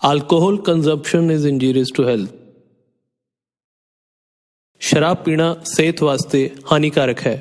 Alcohol consumption is injurious to health. शराब पीना सेहत वास्ते हानिकारक है।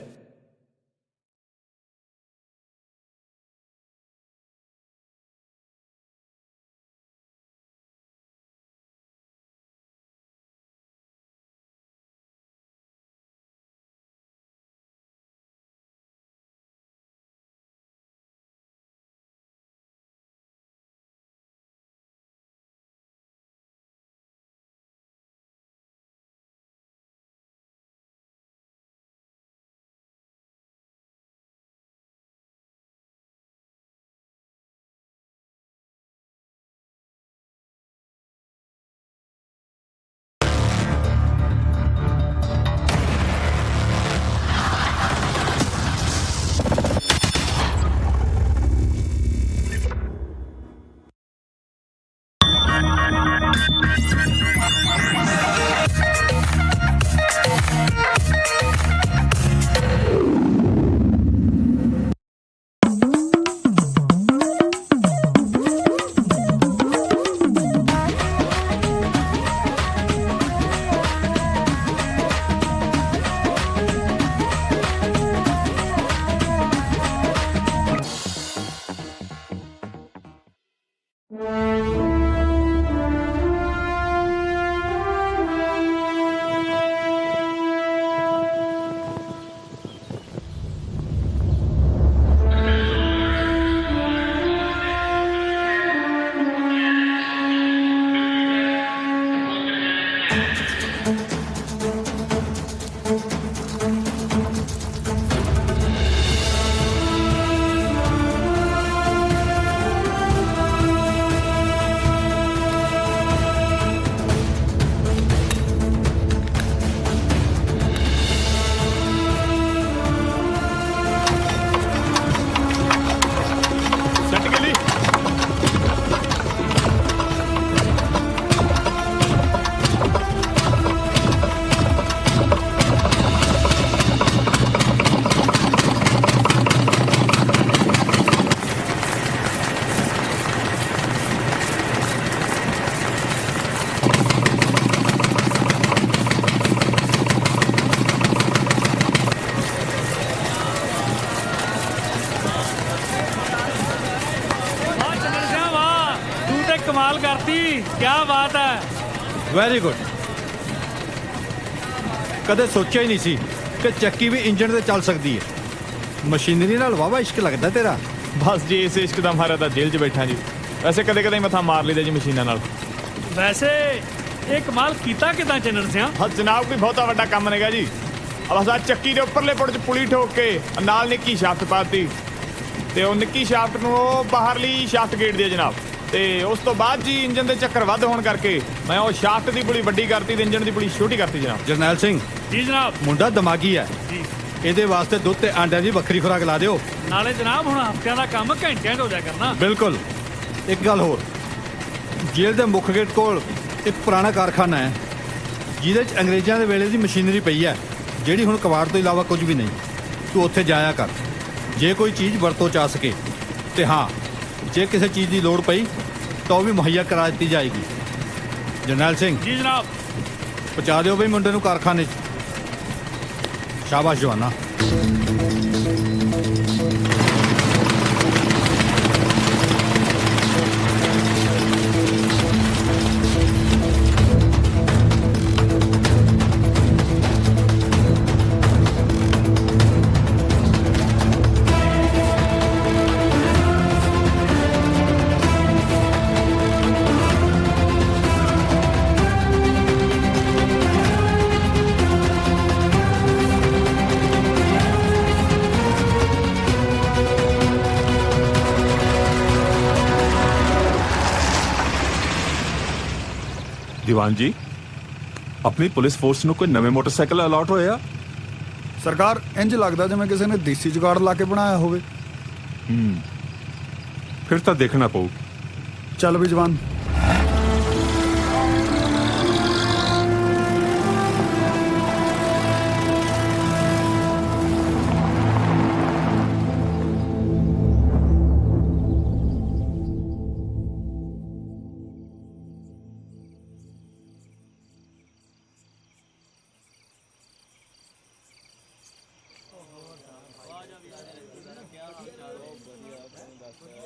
कमाल करती, क्या बात है। Very good. कदे सोचा ही नहीं सी कि ਚੱਕੀ भी इंजन से चल सकती है। मशीनरी नाल वावा इश्क लगता तेरा। बस जी इस इश्क दा मारा तां जेल 'च बैठा जी। वैसे कदे कदे मथा मार लईदा जी मशीनां नाल। वैसे ये कमाल कीता किदां चनर सिया? हाँ जनाब कोई बहुता वड्डा काम नहींगा जी। बस आ ਚੱਕੀ ਦੇ ਉੱਪਰਲੇ ਪੁੜ 'ਚ ਪੁਲੀ ਠੋਕ ਕੇ ਨਾਲ ਨਿੱਕੀ ਸ਼ਾਫਟ ਪਾਤੀ ਤੇ ਉਹ ਨਿੱਕੀ ਸ਼ਾਫਟ ਨੂੰ ਉਹ ਬਾਹਰਲੀ ਸ਼ਾਫਟ ਗੇਟ ਦੀ ਜਨਾਬ। ਤੇ ਉਸ ਤੋਂ ਬਾਅਦ ਜੀ ਇੰਜਨ ਦੇ ਚੱਕਰ ਵੱਧ ਹੋਣ ਕਰਕੇ ਮੈਂ ਉਹ ਸ਼ਾਫਟ ਦੀ ਪੁਲੀ ਵੱਡੀ ਕਰਤੀ ਤੇ ਇੰਜਨ ਦੀ ਪੁਲੀ ਛੋਟੀ ਕਰਤੀ ਜਨਾਬ। ਜਰਨੈਲ ਸਿੰਘ जी जनाब। ਮੁੰਡਾ ਦਿਮਾਗੀ ਹੈ ਜੀ ਇਹਦੇ ਵਾਸਤੇ ਦੁੱਧ ਤੇ ਆਂਡਿਆਂ ਦੀ ਵੱਖਰੀ ਖੁਰਾਕ ਲਾ ਦਿਓ। नाले जनाब हुण हफ्तियां दा काम घंटियां 'ਚ हो जाया करना। ਬਿਲਕੁਲ। ਇੱਕ ਗੱਲ ਹੋਰ, ਜੇਲ੍ਹ ਦੇ ਮੁੱਖ ਗੇਟ ਕੋਲ ਇੱਕ ਪੁਰਾਣਾ ਕਾਰਖਾਨਾ ਹੈ ਜਿਹਦੇ 'ਚ ਅੰਗਰੇਜ਼ਾਂ ਦੇ ਵੇਲੇ ਦੀ ਮਸ਼ੀਨਰੀ ਪਈ ਹੈ ਜਿਹੜੀ ਹੁਣ ਕਬਾੜ ਤੋਂ ਇਲਾਵਾ ਕੁਝ ਵੀ ਨਹੀਂ। ਤੂੰ ਉੱਥੇ ਜਾਇਆ ਕਰ ਜੇ ਕੋਈ ਚੀਜ਼ ਵਰਤੋਂ 'ਚ ਆ ਸਕੇ। ਤੇ ਹਾਂ ਜੇ ਕਿਸੇ ਚੀਜ਼ ਦੀ ਲੋੜ ਪਈ ਤਾਂ ਉਹ ਵੀ ਮੁਹੱਈਆ ਕਰਾ ਦਿੱਤੀ ਜਾਏਗੀ। ਜਰਨੈਲ ਸਿੰਘ जी जनाब। ਪਹੁੰਚਾ ਦਿਓ ਬਈ ਮੁੰਡੇ ਨੂੰ ਕਾਰਖਾਨੇ 'ਚ। ਸ਼ਾਬਾਸ਼ ਜਵਾਨਾ। ਦੀਵਾਨ ਜੀ ਆਪਣੀ ਪੁਲਿਸ ਫੋਰਸ ਨੂੰ ਕੋਈ ਨਵੇਂ ਮੋਟਰਸਾਈਕਲ ਅਲਾਟ ਹੋਇਆ? ਸਰਕਾਰ ਇੰਜ ਲੱਗਦਾ ਜਿਵੇਂ ਕਿਸੇ ਨੇ ਦੇਸੀ ਜੁਗਾੜ ਲਾ ਕੇ ਬਣਾਇਆ ਹੋਵੇ। ਫਿਰ ਤਾਂ ਦੇਖਣਾ ਪਊ। ਚੱਲ ਵੀ ਜਵਾਨ।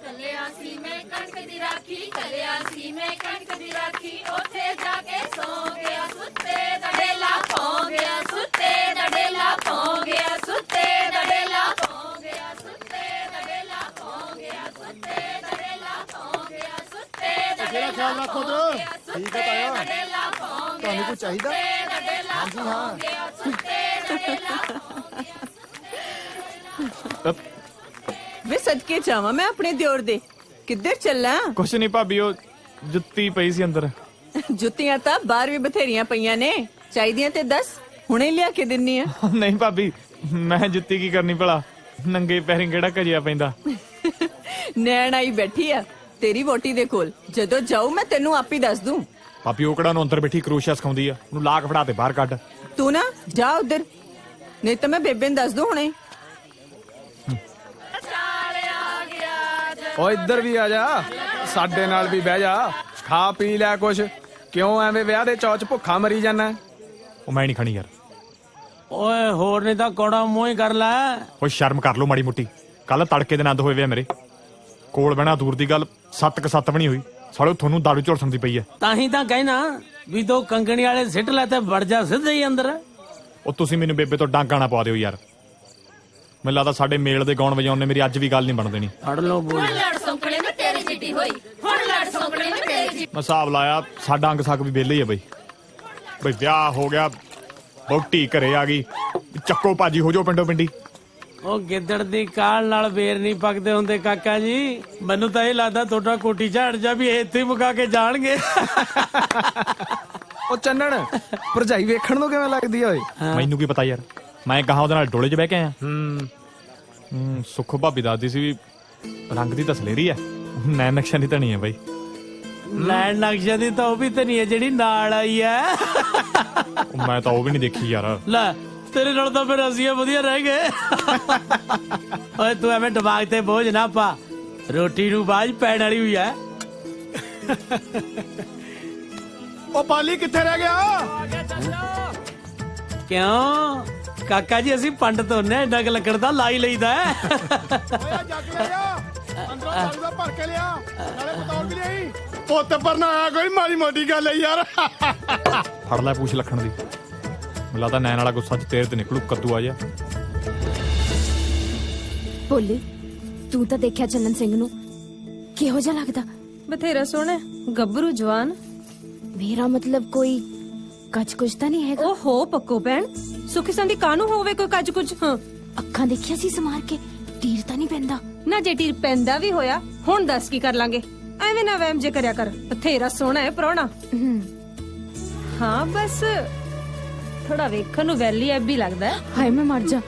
ਕੱਲਿਆ ਸੀ ਮੈਂ ਕਣਕ ਦੀ ਰਾਖੀ ਕੱਲਿਆ ਸੀ ਮੈਂ ਕਣਕ ਦੀ ਰਾਖੀ ਉੱਥੇ ਜਾ ਕੇ ਸੌਂ ਗਿਆ ਸੁੱਤੇ ਦਾ ਡੇਲਾ ਪੌਂ ਗਿਆ ਸੁੱਤੇ ਦਾ ਡੇਲਾ ਪੌਂ ਗਿਆ ਸੁੱਤੇ ਦਾ ਡੇਲਾ ਪੌਂ ਗਿਆ ਸੁੱਤੇ ਦਾ ਡੇਲਾ ਪੌਂ ਗਿਆ ਸੁੱਤੇ ਦਾ ਡੇਲਾ ਪੌਂ ਗਿਆ ਸੁੱਤੇ ਦਾ ਡੇਲਾ ਖਿਆਲ ਰੱਖੋ ਤੇ ਠੀਕ ਹੈ ਤਾਇਆ ਤੁਹਾਨੂੰ ਕੁਝ ਚਾਹੀਦਾ ਹਾਂਜੀ ਹਾਂ ਸੁੱਤੇ ਦਾ ਡੇਲਾ ਵੇ ਸਦਕੇ ਜਾਵਾਂ ਮੈਂ ਆਪਣੇ ਦਿਓਰ ਦੇ ਕਿੱਧਰ ਚੱਲਾਂ ਕੁਛ ਨਹੀਂ ਭਾਬੀ ਉਹ ਜੁੱਤੀ ਪਈ ਸੀ ਅੰਦਰ ਜੁੱਤੀਆਂ ਤਾਂ ਬਾਹਰ ਵੀ ਬਥੇਰੀਆਂ ਪਈਆਂ ਨੇ ਚਾਹੀਦੀਆਂ ਤੇ ਦੱਸ ਹੁਣੇ ਲਿਆ ਕੇ ਦਿੰਨੀ ਆ ਨਹੀਂ ਭਾਬੀ ਮੈਂ ਜੁੱਤੀ ਕੀ ਕਰਨੀ ਭਲਾ ਨੰਗੇ ਪੈਰੀਂ ਕਿਹੜਾ ਘਜਿਆ ਪੈਂਦਾ ਨੈਣ ਆਈ ਬੈਠੀ ਆ ਤੇਰੀ ਵੋਟੀ ਦੇ ਕੋਲ ਜਦੋਂ ਜਾਊ ਮੈਂ ਤੈਨੂੰ ਆਪ ਹੀ ਦੱਸ ਦੂੰ ਭਾਬੀ ਉਹ ਕਿਹੜਾ ਨੂੰ ਅੰਦਰ ਬੈਠੀ ਕਰੋਸ਼ੀਆ ਸਿਖਾਉਂਦੀ ਆ ਉਹਨੂੰ ਲਾ ਕੇ ਫੜਾ ਤੇ ਬਾਹਰ ਕੱਢ ਤੂੰ ਨਾ ਜਾ ਉਧਰ ਨਹੀਂ ਤਾਂ ਮੈਂ ਬੇਬੇ ਨੂੰ ਦੱਸ ਦੂੰ ਹੁਣੇ ਓ ਇੱਧਰ ਵੀ ਆ ਜਾ ਸਾਡੇ ਨਾਲ ਵੀ ਬਹਿ ਜਾ ਖਾ ਪੀ ਲੈ ਕੁਛ ਕਿਉਂ ਐਵੇਂ ਵਿਆਹ ਦੇ ਚੌਚ ਭੁੱਖਾ ਮਰੀ ਜਾਣਾ ਉਹ ਮੈਂ ਨਹੀਂ ਖਾਣੀ ਯਾਰ ਓਏ ਹੋਰ ਨਹੀਂ ਤਾਂ ਕੋੜਾ ਮੂੰਹ ਹੀ ਕਰ ਲੈ ਉਹ ਸ਼ਰਮ ਕਰ ਲੋ ਮਾੜੀ ਮੁੱਟੀ ਕੱਲ ਤੜਕੇ ਦੇ ਆਨੰਦ ਹੋਏ ਵੇ ਮੇਰੇ ਕੋਲ ਬਹਿਣਾ ਦੂਰ ਦੀ ਗੱਲ 7 ਵੀ ਨਹੀਂ ਹੋਈ ਸਾਲੋ ਤੁਹਾਨੂੰ ਦਾਰੂ ਝੋਲਸਣ ਦੀ ਪਈ ਐ ਤਾਂ ਹੀ ਤਾਂ ਕਹਿਣਾ ਵੀ ਦੋ ਕੰਗਣੀ ਵਾਲੇ ਸਿੱਟ ਲੈ ਤੇ ਵੜ ਜਾ ਸਿੱਧੇ ਹੀ ਅੰਦਰ ਉਹ ਤੁਸੀਂ ਮੈਨੂੰ ਬੇਬੇ ਤੋਂ ਡਾਂਗਾ ਨਾ ਪਵਾ ਦਿਓ ਯਾਰ ਮੈਨੂੰ ਲੱਗਦਾ ਸਾਡੇ ਮੇਲ ਦੇ ਗਾਉਣ ਵਜਾਉਣ ਨੇ ਮੇਰੀ ਅੱਜ ਵੀ ਗੱਲ ਨਹੀਂ ਬਣ ਦੇਣੀ ਫੜ ਲੋ ਬੋਲ ਹੁਣ ਲੜ ਸੌਂਕਣੇ ਨੂੰ ਤੇਰੀ ਜਿੱਡੀ ਹੋਈ ਹੁਣ ਲੜ ਸੌਂਕਣੇ ਨੂੰ ਤੇਰੀ ਜਿੱਡੀ ਮੈਂ ਹਿਸਾਬ ਲਾਇਆ ਸਾਡਾ ਅੰਗ ਸਕ ਵੀ ਵਿਹਲੇ ਹੀ ਆ ਬਈ ਵਿਆਹ ਹੋ ਗਿਆ ਬੋਟੀ ਘਰੇ ਆ ਗਈ ਚੱਕੋ ਭਾਜੀ ਹੋ ਜਾਓ ਪਿੰਡੋਂ ਪਿੰਡੀ ਉਹ ਗਿੱਦੜ ਦੀ ਕਾਲ ਨਾਲ ਬੇਰ ਨਹੀਂ ਪੱਕਦੇ ਹੁੰਦੇ ਕਾਕਾ ਜੀ ਮੈਨੂੰ ਤਾਂ ਇਹ ਲੱਗਦਾ ਤੁਹਾਡਾ ਕੋਟੀ ਝਾੜ ਜਾ ਵੀ ਇੱਥੇ ਹੀ ਮੁਕਾ ਕੇ ਜਾਣਗੇ ਉਹ ਚੰਨਣ ਭਰਜਾਈ ਵੇਖਣ ਨੂੰ ਕਿਵੇਂ ਲੱਗਦੀ ਆ ਓਏ ਮੈਨੂੰ ਕੀ ਪਤਾ ਯਾਰ ਮੈਂ ਕਹਾ ਉਹਦੇ ਨਾਲ ਡੋਲੇ 'ਚ ਬਹਿ ਕੇ ਆਇਆ ਸੁੱਖੋ ਭਾਬੀ ਦੱਸਦੀ ਸੀ ਵੀ ਰੰਗ ਦੀ ਤਸਲੇਰੀ ਐ ਨੈਣ ਨਕਸ਼ਾ ਦੀ ਧਣੀ ਐ ਬਾਈ ਲੈਣ ਨਕਸ਼ੇ ਦੀ ਤਾਂ ਉਹ ਵੀ ਤੇ ਨਹੀਂ ਹੈ ਜਿਹੜੀ ਨਾਲ ਆਈ ਐ ਮੈਂ ਤਾਂ ਉਹ ਵੀ ਨਹੀਂ ਦੇਖੀ ਯਾਰ ਲੈ ਤੇਰੇ ਨਾਲ ਤਾਂ ਫਿਰ ਅਸੀਂ ਵਧੀਆ ਰਹਿ ਗਏ ਓਏ ਤੂੰ ਐਵੇਂ ਦਿਮਾਗ ਤੇ ਬੋਝ ਨਾ ਪਾ ਰੋਟੀ ਨੂੰ ਬਾਜ ਪੈਣ ਵਾਲੀ ਹੋਈ ਐ ਉਹ ਪਾਲੀ ਕਿੱਥੇ ਰਹਿ ਗਿਆ ਕਿਉਂ ਕਾਕਾ ਜੀ ਅਸੀਂ ਪੰਡਤ ਹੁੰਨੇ ਐਡਾ ਕਿ ਲੱਕੜ ਦਾ ਲਾਈ ਲਈਦਾ ਜੱਗ ਲੈ ਜਾ ਅੰਦਰੋਂ ਪਾਣੀ ਦਾ ਭਰ ਕੇ ਲਿਆ ਨਾਲੇ ਪਤੌਲ ਵੀ ਲਈ ਪੁੱਤ ਪਰ ਨਾ ਆਇਆ ਕੋਈ ਮਾੜੀ ਮੋਟੀ ਗੱਲ ਹੈ ਯਾਰ ਫੜ ਲੈ ਪੂਛ ਲੱਖਣ ਦੀ ਮੈਨੂੰ ਲੱਗਦਾ ਨੈਣ ਵਾਲਾ ਗੁੱਸਾ ਚ ਤੇਰੇ ਤੇ ਨਿਕਲੂ ਕੱਦੂ ਆ ਜਾ ਭੋਲੀ ਤੂੰ ਤਾਂ ਦੇਖਿਆ ਚੰਨਨ ਸਿੰਘ ਨੂੰ ਕਿਹੋ ਜਿਹਾ ਲੱਗਦਾ ਬਥੇਰਾ ਸੋਹਣਾ ਗੱਭਰੂ ਜਵਾਨ ਮੇਰਾ ਮਤਲਬ ਕੋਈ ਕੱਚ ਕੁਝ ਤਾਂ ਨਹੀਂ ਹੈਗਾ ਓਹੋ ਪੱਕੋ ਭੈਣ ਸੁਖੀ ਸੰਦੀ ਕਾਨੂੰ ਹੋਵੇ ਕੋਈ ਕੱਜ ਕੁਝ ਹਾਂ ਅੱਖਾਂ ਦੇਖਿਆ ਸੀ ਸਮਾਰ ਕੇ ਟੀਰ ਤਾਂ ਨਹੀਂ ਪੈਂਦਾ ਨਾ ਜੇ ਟੀਰ ਪੈਂਦਾ ਵੀ ਹੋਇਆ ਹੁਣ ਦੱਸ ਕੀ ਕਰ ਲਾਂਗੇ ਐਵੇਂ ਨਾ ਵਹਿਮ ਜੇ ਕਰਿਆ ਕਰ ਬਥੇਰਾ ਸੋਹਣਾ ਹੈ ਪ੍ਰਾਹੁਣਾ ਹਾਂ ਬਸ ਥੋੜਾ ਵੇਖਣ ਨੂੰ ਵੈਲੀ ਐਬੀ ਲੱਗਦਾ ਹਾਏ ਮੈਂ ਮਰ ਜਾ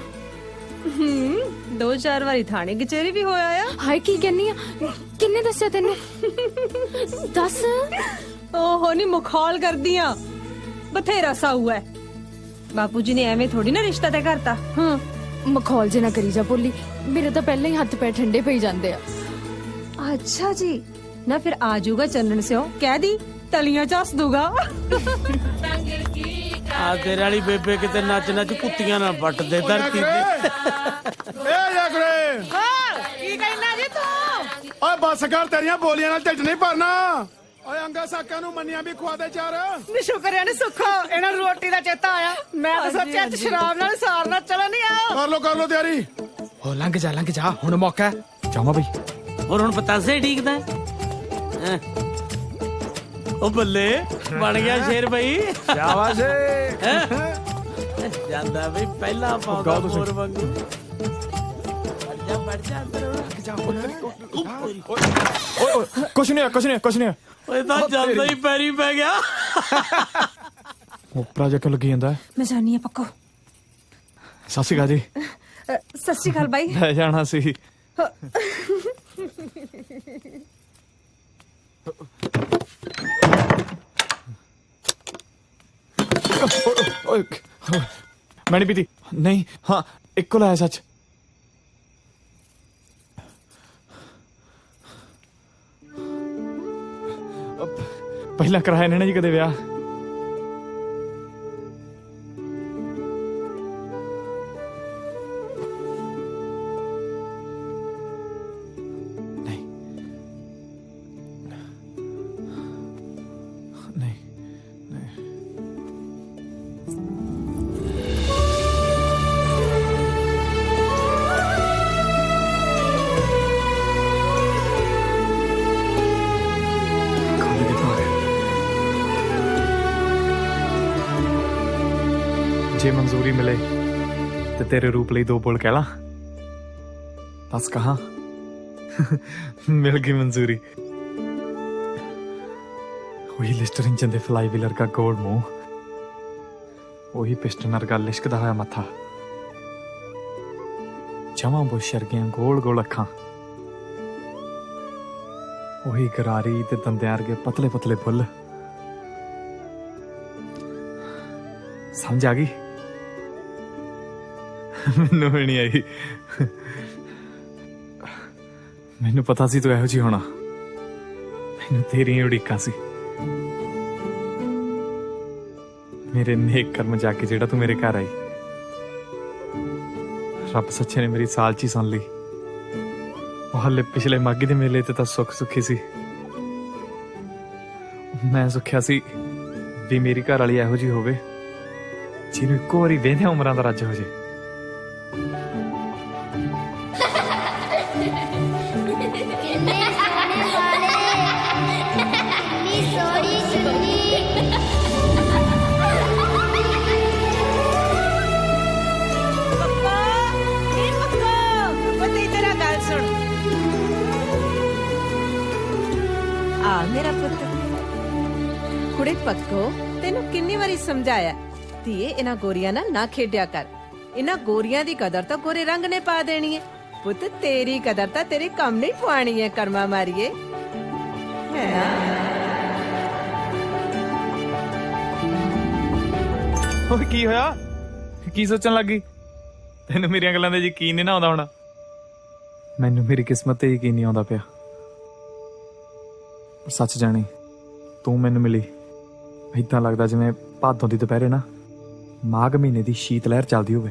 2-4 ਵਾਰੀ ਥਾਣੇ ਕਚਹਿਰੀ ਵੀ ਹੋਇਆ ਆ ਹਾਏ ਕੀ ਕਹਿੰਨੀ ਆ ਕਿੰਨੇ ਦੱਸਿਆ ਤੈਨੂੰ ਦੱਸ ਓਹੋ ਨਹੀਂ ਮੁਖਾਲ ਕਰਦੀਆਂ ਬਥੇਰਾ ਸਾਊ ਹੈ ਬਾਪੂ ਜੀ ਨੇ ਐਵੇਂ ਥੋੜੀ ਨਾ ਰਿਸ਼ਤਾ ਤੈਅ ਕਰਤਾ ਹਾਂ ਮਖੌਲ ਜੇ ਨਾ ਕਰੀ ਜਾ ਭੋਲੀ ਮੇਰੇ ਤਾਂ ਪਹਿਲਾਂ ਹੀ ਹੱਥ ਪੈ ਠੰਡੇ ਪਈ ਜਾਂਦੇ ਆ ਅੱਛਾ ਜੀ ਨਾ ਫਿਰ ਆ ਜਾਊਗਾ ਚੰਨਣ ਸਿਓ ਕਹਿ ਦੀ ਤਲੀਆਂ ਝੱਸ ਦੂਗਾ ਆ ਤੇਰੇ ਵਾਲੀ ਬੇਬੇ ਕਿਤੇ ਨੱਚ ਨੱਚ ਕੁੱਤੀਆਂ ਨਾਲ ਵੱਟ ਦੇ ਧਰਤੀ ਤੇ ਏ ਜਾਗਰੇ ਕੀ ਕਹਿਣਾ ਜੀ ਤੂੰ ਓਏ ਬੱਸ ਕਰ ਤੇਰੀਆਂ ਬੋਲੀਆਂ ਨਾਲ ਢਿੱਡ ਨਹੀਂ ਭਰਨਾ ਓਏ ਅੰਗਾ ਸਾਕਾਂ ਨੂੰ ਮੰਨੀਆਂ ਵੀ ਖਵਾ ਦੇ ਚਾਰ ਨੀ ਸ਼ੁਕਰਿਆ ਨੀ ਸੁੱਖੋ ਇਹਨਾਂ ਨੂੰ ਰੋਟੀ ਦਾ ਚੇਤਾ ਆਇਆ ਮੈਂ ਤਾਂ ਸੋਚਿਆ ਅੱਜ ਸ਼ਰਾਬ ਨਾਲ ਸਾਰਨਾ ਚਲੋ ਨਹੀਂ ਆਓ ਕਰ ਲੋ ਤਿਆਰੀ ਓ ਲੰਘ ਜਾ ਹੁਣ ਮੌਕਾ ਜਾਵਾਂ ਬਈ ਹੋਰ ਹੁਣ ਪਤਾਸੇ ਠੀਕਦਾ ਹੈਂ। ਉਹ ਬੱਲੇ ਬਣ ਗਿਆ ਸ਼ੇਰ ਬਈ ਸ਼ਾਬਾਸ਼ ਜਾਂਦਾ ਬਈ ਪਹਿਲਾਂ ਪਾਉਂਦਾ ਮੋਰ ਵਾਂਗੂ ਵੜ ਜਾ ਅੰਦਰ ਓਏ ਕੁਛ ਨਹੀਂ ਓਏ ਤਾਂ ਜਾਂਦਾ ਹੀ ਪੈਰੀ ਪੈ ਗਿਆ ਉਪਰਾ ਜਾ ਕੇ ਲੱਗੀ ਜਾਂਦਾ ਮੈਂ ਜਾਣੀ ਆ ਪੱਕੋ ਸਤਿ ਸ਼੍ਰੀ ਅਕਾਲ ਜੀ ਸਤਿ ਸ਼੍ਰੀ ਅਕਾਲ ਬਾਈ ਲੈ ਜਾਣਾ ਸੀ ਓਏ ਮੈਂ ਨਹੀਂ ਪੀਤੀ ਨਹੀਂ ਹਾਂ ਇੱਕੋ ਲਾਇਆ ਸੱਚ ਪਹਿਲਾਂ ਕਰਾਇਆ ਨੇ ਨਾ ਜੀ ਕਦੇ ਵਿਆਹ ਜੇ ਮਨਜ਼ੂਰੀ ਮਿਲੇ ਤੇ ਤੇਰੇ ਰੂਪ ਲਈ ਦੋ ਬੋਲ ਕਹਿ ਲਾਂ ਬਸ ਕਹਾਂ ਮਿਲ ਗਈ ਮਨਜ਼ੂਰੀ ਉਹੀ ਲਿਸਟਰ ਇੰਜਨ ਦੇ ਫਲਾਈ ਵੀਲਰ ਦਾ ਗੋਲ ਮੂੰਹ ਉਹੀ ਪਿਸਟਨ ਵਰਗਾ ਲਿਸ਼ਕਦਾ ਹੋਇਆ ਮੱਥਾ ਜਮਾਂ ਬੁਸ਼ ਵਰਗੀਆਂ ਗੋਲ ਗੋਲ ਅੱਖਾਂ ਉਹੀ ਗਰਾਰੀ ਤੇ ਦੰਦਿਆਂ ਵਰਗੇ ਪਤਲੇ ਪਤਲੇ ਫੁੱਲ ਸਮਝ ਆ ਗਈ ਮੈਨੂੰ ਵੀ ਨਹੀਂ ਆਈ ਮੈਨੂੰ ਪਤਾ ਸੀ ਤੂੰ ਇਹੋ ਜਿਹੀ ਹੋਣਾ ਮੈਨੂੰ ਤੇਰੀਆਂ ਉਡੀਕਾਂ ਸੀ ਮੇਰੇ ਨੇਕ ਕਰਮ ਜਾ ਕੇ ਜਿਹੜਾ ਤੂੰ ਮੇਰੇ ਘਰ ਆਈ ਰੱਬ ਸੱਚੇ ਨੇ ਮੇਰੀ ਸਾਲਚੀ ਸੁਣ ਲਈ ਉਹ ਹਲੇ ਪਿਛਲੇ ਮਾਘੀ ਦੇ ਮੇਲੇ ਤੇ ਤਾਂ ਸੁੱਖ ਸੁੱਖੀ ਸੀ ਮੈਂ ਸੁੱਖਿਆ ਸੀ ਵੀ ਮੇਰੀ ਘਰ ਵਾਲੀ ਇਹੋ ਜਿਹੀ ਹੋਵੇ ਜਿਹਨੂੰ ਇੱਕੋ ਵਾਰੀ ਵੇਂਦਿਆਂ ਉਮਰਾਂ ਦਾ ਰੱਜ ਹੋ ਜੇ ਮੇਰਾ ਪੁੱਤ ਕੁੜੇ ਪੱਕੋ ਤੈਨੂੰ ਕਿੰਨੀ ਵਾਰੀ ਸਮਝਾਇਆ ਧੀਏ ਇਹਨਾਂ ਗੋਰੀਆਂ ਨਾਲ ਨਾ ਖੇਡਿਆ ਕਰ ਇਹਨਾਂ ਗੋਰੀਆਂ ਦੀ ਕਦਰ ਤਾਂ ਗੋਰੇ ਰੰਗ ਨੇ ਪਾ ਦੇਣੀ ਹੈ ਪੁੱਤ ਤੇਰੀ ਕਦਰ ਤਾਂ ਤੇਰੇ ਕੰਮ ਨਹੀਂ ਪਵਾਣੀ ਹੈ ਕਰਮਾ ਮਾਰੀਏ ਉਹ ਕੀ ਹੋਇਆ ਕੀ ਸੋਚਣ ਲੱਗੀ ਤੈਨੂੰ ਮੇਰੀਆਂ ਗੱਲਾਂ ਦਾ ਯਕੀਨ ਨਹੀਂ ਨਾ ਆਉਂਦਾ ਹੋਣਾ ਮੈਨੂੰ ਮੇਰੀ ਕਿਸਮਤ ਤੇ ਯਕੀਨ ਨਹੀਂ ਆਉਂਦਾ ਪਿਆ ਸੱਚ ਜਾਣੀ ਤੂੰ ਮੈਨੂੰ ਮਿਲੀ ਏਦਾਂ ਲੱਗਦਾ ਜਿਵੇਂ ਭਾਦੋਂ ਦੀ ਦੁਪਹਿਰੇ ਨਾ ਮਾਘ ਮਹੀਨੇ ਦੀ ਸ਼ੀਤ ਲਹਿਰ ਚੱਲਦੀ ਹੋਵੇ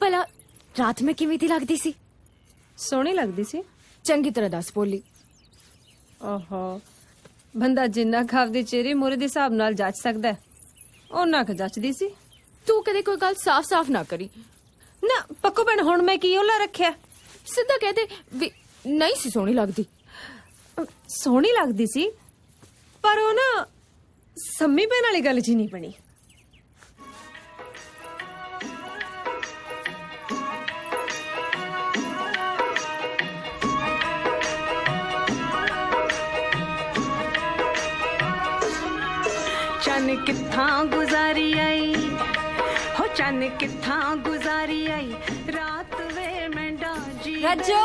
ਭਲਾ ਰਾਤ ਮੈਂ ਕਿਵੇਂ ਦੀ ਲੱਗਦੀ ਸੀ ਸੋਹਣੀ ਲੱਗਦੀ ਸੀ ਚੰਗੀ ਤਰ੍ਹਾਂ ਦੱਸ ਬੋਲੀ ਓਹੋ ਬੰਦਾ ਜਿੰਨਾ ਖਾਵਦੇ ਚਿਹਰੇ ਮੋਰੇ ਦੇ ਹਿਸਾਬ ਨਾਲ ਜੱਜ ਸਕਦਾ ਉਹਨਾਂ ਕ ਜੱਚਦੀ ਸੀ ਤੂੰ ਕਦੇ ਕੋਈ ਗੱਲ ਸਾਫ਼-ਸਾਫ਼ ਨਾ ਕਰੀ ਨਾ ਪੱਕੋ ਭੈਣ ਹੁਣ ਮੈਂ ਕੀ ਉਹਲਾ ਰੱਖਿਆ ਸਿੱਧਾ ਕਹਿ ਦੇ ਵੀ ਨਹੀਂ ਸੀ ਸੋਹਣੀ ਲੱਗਦੀ ਸੋਹਣੀ ਲੱਗਦੀ ਸੀ ਪਰ ਉਹ ਨਾ ਸੰਮੀ ਭੈਣ ਵਾਲੀ ਗੱਲ ਜੀ ਨਹੀਂ ਬਣੀ चन कित्थां गुजारी आई हो चन कित्थां गुजारी आई रात वे मेंढा जी रज्जो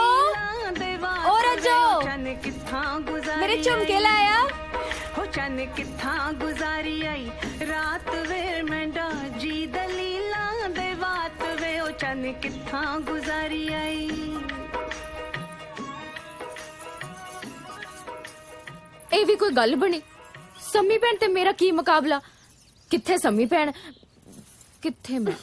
ओ रज्जो चन कित्थां गुजारी मेरे झुमके लाया हो चन कित्थां गुजारी आई रात वे मेंढा जी दलीला दे बात वे ओ चन कित्थां गुजारी आई ਇਹ ਵੀ ਕੋਈ ਗੱਲ ਬਣੀ ਸੰਮੀ ਭੈਣ ਤੇ ਮੇਰਾ ਕੀ ਮੁਕਾਬਲਾ ਕਿੱਥੇ ਸੰਮੀ ਭੈਣ ਕਿੱਥੇ ਮੈਂ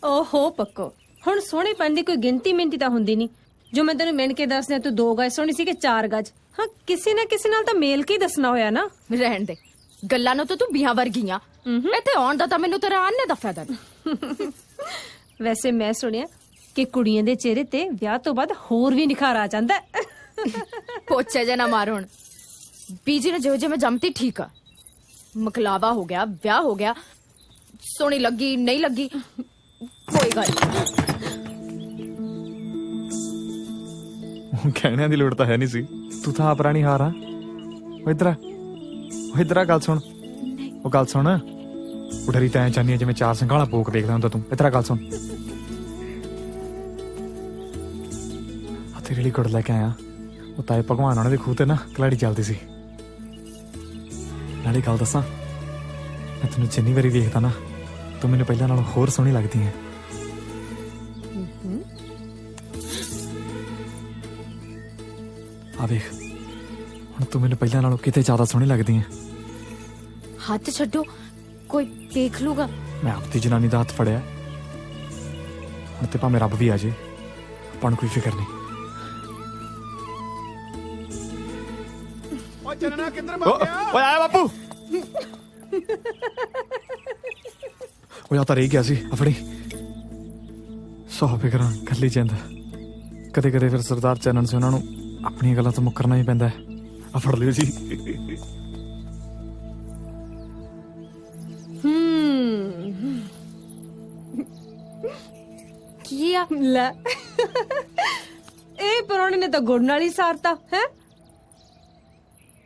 ਓਹੋ ਪੱਕੋ ਹੁਣ ਸੋਹਣੇ ਪੈਣ ਦੀ ਕੋਈ ਗਿਣਤੀ ਮਿੰਤੀ ਤਾਂ ਹੁੰਦੀ ਨਹੀਂ ਜੋ ਮੈਂ ਤੈਨੂੰ ਮਿਣ ਕੇ ਦੱਸਦਾ ਤੂੰ 2 ਗਜ ਸੋਹਣੀ ਸੀ ਕਿ 4 ਗਜ ਹਾਂ ਕਿਸੇ ਨਾ ਕਿਸੇ ਨਾਲ ਤਾਂ ਮੇਲ ਕੀ ਦੱਸਣਾ ਹੋਇਆ ਨਾ ਰਹਿਣ ਦੇ ਗੱਲਾਂ ਨੂੰ ਤਾਂ ਤੂੰ ਬੀਹਾਂ ਵਰਗੀਆਂ ਇੱਥੇ ਆਉਣ ਦਾ ਤਾਂ ਮੈਨੂੰ ਤੇਰਾ ਆਨੇ ਦਾ ਫਾਇਦਾ ਨਹੀਂ ਵੈਸੇ ਮੈਂ ਸੁਣਿਆ ਕਿ ਕੁੜੀਆਂ ਦੇ ਚਿਹਰੇ ਤੇ ਵਿਆਹ ਤੋਂ ਬਾਅਦ ਹੋਰ ਵੀ ਨਿਖਾਰ ਆ ਜਾਂਦਾ ਪੋਚੇ ਜੇ ਨਾ ਮਾਰ ਹੁਣ ਬੀਜੀ ਨੇ ਜਿਹੋ ਜਿਹੇ ਮੈਂ ਜੰਮਤੀ ਠੀਕ ਆ ਮਕਲਾਵਾ ਹੋ ਗਿਆ ਵਿਆਹ ਹੋ ਗਿਆ ਸੋਹਣੀ ਲੱਗੀ ਨਹੀਂ ਲੱਗੀ ਕੋਈ ਗੱਲ ਕਹਿਣਿਆਂ ਦੀ ਲੋੜ ਤਾਂ ਹੈ ਨਹੀਂ ਸੀ ਤੂੰ ਤਾਂ ਆਪ ਰਾਣੀ ਹਾਰ ਆ ਉਹ ਇਧਰ ਆ ਗੱਲ ਸੁਣ ਉਹ ਗੱਲ ਸੁਣ ਉਹ ਡਰੀ ਤਾਂ ਚਾਹਨੀ ਜਿਵੇਂ 4 ਸਿੰਘਾਂ ਵਾਲਾ ਭੋਗ ਵੇਖਦਾ ਹੁੰਦਾ ਤੂੰ ਇਧਰ ਆ ਗੱਲ ਸੁਣ ਆ ਤੇਰੇ ਲਈ ਗੁੜ ਲੈ ਕੇ ਆਇਆ ਉਹ ਤਾਏ ਭਗਵਾਨ ਉਹਨਾਂ ਦੇ ਖੂਹ ਤੇ ਨਾ ਕਲਾੜੀ ਚੱਲਦੀ ਸੀ ਨਾਲੇ ਗੱਲ ਦੱਸਾਂ ਮੈਂ ਤੈਨੂੰ ਜਿੰਨੀ ਵਾਰੀ ਵੇਖਦਾ ਨਾ ਤੂੰ ਮੈਨੂੰ ਪਹਿਲਾਂ ਨਾਲੋਂ ਹੋਰ ਸੋਹਣੀ ਲੱਗਦੀ ਹੈ ਆ ਵੇਖ ਹੁਣ ਤੂੰ ਮੈਨੂੰ ਪਹਿਲਾਂ ਨਾਲੋਂ ਕਿਤੇ ਜ਼ਿਆਦਾ ਸੋਹਣੀ ਲੱਗਦੀ ਹੈ ਹੱਥ ਛੱਡੋ ਕੋਈ ਦੇਖ ਲੂਗਾ ਮੈਂ ਆਪਣੀ ਜਨਾਨੀ ਦਾ ਹੱਥ ਫੜਿਆ ਹੁਣ ਤੇ ਭਾਵੇਂ ਰੱਬ ਵੀ ਆ ਜੇ ਆਪਾਂ ਨੂੰ ਕੋਈ ਫਿਕਰ ਨਹੀਂ ਓ ਓ ਚੰਨਣਾ ਕਿੱਧਰ ਭੱਜ ਗਿਆ ਓਏ ਆਇਆ ਬਾਪੂ ਉਹ ਜਾਂ ਤਾਂ ਰਹਿ ਗਿਆ ਸੀ ਆਪਣੀ ਸੌ ਫਿਕਰਾਂ ਕੱਲੀ ਜਾਂਦਾ ਕਦੇ ਕਦੇ ਫਿਰ ਸਰਦਾਰ ਚੰਨਣ ਸਿੰਘ ਉਹਨਾਂ ਨੂੰ ਆਪਣੀਆਂ ਗੱਲਾਂ ਤੋਂ ਮੁੱਕਰਨਾ ਹੀ ਪੈਂਦਾ ਹੈ। ਆ ਫੜ ਲਿਓ ਜੀ। ਕੀ ਆ ਲੈ ਇਹ ਪਰੌਣੇ ਨੇ ਤਾਂ ਗੁੜ ਨਾਲ ਹੀ ਸਾਰਤਾ ਹੈ।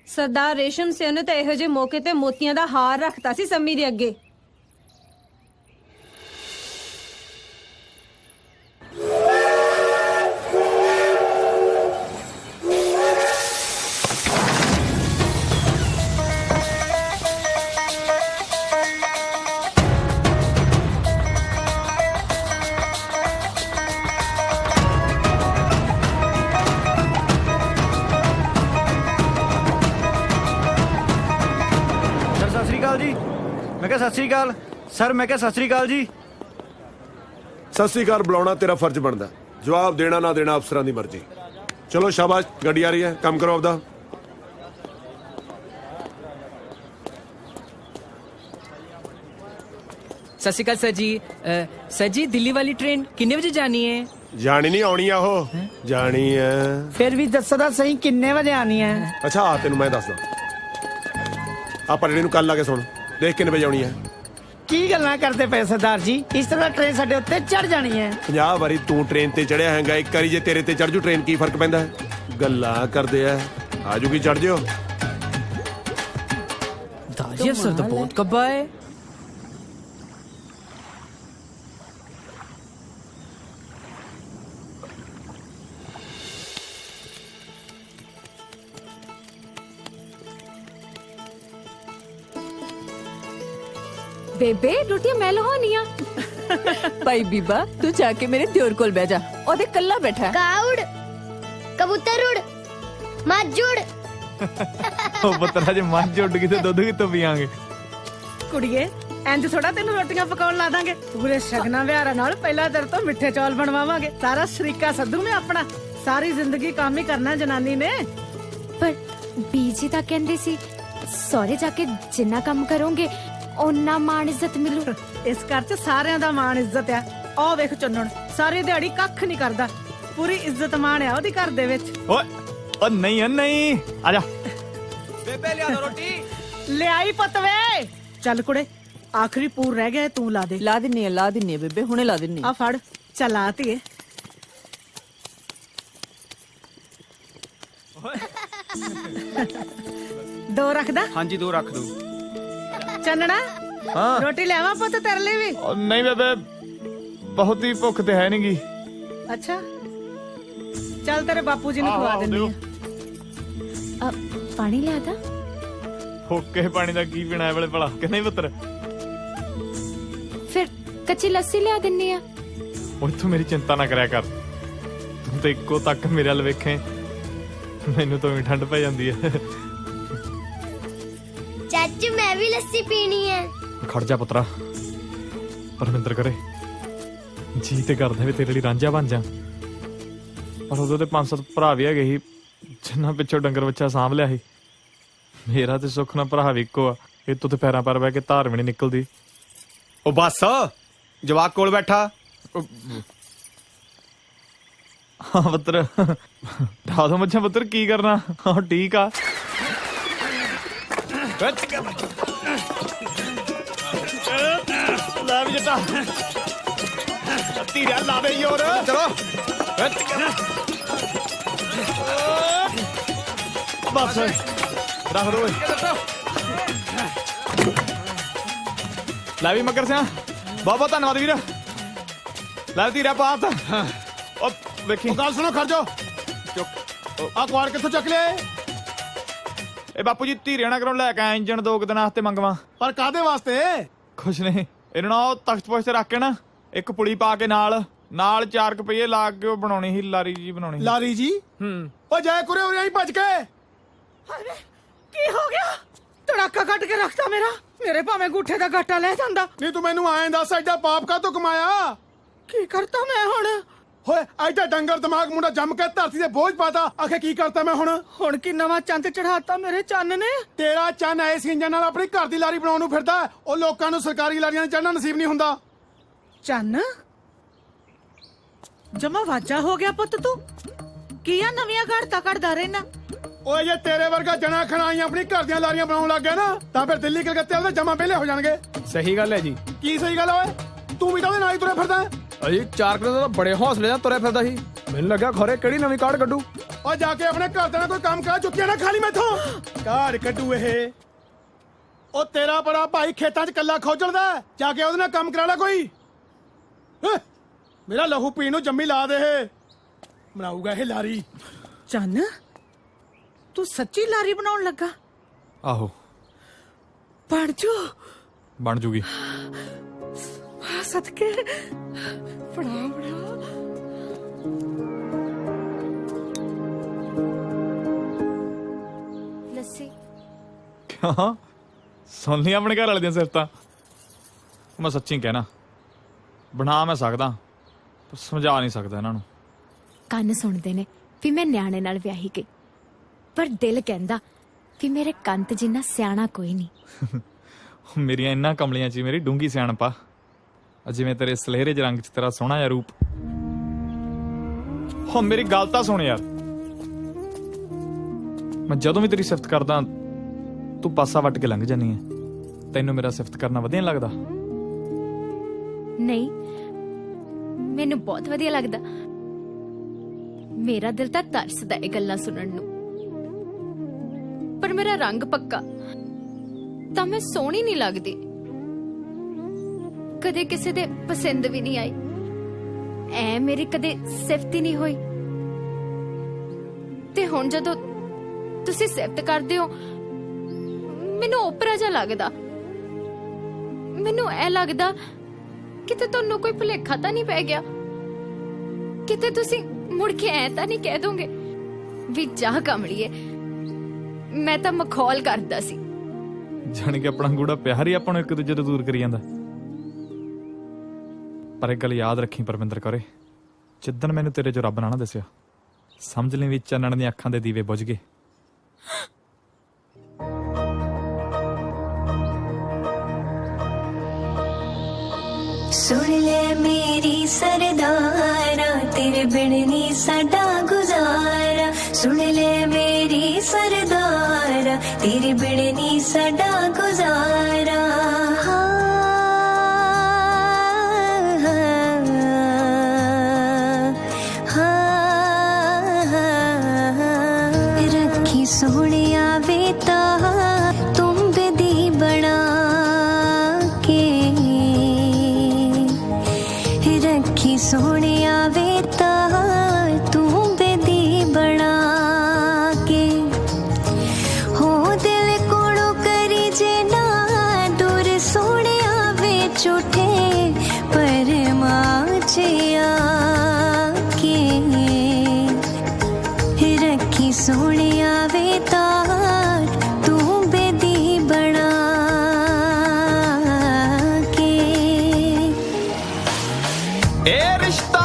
ਸਰਦਾਰ ਰੇਸ਼ਮ ਸਿੰਘ ਨੇ ਤਾਂ ਇਹੋ ਜਿਹੇ ਮੌਕੇ ਤੇ ਮੋਤੀਆਂ ਦਾ ਹਾਰ ਰੱਖਤਾ ਸੀ ਸੰਮੀ ਦੇ ਅੱਗੇ। ਸਰ ਸਤਿ ਸ੍ਰੀ ਅਕਾਲ ਜੀ। ਮੈਂ ਕਿਹਾ ਸਤਿ ਸ੍ਰੀ ਅਕਾਲ ਸਰ। ਮੈਂ ਕਿਹਾ ਸਤਿ ਸ੍ਰੀ ਅਕਾਲ ਜੀ। ਸਤਿ ਸ੍ਰੀ ਅਕਾਲ ਬੁਲਾਉਣਾ ਤੇਰਾ ਫਰਜ਼ ਬਣਦਾ, ਜਵਾਬ ਦੇਣਾ ਨਾ ਦੇਣਾ ਅਫਸਰਾਂ ਦੀ ਮਰਜ਼ੀ। ਚਲੋ ਸ਼ਾਬਾਸ਼, ਗੱਡੀ ਆ ਰਹੀ ਹੈ, ਕੰਮ ਕਰੋ ਆਪਦਾ। सत श्री अकाल सर जी। सर जी दिल्ली वाली ट्रेन कितने बजे जानी है? ਜਾਣੀ ਨਹੀਂ ਆਉਣੀ ਆ ਉਹ, ਜਾਣੀ ਹੈ। ਫਿਰ ਵੀ ਦੱਸੋ ਤਾਂ ਸਹੀ ਕਿੰਨੇ ਵਜੇ ਆਣੀ ਹੈ? ਅੱਛਾ ਆ ਤੈਨੂੰ ਮੈਂ ਦੱਸਦਾ, ਆ ਪਰੜੇ ਨੂੰ ਕੱਲ ਲਾ ਕੇ ਸੁਣ, ਦੇਖ ਕਿੰਨੇ ਵਜੇ ਆਉਣੀ ਹੈ। ਕੀ ਗੱਲਾਂ ਕਰਦੇ ਪਏ ਸਰਦਾਰ ਜੀ? ਇਸ ਤਰ੍ਹਾਂ ਟ੍ਰੇਨ ਸਾਡੇ ਉੱਤੇ ਚੜ ਜਾਣੀ ਹੈ। 50 ਵਾਰੀ ਤੂੰ ਟ੍ਰੇਨ ਤੇ ਚੜਿਆ ਹੈਗਾ, ਇੱਕ ਵਾਰੀ ਜੇ ਤੇਰੇ ਤੇ ਚੜ ਜੂ ਟ੍ਰੇਨ, ਕੀ ਫਰਕ ਪੈਂਦਾ ਹੈ? ਗੱਲਾਂ ਕਰਦੇ ਆ, ਆਜੂਗੀ ਚੜ ਜਿਓ। दादी अफसर तो बहुत कब्बा है। ਬੇਬੇ ਰੋਟੀਆਂ ਮੈਂ ਲਹਾਉਣੀਆਂ। ਭਾਈ ਬੀਬਾ ਤੂੰ ਜਾ ਕੇ ਮੇਰੇ ਦਿਓਰ ਕੋਲ ਬਹਿ ਜਾ, ਉਹਦੇ ਕੱਲਾ ਬੈਠਾ। ਕਾਉੜ ਕਬੂਤਰ ਉੜ ਮੱਝ ਉੜ। ਉਹ ਪੁੱਤਰਾ ਜੇ ਮੱਝ ਉੱਡ ਗਈ ਤੇ ਦੁੱਧ ਕਿੱਥੋਂ ਪੀਵਾਂਗੇ? ਕੁੜੀਏ ਇੰਜ ਥੋੜਾ ਤੈਨੂੰ ਰੋਟੀਆਂ ਪਕਾਉਣ ਲਾ ਦਾਂਗੇ। ਪੂਰੇ ਸ਼ਗਨਾਂ ਵਿਹਾਰਾਂ ਨਾਲ ਪਹਿਲਾਂ ਤੇਰੇ ਤੋਂ ਮਿੱਠੇ ਚੌਲ ਬਣਵਾਵਾਂਗੇ। ਸਾਰਾ ਸ਼ਰੀਕਾ ਸੱਦੂ ਮੈਂ ਆਪਣਾ। ਸਾਰੀ ਜ਼ਿੰਦਗੀ ਕੰਮ ਹੀ ਕਰਨਾ ਜਨਾਨੀ ਨੇ। ਪਰ ਬੀਜੀ ਤਾਂ ਕਹਿੰਦੇ ਸੀ ਸਹੁਰੇ ਜਾ ਕੇ ਜਿੰਨਾ ਕੰਮ ਕਰੋਗੇ ਓਨਾ ਮਾਣ ਇੱਜ਼ਤ ਮਿਲੂ। ਇਸ ਘਰ 'ਚ ਸਾਰਿਆਂ ਦਾ ਮਾਣ ਇੱਜ਼ਤ ਆ। ਆਹ ਵੇਖ ਚੁੰਨਣ ਸਾਰੀ ਦਿਹਾੜੀ ਕੱਖ ਨਹੀਂ ਕਰਦਾ, ਪੂਰੀ ਇੱਜ਼ਤ ਮਾਣ ਆ ਉਹਦੀ ਘਰ ਦੇ ਵਿੱਚ। ਓਏ ਓ ਨਹੀਂ ਨਹੀਂ ਆ ਜਾ। बेबे लिया दो रोटी। ਲਿਆਈ ਪੁੱਤ ਵੇ। ਚੱਲ ਕੁੜੇ ਆਖਰੀ ਪੂਰ ਰਹਿ ਗਿਆ, ਤੂੰ ਲਾ ਦੇ। ਲਾ ਦਿੰਨੀ ਆ ਬੇਬੇ, ਹੁਣੇ ਲਾ ਦਿੰਨੀ ਆ ਫੜ ਚੱਲ ਆ ਧੀਏ। ਦੋ ਰੱਖਦਾ? ਹਾਂਜੀ 2 ਰੱਖ ਦੋ। ਚੰਨਣਾ ਹਾਂ ਰੋਟੀ ਲਿਆਵਾਂ ਪੁੱਤ ਤੇਰੇ ਲਈ ਵੀ? ਨਹੀਂ ਬੇਬੇ, ਬਹੁਤ ਹੀ ਭੁੱਖ ਤੇ ਹੈ ਨਹੀਂਗੀ। ਅੱਛਾ ਚੱਲ ਤੇਰੇ ਬਾਪੂ ਜੀ ਨੂੰ ਖਵਾ ਦਿੰਦੀ ਆ। ਪਾਣੀ ਲਿਆ ਤਾ? ਫੋਕੇ ਪਾਣੀ ਦਾ ਕੀ ਪੀਣਾ ਵੇਲੇ ਭਲਾ ਕਿ ਨਹੀਂ ਪੁੱਤਰ? ਫਿਰ ਕੱਚੀ ਲੱਸੀ ਲਿਆ ਦਿੰਨੀ ਆ। ਉਹ ਤੂੰ ਮੇਰੀ ਚਿੰਤਾ ਨਾ ਕਰਿਆ ਕਰ, ਤੂੰ ਤੇ ਇੱਕੋ ਤੱਕ ਮੇਰੇ ਵੱਲ ਵੇਖੇ, ਮੈਨੂੰ ਤਾਂ ਵੀ ਠੰਡ ਪੈ ਜਾਂਦੀ ਹੈ। ਚਾਚੂ ਮੈਂ ਵੀ ਲੱਸੀ ਪੀਣੀ ਹੈ। ਖੜ ਜਾ ਪੁੱਤਰਾ, ਪਰਮਿੰਦਰ ਕਰੇ ਜੀ ਤੇ ਕਰਦਾ ਵੀ ਤੇਰੇ ਲਈ ਰਾਂਝਾ ਬਣ ਜਾ, ਪਰ ਉਦੋਂ ਤੇ 5-7 ਭਰਾ ਵੀ ਹੈਗੇ ਸੀ ਜਿੰਨਾ ਪਿੱਛੋਂ ਡੰਗਰ ਬੱਚਾ ਸਾਂਭ ਲਿਆ ਸੀ। ਮੇਰਾ ਤੇ ਸੁੱਖ ਨਾਲ ਭਰਾ ਵੀ ਇੱਕੋ ਆ, ਇਹ ਤੋਂ ਤੇ ਪੈਰਾਂ ਪਰ ਬਹਿ ਕੇ ਧਾਰ ਵੀ ਨਹੀਂ ਨਿਕਲਦੀ। ਉਹ ਬੱਸ ਜਵਾਕ ਕੋਲ ਬੈਠਾ। ਹਾਂ ਪੁੱਤਰ ਢਾ ਦੋ ਮੱਛਾ ਪੁੱਤਰ, ਕੀ ਕਰਨਾ? ਹਾਂ ਠੀਕ ਆ। ਲੈ ਵੀ ਜੱਟਾ, ਧੀਰਿਆ ਲਾ ਦੇ ਯੋਰ। ਚਲੋ ਬਸ ਰੱਖ ਦੋ ਓਏ। ਲੈ ਵੀ ਮੱਕਰ ਸਿਆ, ਬਹੁਤ ਬਹੁਤ ਧੰਨਵਾਦ ਵੀਰ। ਲੈ ਧੀਰਿਆ ਪਾਤ। ਉਹ ਵੇਖੀ ਗੱਲ ਸੁਣੋ, ਖੜ ਜਾਓ। ਆ ਕੁਆਰ ਕਿੱਥੋਂ ਚੱਕ ਲਿਆ? ਇਹ ਬਾਪੂ ਜੀ ਧੀਰਿਆਣਾ ਕਰੋ ਲੈ ਕੇ ਆਇਆ ਇੰਜਣ 2 ਦਿਨਾਂ ਵਾਸਤੇ ਮੰਗਵਾ। ਪਰ ਕਾਦੇ ਵਾਸਤੇ? ਕੁਛ ਨਹੀਂ, ਇਹਨਾਂ ਨਾਲ ਉਹ ਤਖਤ ਪੁਸ਼ਤ ਤੇ ਰੱਖ ਕੇ ਨਾ ਇੱਕ ਪੁਲੀ ਪਾ ਕੇ ਨਾਲ 4 ਰੁਪਏ ਲਾ ਕੇ ਉਹ ਬਣਾਉਣੀ ਸੀ, ਲਾਰੀ ਜੀ ਬਣਾਉਣੀ ਸੀ। ਲਾਰੀ ਜੀ? ਉਹ ਜਾਏ ਕੁਰੇ ਉਰੇ ਆਈ ਭੱਜ ਕੇ। ਕੀ ਹੋ ਗਿਆ? ਧੜਾਕਾ ਕੱਟ ਕੇ ਰੱਖਤਾ ਮੇਰਾ। ਮੇਰੇ ਭਾਵੇਂ ਗੁੱਠੇ ਦਾ ਗਾਟਾ ਲੈ ਜਾਂਦਾ। ਨਹੀਂ ਤੂੰ ਮੈਨੂੰ ਆਏ ਦੱਸ, ਐਡਾ ਪਾਪ ਕਾ ਤੂੰ ਕਮਾਇਆ? ਕੀ ਕਰਤਾ ਮੈਂ ਹੁਣ? ਹੋਏ ਐਡਾ ਡੰਗਰ ਦਿਮਾਗ ਮੁੰਡਾ ਜੰਮ ਕੇ ਧਰਤੀ ਤੇ ਬੋਝ ਪਾਤਾ। ਆਖੇ ਕੀ ਕਰਤਾ ਮੈਂ ਹੁਣ ਕੀ ਨਵਾਂ ਚੰਦ ਚੜਾਤਾ ਮੇਰੇ ਚੰਨ ਨੇ? ਤੇਰਾ ਚੰਨ ਐਸ ਇੰਜਨ ਨਾਲ ਆਪਣੀ ਘਰ ਦੀ ਲਾਰੀ ਬਣਾਉਣ ਨੂੰ ਫਿਰਦਾ। ਉਹ ਲੋਕਾਂ ਨੂੰ ਸਰਕਾਰੀ ਲਾਰੀਆਂ 'ਚ ਚੜ੍ਹਨਾ ਨਸੀਬ ਨਹੀਂ ਹੁੰਦਾ। ਚੰਨ ਜਮਾ ਵਾਜਾ ਹੋ ਗਿਆ ਪੁੱਤ ਤੂੰ। ਕੀ ਆ ਨਵੀਆਂ ਘੜਤਾ ਕੱਢਦਾ ਰਹਿਣਾ? ਓਏ ਜੇ ਤੇਰੇ ਵਰਗਾ ਜਣਾ ਖਣਾਈ ਆਪਣੀ ਘਰ ਦੀਆਂ ਲਾਰੀਆਂ ਬਣਾਉਣ ਲੱਗ ਗਿਆ ਨਾ ਤਾਂ ਫਿਰ ਦਿੱਲੀ ਕਲਕੱਤੇ ਵਾਲੇ ਜਮਾ ਵਿਹਲੇ ਹੋ ਜਾਣਗੇ। ਸਹੀ ਗੱਲ ਹੈ ਜੀ। ਕੀ ਸਹੀ ਗੱਲ ਓਏ? ਤੂੰ ਵੀ ਤਾਂ ਉਹਦੇ ਨਾਲ ਹੀ ਤੁਰੇ ਫਿਰਦਾ। ਅਜੀ 4 ਕਿਲੋ ਦਾ ਬੜੇ ਹੌਸਲੇ ਨਾਲ ਤੁਰਿਆ ਫਿਰਦਾ ਸੀ। ਮੈਨੂੰ ਲੱਗਿਆ ਖਰੇ ਕਿਹੜੀ ਨਵੀਂ ਕਾਢ ਕੱਢੂ। ਓ ਜਾ ਕੇ ਆਪਣੇ ਘਰ ਦੇ ਨਾਲ ਕੋਈ ਕੰਮ ਕਰਾ। ਚੁੱਕਿਆ ਨਾ ਖਾਲੀ ਮੈਥੋਂ ਕਾਢ ਕੱਢੂ ਇਹ। ਉਹ ਤੇਰਾ ਬੜਾ ਭਾਈ ਖੇਤਾਂ 'ਚ ਕੱਲਾ ਖੋਜਲਦਾ। ਜਾ ਕੇ ਉਹਦੇ ਨਾਲ ਕੰਮ ਕਰਾ ਲੈ ਕੋਈ। ਮੇਰਾ ਲਹੂ ਪੀਣ ਨੂੰ ਜੰਮੀ ਲਾ ਦੇ ਇਹ। ਬਣਾਊਗਾ ਇਹ ਲਾਰੀ। ਚੰਨ ਤੂੰ ਸੱਚੀ ਲਾਰੀ ਬਣਾਉਣ ਲੱਗਾ? ਆਹੋ ਬਣ ਜੂ। ਬਣ ਜੂਗੀ। ਸਦਕੇ ਬੜਾ ਲੱਸੀ ਕਿਉਂ ਸੁਣ ਲਈ ਆਪਣੇ ਘਰ ਵਾਲੇ ਦੀਆਂ ਸਿਫਤਾਂ? ਮੈਂ ਸੱਚੀ ਕਹਿਣਾ ਬਣਾ ਮੈਂ ਸਕਦਾ ਪਰ ਸਮਝਾ ਨਹੀਂ ਸਕਦਾ ਇਹਨਾਂ ਨੂੰ। ਕੰਨ ਸੁਣਦੇ ਨੇ ਵੀ ਮੈਂ ਨਿਆਣੇ ਨਾਲ ਵਿਆਹੀ ਗਈ, ਪਰ ਦਿਲ ਕਹਿੰਦਾ ਵੀ ਮੇਰੇ ਕੰਤ ਜਿੰਨਾ ਸਿਆਣਾ ਕੋਈ ਨਹੀਂ। ਮੇਰੀਆਂ ਇੰਨਾ ਕਮਲੀਆਂ 'ਚ ਹੀ ਮੇਰੀ ਡੂੰਗੀ ਸਿਆਣਪ ਆ। ਜਿਵੇਂ ਤੇਰੇ ਸਲੇਰੇ ਜਿਹੇ ਰੰਗ 'ਚ ਤੇਰਾ ਸੋਹਣਾ ਜਿਹਾ ਰੂਪ। ਹੁਣ ਮੇਰੀ ਗੱਲ ਤਾਂ ਸੁਣ ਯਾਰ। ਮੈਂ ਜਦੋਂ ਵੀ ਤੇਰੀ ਸਿਫਤ ਕਰਦਾ ਤੂੰ ਪਾਸਾ ਵੱਟ ਕੇ ਲੰਘ ਜਾਨੀ ਹੈ। ਤੈਨੂੰ ਮੇਰਾ ਸਿਫਤ ਕਰਨਾ ਵਧੀਆ ਨਹੀਂ ਲੱਗਦਾ? ਨਹੀਂ, ਮੈਨੂੰ ਬਹੁਤ ਵਧੀਆ ਲੱਗਦਾ। ਮੇਰਾ ਦਿਲ ਤਾਂ ਤਰਸਦਾ ਇਹ ਗੱਲਾਂ ਸੁਣਨ ਨੂੰ। ਪਰ ਮੇਰਾ ਰੰਗ ਪੱਕਾ ਤਾਂ ਮੈਂ ਸੋਹਣੀ ਨਹੀਂ ਲੱਗਦੀ। ਕਦੇ ਕਿਸੇ ਦੇ ਪਸੰਦ ਵੀ ਨਹੀਂ ਆਈ। ਐ ਮੇਰੀ ਕਦੇ ਸਿਫਤ ਹੀ ਨਹੀਂ ਹੋਈ। ਤੇ ਹੁਣ ਜਦੋਂ ਤੁਸੀਂ ਸਿਫਤ ਕਰਦੇ ਹੋ ਮੈਨੂੰ ਓਪਰਾ ਜਿਹਾ ਲੱਗਦਾ। ਮੈਨੂੰ ਐ ਲੱਗਦਾ ਕਿਤੇ ਤੁਹਾਨੂੰ ਕੋਈ ਭੁਲੇਖਾ ਤਾਂ ਨਹੀਂ ਪੈ ਗਿਆ। ਕਿਤੇ ਤੁਸੀਂ ਮੁੜ ਕੇ ਐ ਤਾਂ ਨਹੀਂ ਕਹਿ ਦੋਗੇ ਵੀ ਚਾਹ ਕਮਲੀਏ ਮੈਂ ਤਾਂ ਮਖੌਲ ਕਰਦਾ ਸੀ। ਜਾਣ ਕੇ ਆਪਣਾ ਗੂੜਾ ਪਿਆਰ ਹੀ ਆਪਾਂ ਨੂੰ ਇੱਕ ਦੂਜੇ ਤੋਂ ਦੂਰ ਕਰੀ ਜਾਂਦਾ। ਪਰ ਇੱਕ ਗੱਲ ਯਾਦ ਰੱਖੀ ਪਰਮਿੰਦਰ ਕੌਰੇ, ਜਿੱਦਣ ਮੈਨੂੰ ਤੇਰੇ 'ਚ ਰੱਬ ਨਾ ਦੱਸਿਆ ਸਮਝ ਲਈ ਵੀ ਚਾਨਣ ਦੀਆਂ ਅੱਖਾਂ ਦੇ ਦੀਵੇ ਬੁਝ ਗਏ। सुन ले मेरी सरदारा तेरे बिन नी साडा गुजारा। सुन ले मेरी सरदारा तेरे बिन नी साडा गुजारा। रखी सोहणिया बेता तुम बेदी बना के। रखी सोहणिया बेता तू बेदी बना के। हो दिल कोड़ो करी जे ना दूर सोहणिया वे झूठे पर माचिया के। रखी सोहणिया बेता तू बेदी बना के। ਇਹ ਰਿਸ਼ਤਾ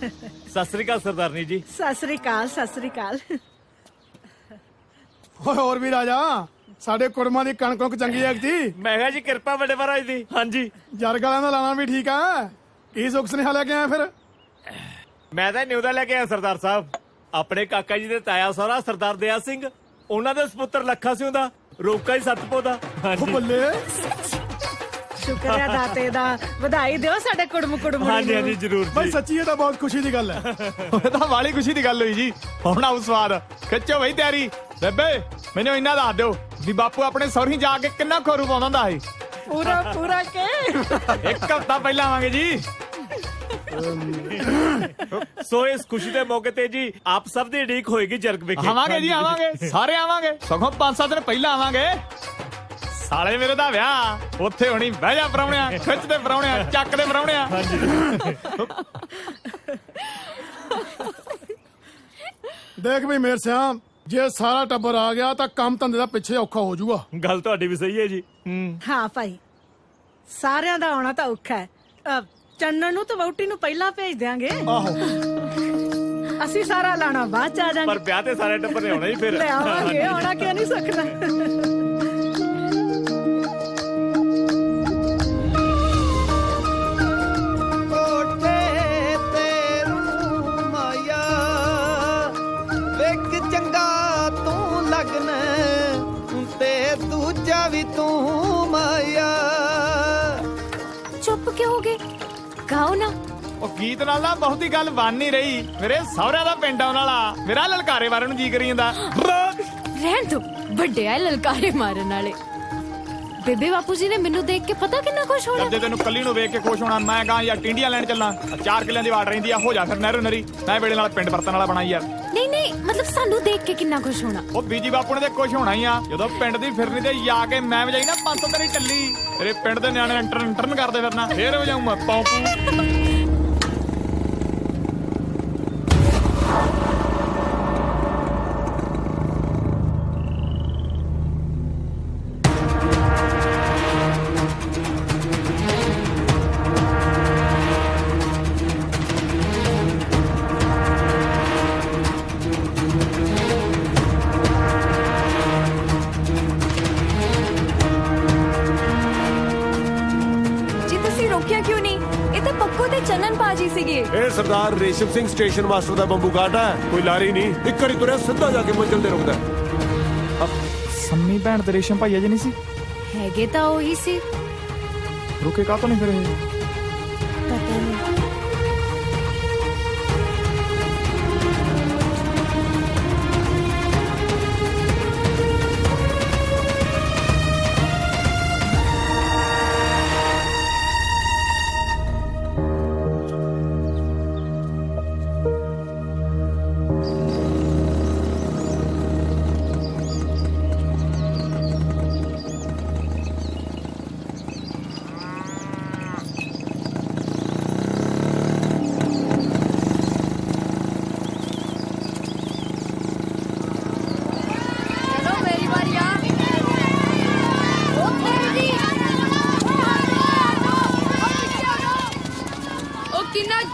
ਸਤਿ ਸ੍ਰੀ ਅਕਾਲ ਸਰਦਾਰਨੀ ਜੀ। ਸਤਿ ਸ੍ਰੀ ਅਕਾਲ, ਸਤਿ ਸ੍ਰੀ ਅਕਾਲ। ਓਏ ਹੋਰ ਵੀ ਰਾਜਾ ਸਾਡੇ ਕੁੜਮਾਂ ਦੀ ਕਣਕ ਚੰਗੀ ਹੈ ਜੀ। ਮੈਂ ਕਿਹਾ ਜੀ ਕਿਰਪਾ ਵੱਡੇ ਮਹਾਰਾਜ ਦੀ। ਹਾਂਜੀ ਜਰਗਲਾਂ ਦਾ ਲਾਣਾ ਵੀ ਠੀਕ ਆ। ਕੀ ਸੁੱਖ ਸੁਨੇਹਾ ਲੈ ਕੇ ਆਇਆ ਫਿਰ? ਮੈਂ ਤਾਂ ਨਿਊਦਾ ਲੈ ਕੇ ਆਇਆ ਸਰਦਾਰ ਸਾਹਿਬ। ਆਪਣੇ ਕਾਕਾ ਜੀ ਦੇ ਤਾਇਆ ਸਹੁਰਾ ਸਰਦਾਰ ਦਿਆ ਸਿੰਘ, ਉਹਨਾਂ ਦੇ ਸੁਪੁੱਤਰ ਲੱਖਾ ਸਿੰਘ ਦਾ ਰੋਕਾ ਹੀ ਸਤਪੋ ਦਾ। ਉਹ ਬੱਲੇ। ਸ਼ੁਕਰ ਹੈ ਦਾਤੇ ਦਾ। ਵਧਾਈ ਦਿਓ ਸਾਡੇ ਕੁੜਮ ਕੁੜਮਣੀ ਹਾਂਜੀ ਹਾਂਜੀ ਜ਼ਰੂਰ ਬਈ ਜੀ। ਸੱਚੀ ਇਹ ਤਾਂ ਬਹੁਤ ਖੁਸ਼ੀ ਦੀ ਗੱਲ ਹੈ। ਇਹ ਤਾਂ ਵਾਲੀ ਖੁਸ਼ੀ ਦੀ ਗੱਲ ਹੋਈ ਜੀ। ਹੁਣ ਆਉ ਸਵਾਦ, ਖਿੱਚੋ ਬਈ ਤਿਆਰੀ। ਬੇਬੇ ਮੈਨੂੰ ਇੰਨਾ ਦੱਸ ਦਿਓ ਵੀ ਬਾਪੂ ਆਪਣੇ ਸਹੁਰੀ ਜਾ ਕੇ ਕਿੰਨਾ ਖੋਰੂ ਪਾਉਂਦਾ ਹੁੰਦਾ ਸੀ? ਪੂਰਾ ਪੂਰਾ ਕੇ ਇੱਕ ਹਫ਼ਤਾ ਪਹਿਲਾਂ ਆਵਾਂਗੇ ਜੀ। ਸੋ ਇਸ ਖੁਸ਼ੀ ਦੇ ਮੌਕੇ ਤੇ ਜੀ ਆਪ ਸਭ ਦੀ ਉਡੀਕ ਹੋਏਗੀ ਜਰਗ ਵਿਖੇ। ਆਵਾਂਗੇ ਜੀ ਆਵਾਂਗੇ, ਸਾਰੇ ਆਵਾਂਗੇ। ਸਗੋਂ 5-7 ਦਿਨ ਪਹਿਲਾਂ ਆਵਾਂਗੇ। ਸਾਲੇ ਮੇਰੇ ਦਾ ਵਿਆਹ ਉੱਥੇ ਹੋਣੀ। ਬਹਿ ਜਾ ਪਰਾਉਣਿਆ, ਖਿੱਚ ਦੇ ਪਰਾਉਣਿਆ, ਚੱਕ ਦੇ ਪਰਾਉਣਿਆ। ਦੇਖ ਵੀ ਮੇਰ ਸਿਆਮ, ਜੇ ਸਾਰਾ ਟੱਬਰ ਆ ਗਿਆ ਤਾਂ ਕੰਮ ਧੰਦੇ ਦਾ ਪਿੱਛੇ ਔਖਾ ਹੋ ਜਾਊਗਾ। ਗੱਲ ਤੁਹਾਡੀ ਵੀ ਸਹੀ ਹੈ ਜੀ। ਹਾਂ ਭਾਈ, ਸਾਰਿਆਂ ਦਾ ਆਉਣਾ ਤਾਂ ਔਖਾ ਹੈ। ਚੰਨਣ ਨੂੰ ਤੇ ਵਹੁਟੀ ਨੂੰ ਪਹਿਲਾਂ ਭੇਜ ਦਿਆਂਗੇ। ਆਹੋ ਅਸੀਂ ਸਾਰਾ ਲਾਣਾ ਬਾਅਦ ਚ ਆ ਪਰ ਜਾਾਂਗੇ। ਵਿਆਹ ਤੇ ਸਾਰੇ ਟੱਬਰ ਨੇ ਆਉਣਾ ਹੀ ਫਿਰ। ਲੈ ਆਵਾਂਗੇ, ਆਉਣਾ ਕਿਉਂ ਨਹੀਂ ਸਕਦਾ। ਚੰਗਾ ਤੂੰ ਲੱਗਨ ਤੇ ਦੂਜਾ ਵੀ ਤੂੰ ਮਾਇਆ। ਚੁੱਪ ਕਿਉਂ ਹੋ ਗਏ? ਗਾਓ ਨਾ। ਉਹ ਗੀਤ ਨਾਲ ਨਾ ਬਹੁਤੀ ਗੱਲ ਬਣ ਨਹੀਂ ਰਹੀ। ਮੇਰੇ ਸਹੁਰਿਆਂ ਦਾ ਪਿੰਡ ਆਉਣ ਵਾਲਾ, ਮੇਰਾ ਲਲਕਾਰੇ ਵਾਰਨ ਨੂੰ ਜੀ ਕਰੀ ਜਾਂਦਾ। ਰਹਿਣ ਦੋ, ਵੱਡੇ ਆ ਲਲਕਾਰੇ ਮਾਰਨ ਵਾਲੇ। ਬੇਬੇ ਬਾਪੂ ਜੀ ਨੇ ਮੈਨੂੰ ਦੇਖ ਕੇ ਪਤਾ ਕਿੰਨਾ ਖੁਸ਼ ਹੋਣਾ। ਜਦ ਤੈਨੂੰ ਕੱਲੀ ਨੂੰ ਵੇਖ ਕੇ ਖੁਸ਼ ਹੋਣਾ, ਮੈਂ ਕਹਾਂ ਯਾਰ ਟਿੰਡੀਆਂ ਲੈਣ ਚੱਲਾਂ। 4 ਕਿੱਲਿਆਂ ਦੀ ਵਾਟ ਰਹਿੰਦੀ ਆ, ਹੋ ਜਾ ਫਿਰ ਨਹਿਰੋ ਨਰੀ। ਮੈਂ ਵੇਲੇ ਨਾਲ ਪਿੰਡ ਵਰਤਣ ਵਾਲਾ ਬਣਾ ਯਾਰ। ਨਹੀਂ ਨਹੀਂ, ਮਤਲਬ ਸਾਨੂੰ ਦੇਖ ਕੇ ਕਿੰਨਾ ਖੁਸ਼ ਹੋਣਾ। ਉਹ ਬੀਜੀ ਬਾਪੂ ਨੇ ਤੇ ਖੁਸ਼ ਹੋਣਾ ਹੀ ਆ। ਜਦੋਂ ਪਿੰਡ ਦੀ ਫਿਰਨੀ ਤੇ ਜਾ ਕੇ ਮੈਂ ਵਜਾਈ ਨਾ 500 ਤੇਰੀ ਟੱਲੀ, ਤੇਰੇ ਪਿੰਡ ਦੇ ਨਿਆਣੇ ਇੰਟਰਨ ਕਰਦੇ ਫਿਰਨਾ, ਫੇਰ ਵਜਾਊਂ ਮੈਂ ਪੌਂਪੂ। ਕਿਉਂ ਨਹੀਂ? ਇਹ ਤਾਂ ਪੱਕੋ ਤੇ ਚੰਨਨ ਪਾਜੀ ਸੀਗੇ। ਇਹ ਸਰਦਾਰ ਰੇਸ਼ਮ ਸਿੰਘ ਸਟੇਸ਼ਨ ਮਾਸਟਰ ਦਾ ਬੰਬੂ ਘਾਟ ਹੈ। ਕੋਈ ਲਾਰੀ ਨਹੀਂ, ਇੱਕ ਵਾਰੀ ਤੁਰਿਆ ਸਿੱਧਾ ਜਾ ਕੇ ਮੰਜ਼ਿਲ ਤੇ ਰੁਕਦਾ। ਸੰਮੀ ਭੈਣ ਤੇ ਰੇਸ਼ਮ ਭਾਈਆ ਜੀ ਨਹੀਂ ਸੀ? ਹੈਗੇ ਤਾਂ ਉਹੀ ਸੀ। ਰੁਕੇ ਕਾਹਤੋਂ ਨਹੀਂ ਫਿਰ ਇਹ? ਪਤਾ ਨਹੀਂ।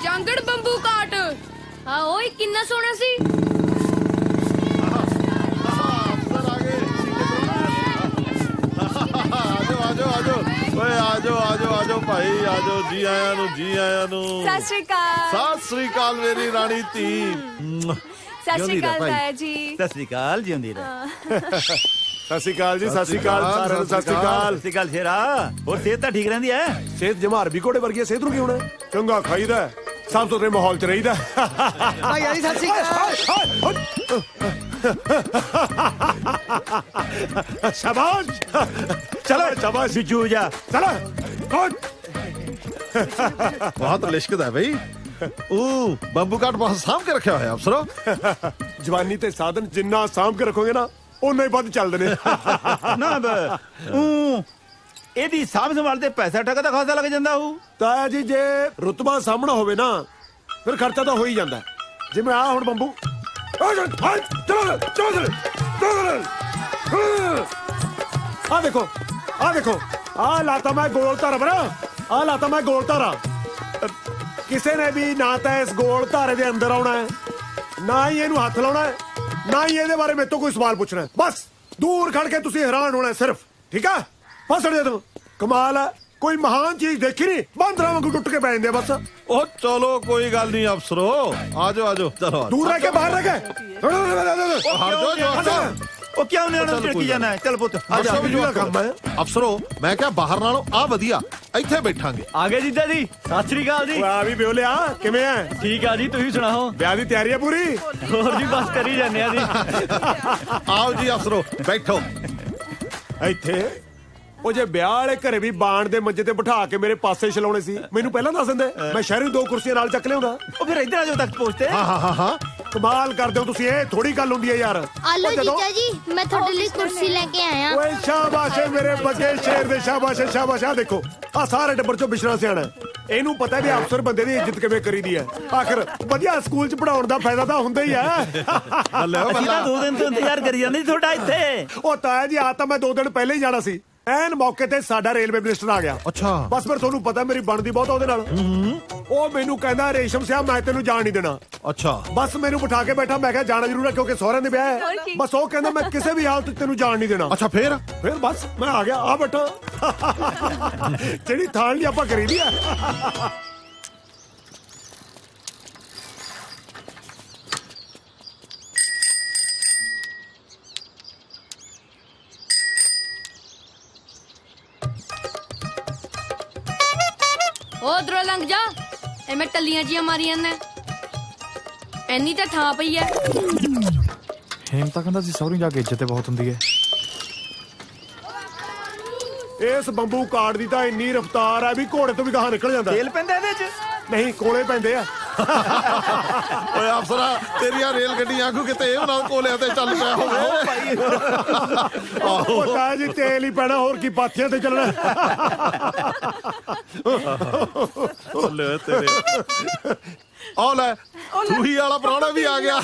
ਜੰਗੜ ਬੰਬੂ ਕਾਟ। ਹਾਂ ਓਏ ਕਿੰਨਾ ਸੋਹਣਾ ਸੀ। ਆਜੋ ਭਾਈ ਆਜੋ। ਜੀ ਆਇਆਂ ਨੂੰ, ਜੀ ਆਇਆਂ ਨੂੰ। ਸਤਿ ਸ਼੍ਰੀ ਅਕਾਲ। ਸਤਿ ਸ੍ਰੀ ਅਕਾਲ ਮੇਰੀ ਰਾਣੀ ਧੀ। ਸਤਿ ਸ਼੍ਰੀ ਅਕਾਲ ਤਾਇਆ ਜੀ। ਸਤਿ ਸ੍ਰੀ ਅਕਾਲ, ਜਿਉਂਦੀ ਰਹਿ। ਸਤਿ ਸ੍ਰੀ ਅਕਾਲ ਜੀ, ਸਤਿ ਸ੍ਰੀ ਅਕਾਲ ਸਾਰਿਆਂ ਨੂੰ। ਸਤਿ ਸ੍ਰੀ ਅਕਾਲ। ਸਤਿ ਸ੍ਰੀ ਅਕਾਲ ਸ਼ੇਰਾ। ਹੋਰ ਸਿਹਤ ਤਾਂ ਠੀਕ ਰਹਿੰਦੀ ਹੈ? ਸਿਹਤ ਜਮਾਰ ਵੀ ਘੋੜੇ ਵਰਗੀ ਸਿਹਤ ਨੂੰ ਕੀ ਹੋਣਾ? ਚੰਗਾ ਖਾਈਦਾ, ਸਾਫ ਸੁਥਰੇ ਮਾਹੌਲ ਚ ਰਹੀਦਾ। ਭਾਈਆ ਜੀ ਸਤਿ ਸ਼੍ਰੀ ਅਕਾਲ। ਸ਼ਾਬਾਸ਼, ਚਲੋ ਸ਼ਾਬਾਸ਼ ਬਿੱਜੂ ਜਾ, ਚਲੋ। ਬਹੁਤ ਲਿਸ਼ਕਦਾ ਬਈ। ਬੰਬੂ ਕਾਟ ਬਹੁਤ ਸਾਂਭ ਕੇ ਰੱਖਿਆ ਹੋਇਆ ਅਫਸਰੋ। ਜਵਾਨੀ ਤੇ ਸਾਧਨ ਜਿੰਨਾ ਸਾਂਭ ਕੇ ਰੱਖੋਗੇ ਨਾ, ਉਨਾ ਹੀ ਵੱਧ ਚੱਲਦੇ ਨੇ। ਨਾ ਇਹਦੀ ਸਾਂਭ ਸੰਭਾਲ ਤੇ ਪੈਸਾ ਟਕਾ ਤਾਂ ਖਾਸਾ ਲੱਗ ਜਾਂਦਾ ਹੋਊ। ਤਾਇਆ ਜੀ ਜੇ ਰੁਤਬਾ ਸਾਹਮਣਾ ਹੋਵੇ ਨਾ, ਫਿਰ ਖਰਚਾ ਤਾਂ ਹੋ ਹੀ ਜਾਂਦਾ। ਜਿਵੇਂ ਆ ਹੁਣ ਬੰਬੂ, ਆ ਦੇਖੋ, ਆ ਦੇਖੋ, ਆ ਲਾਤਾ ਮੈਂ ਗੋਲ ਧਾਰਾ ਬਣਾ, ਆ ਲਾਤਾ ਮੈਂ ਗੋਲ ਧਾਰਾ। ਕਿਸੇ ਨੇ ਵੀ ਨਾ ਤਾਂ ਇਸ ਗੋਲ ਧਾਰੇ ਦੇ ਅੰਦਰ ਆਉਣਾ ਹੈ, ਨਾ ਹੀ ਇਹਨੂੰ ਹੱਥ ਲਾਉਣਾ ਹੈ, ਨਾ ਹੀ ਇਹਦੇ ਬਾਰੇ ਮੇਰੇ ਤੋਂ ਕੋਈ ਸਵਾਲ ਪੁੱਛਣਾ ਹੈ। ਬਸ ਦੂਰ ਖੜ ਕੇ ਤੁਸੀਂ ਹੈਰਾਨ ਹੋਣਾ ਹੈ ਸਿਰਫ, ਠੀਕ ਹੈ? ਫਸੜ ਜਾ ਤੂੰ, ਕਮਾਲ ਹੈ, ਕੋਈ ਮਹਾਨ ਚੀਜ਼ ਦੇਖੀ ਨਹੀਂ, ਬਾਂਦਰਾਂ ਵਾਂਗੂ ਟੁੱਟ ਕੇ ਪੈ ਜਾਂਦੇ ਆ ਬਸ। ਉਹ ਚਲੋ ਕੋਈ ਗੱਲ ਨਹੀਂ ਅਫਸਰੋ, ਆਜੋ ਆਜੋ, ਚਲੋ ਦੂਰ ਰਹਿ ਕੇ ਬਾਹਰ ਰਹਿ ਕੇ ਉਹ ਕਿਉਂ ਨਹੀਂ ਉਹਨਾਂ ਟਿੱਕੀ ਜਾਣਾ? ਚਲ ਪੁੱਤ ਆ ਜਾ, ਕੰਮ ਹੈ ਅਫਸਰੋ। ਮੈਂ ਕਿਹਾ ਬਾਹਰ ਨਾਲੋਂ ਆ ਵਧੀਆ, ਇੱਥੇ ਬੈਠਾਂਗੇ। ਆ ਗਏ ਜੀਜਾ ਜੀ, ਸਤਿ ਸ੍ਰੀ ਅਕਾਲ ਜੀ। ਆ ਵੀ ਬਿਓਲਿਆ, ਕਿਵੇਂ ਆ? ਠੀਕ ਆ ਜੀ, ਤੁਸੀਂ ਸੁਣਾਓ? ਵਿਆਹ ਦੀ ਤਿਆਰੀ ਹੈ ਪੂਰੀ? ਹੋਰ ਜੀ ਬਸ ਕਰੀ ਜਾਂਦੇ ਆ ਜੀ। ਆਓ ਜੀ ਅਫਸਰੋ, ਬੈਠੋ ਇੱਥੇ। ਉਹ ਜੇ ਵਿਆਹ ਵਾਲੇ ਘਰੇ ਵੀ ਬਾਣ ਦੇ ਮੰਜੇ ਤੇ ਬਿਠਾ ਕੇ ਮੇਰੇ ਪਾਸੇ ਛਲਾਉਣੇ ਸੀ, ਮੈਨੂੰ ਪਹਿਲਾਂ ਦੱਸ ਦਿੰਦੇ, ਮੈਂ ਸ਼ਹਿਰੀ 2 ਕੁਰਸੀਆਂ ਨਾਲ ਚੱਕ ਲਿਆਉਂਦਾ। ਉਹ ਫਿਰ ਇੱਧਰ ਆ ਜਾਓ ਤੱਕ ਪਹੁੰਚਦੇ। ਹਾਂ ਕਮਾਲ ਕਰਦੇ ਹੋ ਤੁਸੀਂ, ਇਹ ਥੋੜੀ ਗੱਲ ਹੁੰਦੀ ਹੈ ਯਾਰ। ਆਲੋ ਜੀਜਾ ਜੀ, ਮੈਂ ਤੁਹਾਡੇ ਲਈ ਕੁਰਸੀ ਲੈ ਕੇ ਆਇਆ। ਓਏ ਸ਼ਾਬਾਸ਼ ਏ ਮੇਰੇ ਬੱਗੇ ਸ਼ੇਰ ਦੇ, ਸ਼ਾਬਾਸ਼ ਸ਼ਾਬਾਸ਼। ਆ ਦੇਖੋ, ਆ ਸਾਰੇ ਟੱਬਰ ਚੋਂ ਬਿਸ਼ਰਾ ਸਿਆਣਾ, ਇਹਨੂੰ ਪਤਾ ਵੀ ਅਫਸਰ ਬੰਦੇ ਦੀ ਇੱਜ਼ਤ ਕਿਵੇਂ ਕਰੀਦੀ ਹੈ। ਆਖਰ ਵਧੀਆ ਸਕੂਲ ਚ ਪੜਾਉਣ ਦਾ ਫਾਇਦਾ ਤਾਂ ਹੁੰਦਾ ਹੀ ਹੈ। ਅਸੀਂ ਤਾਂ 2 ਦਿਨ ਤੋਂ ਇੰਤਜ਼ਾਰ ਕਰੀ ਜਾਂਦੇ ਤੁਹਾਡਾ ਇੱਥੇ। ਉਹ ਤਾਇਆ ਜੀ, ਆ ਤਾਂ ਮੈਂ 2 ਦਿਨ ਪਹਿਲਾਂ ਹੀ ਜਾਣਾ ਸੀ, ਐਨ ਮੌਕੇ ਤੇ ਸਾਡਾ ਰੇਲਵੇ ਮਿਨਿਸਟਰ ਆ ਗਿਆ। ਅੱਛਾ। ਬਸ ਫਿਰ ਤੁਹਾਨੂੰ ਪਤਾ ਮੇਰੀ ਬਣਦੀ ਬਹੁਤ ਉਹਦੇ ਨਾਲ। ਉਹ ਮੈਨੂੰ ਕਹਿੰਦਾ ਰੇਸ਼ਮ ਸਿਆ ਮੈਂ ਤੈਨੂੰ ਜਾਣ ਨਹੀਂ ਦੇਣਾ। ਅੱਛਾ। ਬਸ ਮੈਨੂੰ ਬਿਠਾ ਕੇ ਬੈਠਾ, ਮੈਂ ਕਿਹਾ ਜਾਣਾ ਜ਼ਰੂਰ ਹੈ ਕਿਉਂਕਿ ਸਹੁਰਿਆਂ ਦੇ ਵਿਆਹ ਹੈ। ਬਸ ਉਹ ਕਹਿੰਦਾ ਮੈਂ ਕਿਸੇ ਵੀ ਹਾਲਤ 'ਚ ਤੈਨੂੰ ਜਾਣ ਨਹੀਂ ਦੇਣਾ। ਅੱਛਾ ਫਿਰ ਬਸ ਮੈਂ ਆ ਗਿਆ, ਆ ਬੈਠਾ। ਜਿਹੜੀ ਥਾਲ ਨਹੀਂ ਆਪਾਂ ਕਰੀ ਦੀ ਆ। ਉਧਰੋਂ ਲੰਘ ਜਾ, ਐਵੇਂ ਟੱਲੀਆਂ ਜੀਆਂ ਮਾਰੀਆਂ ਨੇ। ਐਨੀ ਤਾਂ ਥਾਂ ਪਈ ਐ। ਹੇਮ ਤਾਂ ਕਹਿੰਦਾ ਸੀ ਸਹੁਰੀ ਜਾ ਕੇ ਇੱਜ਼ਤ ਬਹੁਤ ਹੁੰਦੀ ਹੈ। ਇਸ ਬੰਬੂ ਕਾਰਡ ਦੀ ਤਾਂ ਇੰਨੀ ਰਫ਼ਤਾਰ ਹੈ ਵੀ ਘੋੜੇ ਤੋਂ ਵੀ ਗਾਹਾਂ ਨਿਕਲ ਜਾਂਦਾ। ਤੇਲ ਪੈਂਦਾ ਇਹਦੇ 'ਚ? ਨਹੀਂ, ਕੋਲੇ ਪੈਂਦੇ ਆ। ਓਏ ਅਫਸਰਾ, ਤੇਰੀਆਂ ਰੇਲ ਗੱਡੀਆਂ ਆਗੂ ਕਿਤੇ ਉਹਨਾਂ ਕੋਲਿਆਂ ਤੇ ਚੱਲ ਪਿਆ ਹੋਵੇ। ਉਹ ਤਾਂ ਜੀ ਤੇਲ ਹੀ ਪੈਣਾ, ਹੋਰ ਕੀ ਪਾਥੀਆਂ ਤੇ ਚੱਲਣਾ। ਲੈ ਤੇਰੇ, ਆ ਲੈ ਸੂਹੀ ਵਾਲਾ ਪ੍ਰਾਹੁਣਾ ਵੀ ਆ ਗਿਆ।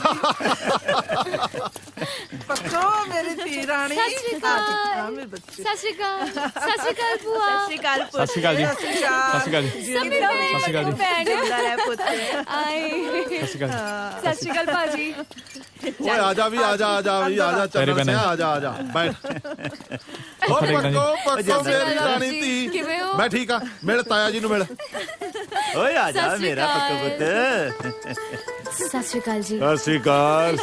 ਪੱਕੋ ਮੇਰੀ ਧੀ ਰਾਣੀ। ਸਤਿ ਸ਼੍ਰੀ ਅਕਾਲ। ਮੇਰੇ ਬੱਚੇ। ਸਤਿ ਸ਼੍ਰੀ ਅਕਾਲ। ਸਤਿ ਸ਼੍ਰੀ ਅਕਾਲ ਭੂਆ। ਸਤਿ ਸ਼੍ਰੀ ਅਕਾਲ ਸਤਿ ਸ਼੍ਰੀ ਅਕਾਲ ਜੀ। ਸਤਿ ਸ਼੍ਰੀ ਅਕਾਲ ਜੀ। ਸਤਿ ਸ਼੍ਰੀ ਅਕਾਲ ਜੀ। ਭੈਣ ਪੁੱਤ। ਆਏ। ਸਤਿ ਸ਼੍ਰੀ ਅਕਾਲ। ਸਤਿ ਸ਼੍ਰੀ ਅਕਾਲ ਭਾਜੀ। ਓਏ ਆ ਜਾ ਵੀ, ਆ ਜਾ, ਆ ਜਾ ਵੀ, ਆ ਜਾ, ਚੱਲ ਸਿਆ, ਆ ਜਾ, ਆ ਜਾ, ਬੈਠ। ਓ ਪੱਕੋ ਮੇਰੀ ਰਾਣੀ ਧੀ। ਕਿਵੇਂ ਹੋ? ਮੈਂ ਠੀਕ ਆ, ਮਿਲ ਤਾਇਆ ਜੀ ਨੂੰ ਮਿਲ। ਓਏ ਆ ਜਾ ਮੇਰਾ ਪੱਕੋ ਪੁੱਤ। ਸਤਿ ਸ਼੍ਰੀ ਅਕਾਲ ਜੀ। ਸਤਿ ਸ਼੍ਰੀ ਅਕਾਲ।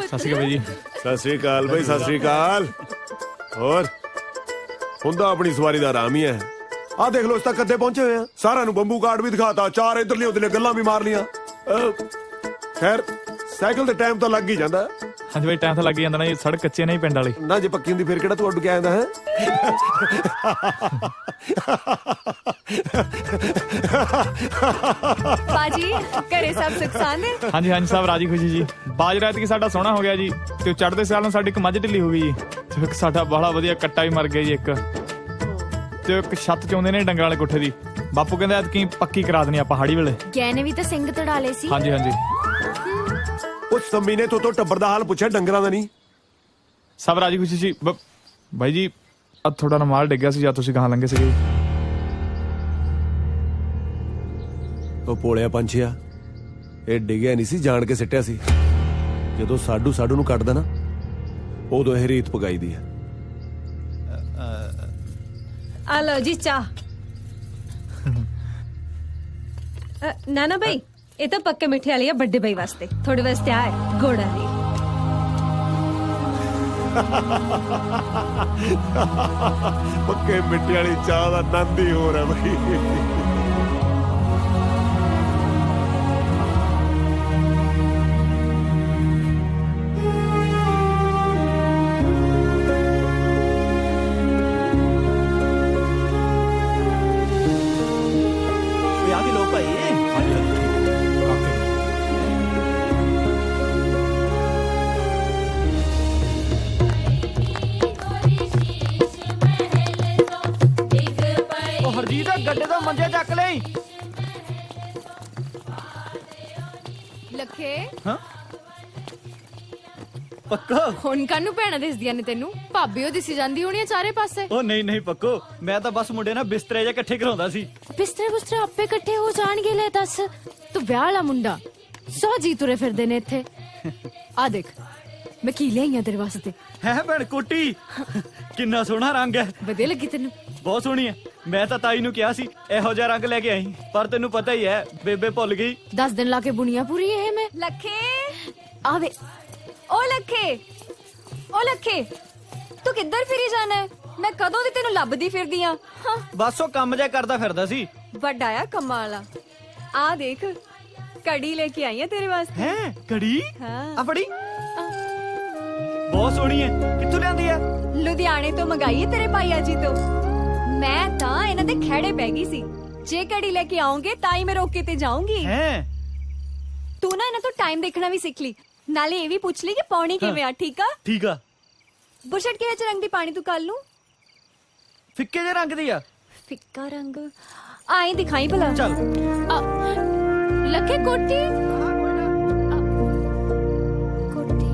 ਸਤਿ ਸ਼੍ਰੀ ਅਕਾਲ ਜੀ। ਸਤਿ ਸ਼੍ਰੀ ਅਕਾਲ ਬਈ, ਸਤਿ ਸ਼੍ਰੀ ਅਕਾਲ। ਹੋਰ ਹੁੰਦਾ ਆਪਣੀ ਸਵਾਰੀ ਦਾ ਆਰਾਮ ਹੀ ਹੈ। ਆਹ ਦੇਖ ਲੋ, ਇਸ ਤੱਕ ਅੱਧੇ ਪਹੁੰਚੇ ਹੋਏ ਆ। ਸਾਰਿਆਂ ਨੂੰ ਬੰਬੂ ਕਾਰਡ ਵੀ ਦਿਖਾਤਾ, 4 ਇਧਰਲੀਆਂ ਉਧਰਲੀਆਂ ਗੱਲਾਂ ਵੀ ਮਾਰ ਲੀਆਂ। ਖੈਰ ਸਾਈਕਲ ਤੇ ਟਾਈਮ ਤਾਂ ਲੱਗ ਹੀ ਜਾਂਦਾ। ਹਾਂਜੀ ਬਾਈ, ਟਾਈਮ ਤਾਂ ਲੱਗ ਹੀ ਜਾਂਦਾ ਨਾ, ਇਹ ਸੜਕ ਕੱਚੀ ਨਹੀਂ ਪਿੰਡ ਵਾਲੀ। ਨਾ ਜੇ ਪੱਕੀ ਹੁੰਦੀ ਫਿਰ ਕਿਹੜਾ ਤੂੰ ਉੱਡ ਕੇ ਆਇਆ ਹੈ। ਬਾਜੀ, ਘਰੇ ਸਭ ਸੁਖਸਾਨ ਨੇ? ਹਾਂਜੀ ਹਾਂਜੀ, ਸਭ ਰਾਜੀ ਖੁਸ਼ੀ ਜੀ। ਬਾਜ ਰਾਤ ਕੀ ਸਾਡਾ ਸੋਹਣਾ ਹੋ ਗਿਆ ਜੀ, ਤੇ ਚੜ੍ਹਦੇ ਸਾਲ ਨੂੰ ਸਾਡੀ ਇੱਕ ਮੱਝ ਢਿੱਲੀ ਹੋ ਗਈ ਜੀ, ਤੇ ਇੱਕ ਸਾਡਾ ਬਾਹਲਾ ਵਧੀਆ ਕੱਟਾ ਵੀ ਮਰ ਗਿਆ ਜੀ ਇੱਕ, ਤੇ ਇੱਕ ਛੱਤ ਚਾਉਂਦੇ ਨੇ ਡੰਗਰਾਂ ਵਾਲੇ ਕੋਠੇ ਦੀ। ਬਾਪੂ ਕਹਿੰਦੇ ਐਤਕੀ ਪੱਕੀ ਕਰਾ ਦੇਣੀ ਆਪਾਂ ਹਾੜੀ ਵੇਲੇ। ਗਏ ਨੇ ਵੀ ਤਾਂ ਸਿੰਘ ਤੜਾ ਲਏ ਸੀ। ਹਾਂਜੀ ਹਾਂਜੀ। ਉਹ ਸੰਮੀ ਨੇ ਤੋਂ ਟੱਬਰ ਦਾ ਹਾਲ ਪੁੱਛਿਆ, ਡੰਗਰਾਂ ਦਾ ਨਹੀਂ? ਸਭ ਰਾਜੀ ਖੁਸ਼ੀ ਸੀ। ਬਾਈ ਜੀ ਆ ਥੋੜਾ ਨਾ ਮਾਲ ਡਿੱਗਿਆ ਸੀ ਜਾਂ ਤੁਸੀਂ ਕਹਾਂ ਲੰਗੇ ਸੀਗੇ। ਉਹ ਪੋਲਿਆ ਪੰਛੀਆ, ਇਹ ਡਿੱਗਿਆ ਨਹੀਂ ਸੀ, ਜਾਣ ਕੇ ਸਿੱਟਿਆ ਸੀ। ਜਦੋਂ ਸਾਡੂ ਨੂੰ ਕੱਟਦਾ ਨਾ, ਉਦੋਂ ਇਹ ਰੀਤ ਪਗਾਈ ਦੀ ਹੈ। ਆ ਲਓ ਜੀ ਚਾਹ। ਨਾਨਾ ਭਾਈ, ਇਹ ਤਾਂ ਪੱਕੇ ਮਿੱਠੇ ਵਾਲੀ ਆ ਵੱਡੇ ਭਾਈ ਵਾਸਤੇ, ਤੁਹਾਡੇ ਵਾਸਤੇ ਆ ਹੈ ਗੁੜ ਵਾਲੀ। ਪੱਕੇ ਮਿੱਟੀ ਵਾਲੀ ਚਾਹ ਦਾ ਆਨੰਦ ਹੀ ਹੋਰ ਹੈ ਬਈ। ਆ ਵੀ ਲੋ ਭਾਈ। ਉਹ ਹਰਜੀਤ, ਗੱਡੇ ਤੋਂ ਮੰਜੇ ਚੱਕ ਲਈ। ਲੱਖੇ, ਹਾਂ ਪੱਕੋ? ਹੁਣ ਕਾਨੂੰ ਭੈਣਾਂ ਦਿਸਦੀਆਂ ਨੇ ਤੈਨੂੰ? ਭਾਬੀ ਉਹ ਦਿਸੀ ਜਾਂਦੀ ਹੋਣੀ ਆ ਚਾਰੇ ਪਾਸੇ। ਉਹ ਨਹੀਂ ਨਹੀਂ ਪੱਕੋ, ਮੈਂ ਤਾਂ ਬਸ ਮੁੰਡੇ ਨਾਲ ਬਿਸਤਰੇ ਜੇ ਇਕੱਠੇ ਕਰਾਉਂਦਾ ਸੀ। ਬਿਸਤਰੇ ਬੁਸਤਰੇ ਆਪੇ ਇਕੱਠੇ ਹੋ ਜਾਣਗੇ। ਲੈ ਦੱਸ, ਤੂੰ ਵਿਆਹ ਵਾਲਾ ਮੁੰਡਾ 100 ਜੀ ਤੁਰੇ ਫਿਰਦੇ ਨੇ ਇੱਥੇ। ਆ ਦੇਖ ਮੈਂ ਕੀ ਲਿਆਈਆਂ ਤੇਰੇ ਵਾਸਤੇ। ਹੈ ਭੈਣ ਕੋਟੀ, ਕਿੰਨਾ ਸੋਹਣਾ ਰੰਗ ਹੈ। ਵਧੀਆ ਲੱਗੀ ਤੈਨੂੰ? ਬਹੁਤ ਸੋਹਣੀ ਹੈ। ਮੈਂ ਤਾਂ ਤਾਈ ਨੂੰ ਕਿਹਾ ਸੀ ਇਹੋ ਜਿਹਾ ਰੰਗ ਲੈ ਕੇ ਆਈ, ਪਰ ਤੈਨੂੰ ਪਤਾ ਹੀ ਹੈ ਬੇਬੇ ਭੁੱਲ ਗਈ। 10 ਦਿਨ ਲਾ ਕੇ ਬੁਣੀਆਂ ਪੂਰੀ ਇਹ ਮੈਂ। ਲੱਖੇ ਆਵੇ ਓ ਲੱਖੇ, ਓ ਲੱਖੇ, ਤੂੰ ਕਿੱਧਰ ਫਿਰੀ ਜਾਣਾ ਹੈ? ਮੈਂ ਕਦੋਂ ਦੀ ਤੈਨੂੰ ਲੱਭਦੀ ਫਿਰਦੀ ਆ। ਬਸ ਉਹ ਕੰਮ ਜਿਹਾ ਕਰਦਾ ਫਿਰਦਾ ਸੀ। ਵੱਡਾ ਆ ਕੰਮਾਂ ਵਾਲਾ। ਆ ਦੇਖ ਕੜੀ ਲੈ ਕੇ ਆਈ ਆ ਤੇਰੇ ਵਾਸਤੇ। ਹੈ ਕੜੀ? ਹਾਂ ਆ ਫੜੀ, ਬਹੁਤ ਸੋਹਣੀ ਹੈ। ਕਿੱਥੋਂ ਲਿਆਂਦੀ ਆ? ਲੁਧਿਆਣੇ ਤੋਂ ਮੰਗਾਈ ਹੈ ਤੇਰੇ ਪਾਈਆ ਜੀ ਤੋਂ। ਮੈਂ ਤਾਂ ਇਹਨਾਂ ਦੇ ਖਹਿੜੇ ਪੈ ਗਈ ਸੀ, ਜੇ ਕੜੀ ਲੈ ਕੇ ਆਉਂਗੇ ਤਾਂ ਹੀ ਮੈਂ ਰੋਕ ਕੇ ਤੇ ਜਾਊਂਗੀ। ਹੈ ਤੂੰ ਨਾ ਇਹਨਾਂ ਤੋਂ ਟਾਈਮ ਦੇਖਣਾ ਵੀ ਸਿੱਖ ਲਈ, ਨਾਲੇ ਇਹ ਵੀ ਪੁੱਛ ਲਈ ਕਿ ਪਾਉਣੀ ਕਿਵੇਂ ਆ। ਠੀਕ ਆ? ਠੀਕ ਆ। ਬੁਰਸ਼ਟ ਕਿਹੜੇ ਚ ਰੰਗ ਦੀ ਪਾਣੀ ਤੂੰ ਕੱਲ ਨੂੰ? ਫਿੱਕੇ ਜਿਹੇ ਰੰਗ ਦੀ ਆ। ਫਿੱਕਾ ਰੰਗ ਆਏ ਦਿਖਾਈ ਭਲਾ। ਚੱਲ ਲੱਖੇ ਕੋਟੀ ਕੋਟੀ।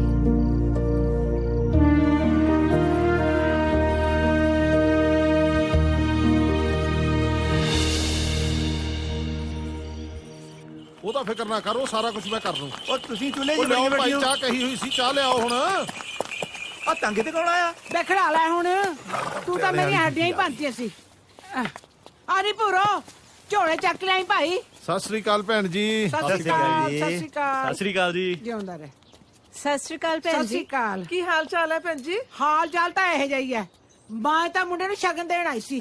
ਉਹਦਾ ਫਿਕਰ ਨਾ ਕਰ, ਉਹ ਸਾਰਾ ਕੁਝ ਮੈਂ ਕਰ ਲੂੰ। ਉਹ ਤੁਸੀਂ ਚੁੱਲ੍ਹੇ 'ਚ ਉਹ ਲਿਆਓ ਬੈਠੇ ਭਾਈ, ਹੋ। ਚਾਹ ਕਹੀ ਹੋਈ ਸੀ, ਚਾਹ ਲਿਆਓ ਹੁਣ। ਆ ਟਾਂਗੇ ਤੇ ਕੌਣ ਆਇਆ? ਬਖੜਾ ਲੈ ਹੁਣ, ਤੂੰ ਤਾਂ ਮੇਰੀ ਹੱਡੀਆਂ ਹੀ ਭੰਨਤੀਆਂ ਸੀ। ਆ ਨੀ ਪੂਰੋ, ਝੋਲੇ ਚੱਕ ਲਿਆਈ ਭਾਈ। ਸਤਿ ਸ੍ਰੀ ਅਕਾਲ ਭੈਣ ਜੀ। ਸਤਿ ਸ਼੍ਰੀ ਅਕਾਲ, ਸਤਿ ਸ਼੍ਰੀ ਅਕਾਲ। ਸਤਿ ਸ੍ਰੀ ਅਕਾਲ ਜੀ। ਜਿਉਂਦਾ ਰਹਿ। ਸਤਿ ਸ਼੍ਰੀ ਅਕਾਲ ਭੈਣ ਸਤਿ ਸ਼੍ਰੀ ਜੀ। ਅਕਾਲ। ਕੀ ਹਾਲ ਚਾਲ ਹੈ ਭੈਣ ਜੀ? ਹਾਲ ਚਾਲ ਤਾਂ ਇਹੋ ਜਿਹਾ ਹੀ ਹੈ। ਮੈਂ ਤਾਂ ਮੁੰਡੇ ਨੂੰ ਸ਼ਗਨ ਦੇਣ ਆਈ ਸੀ।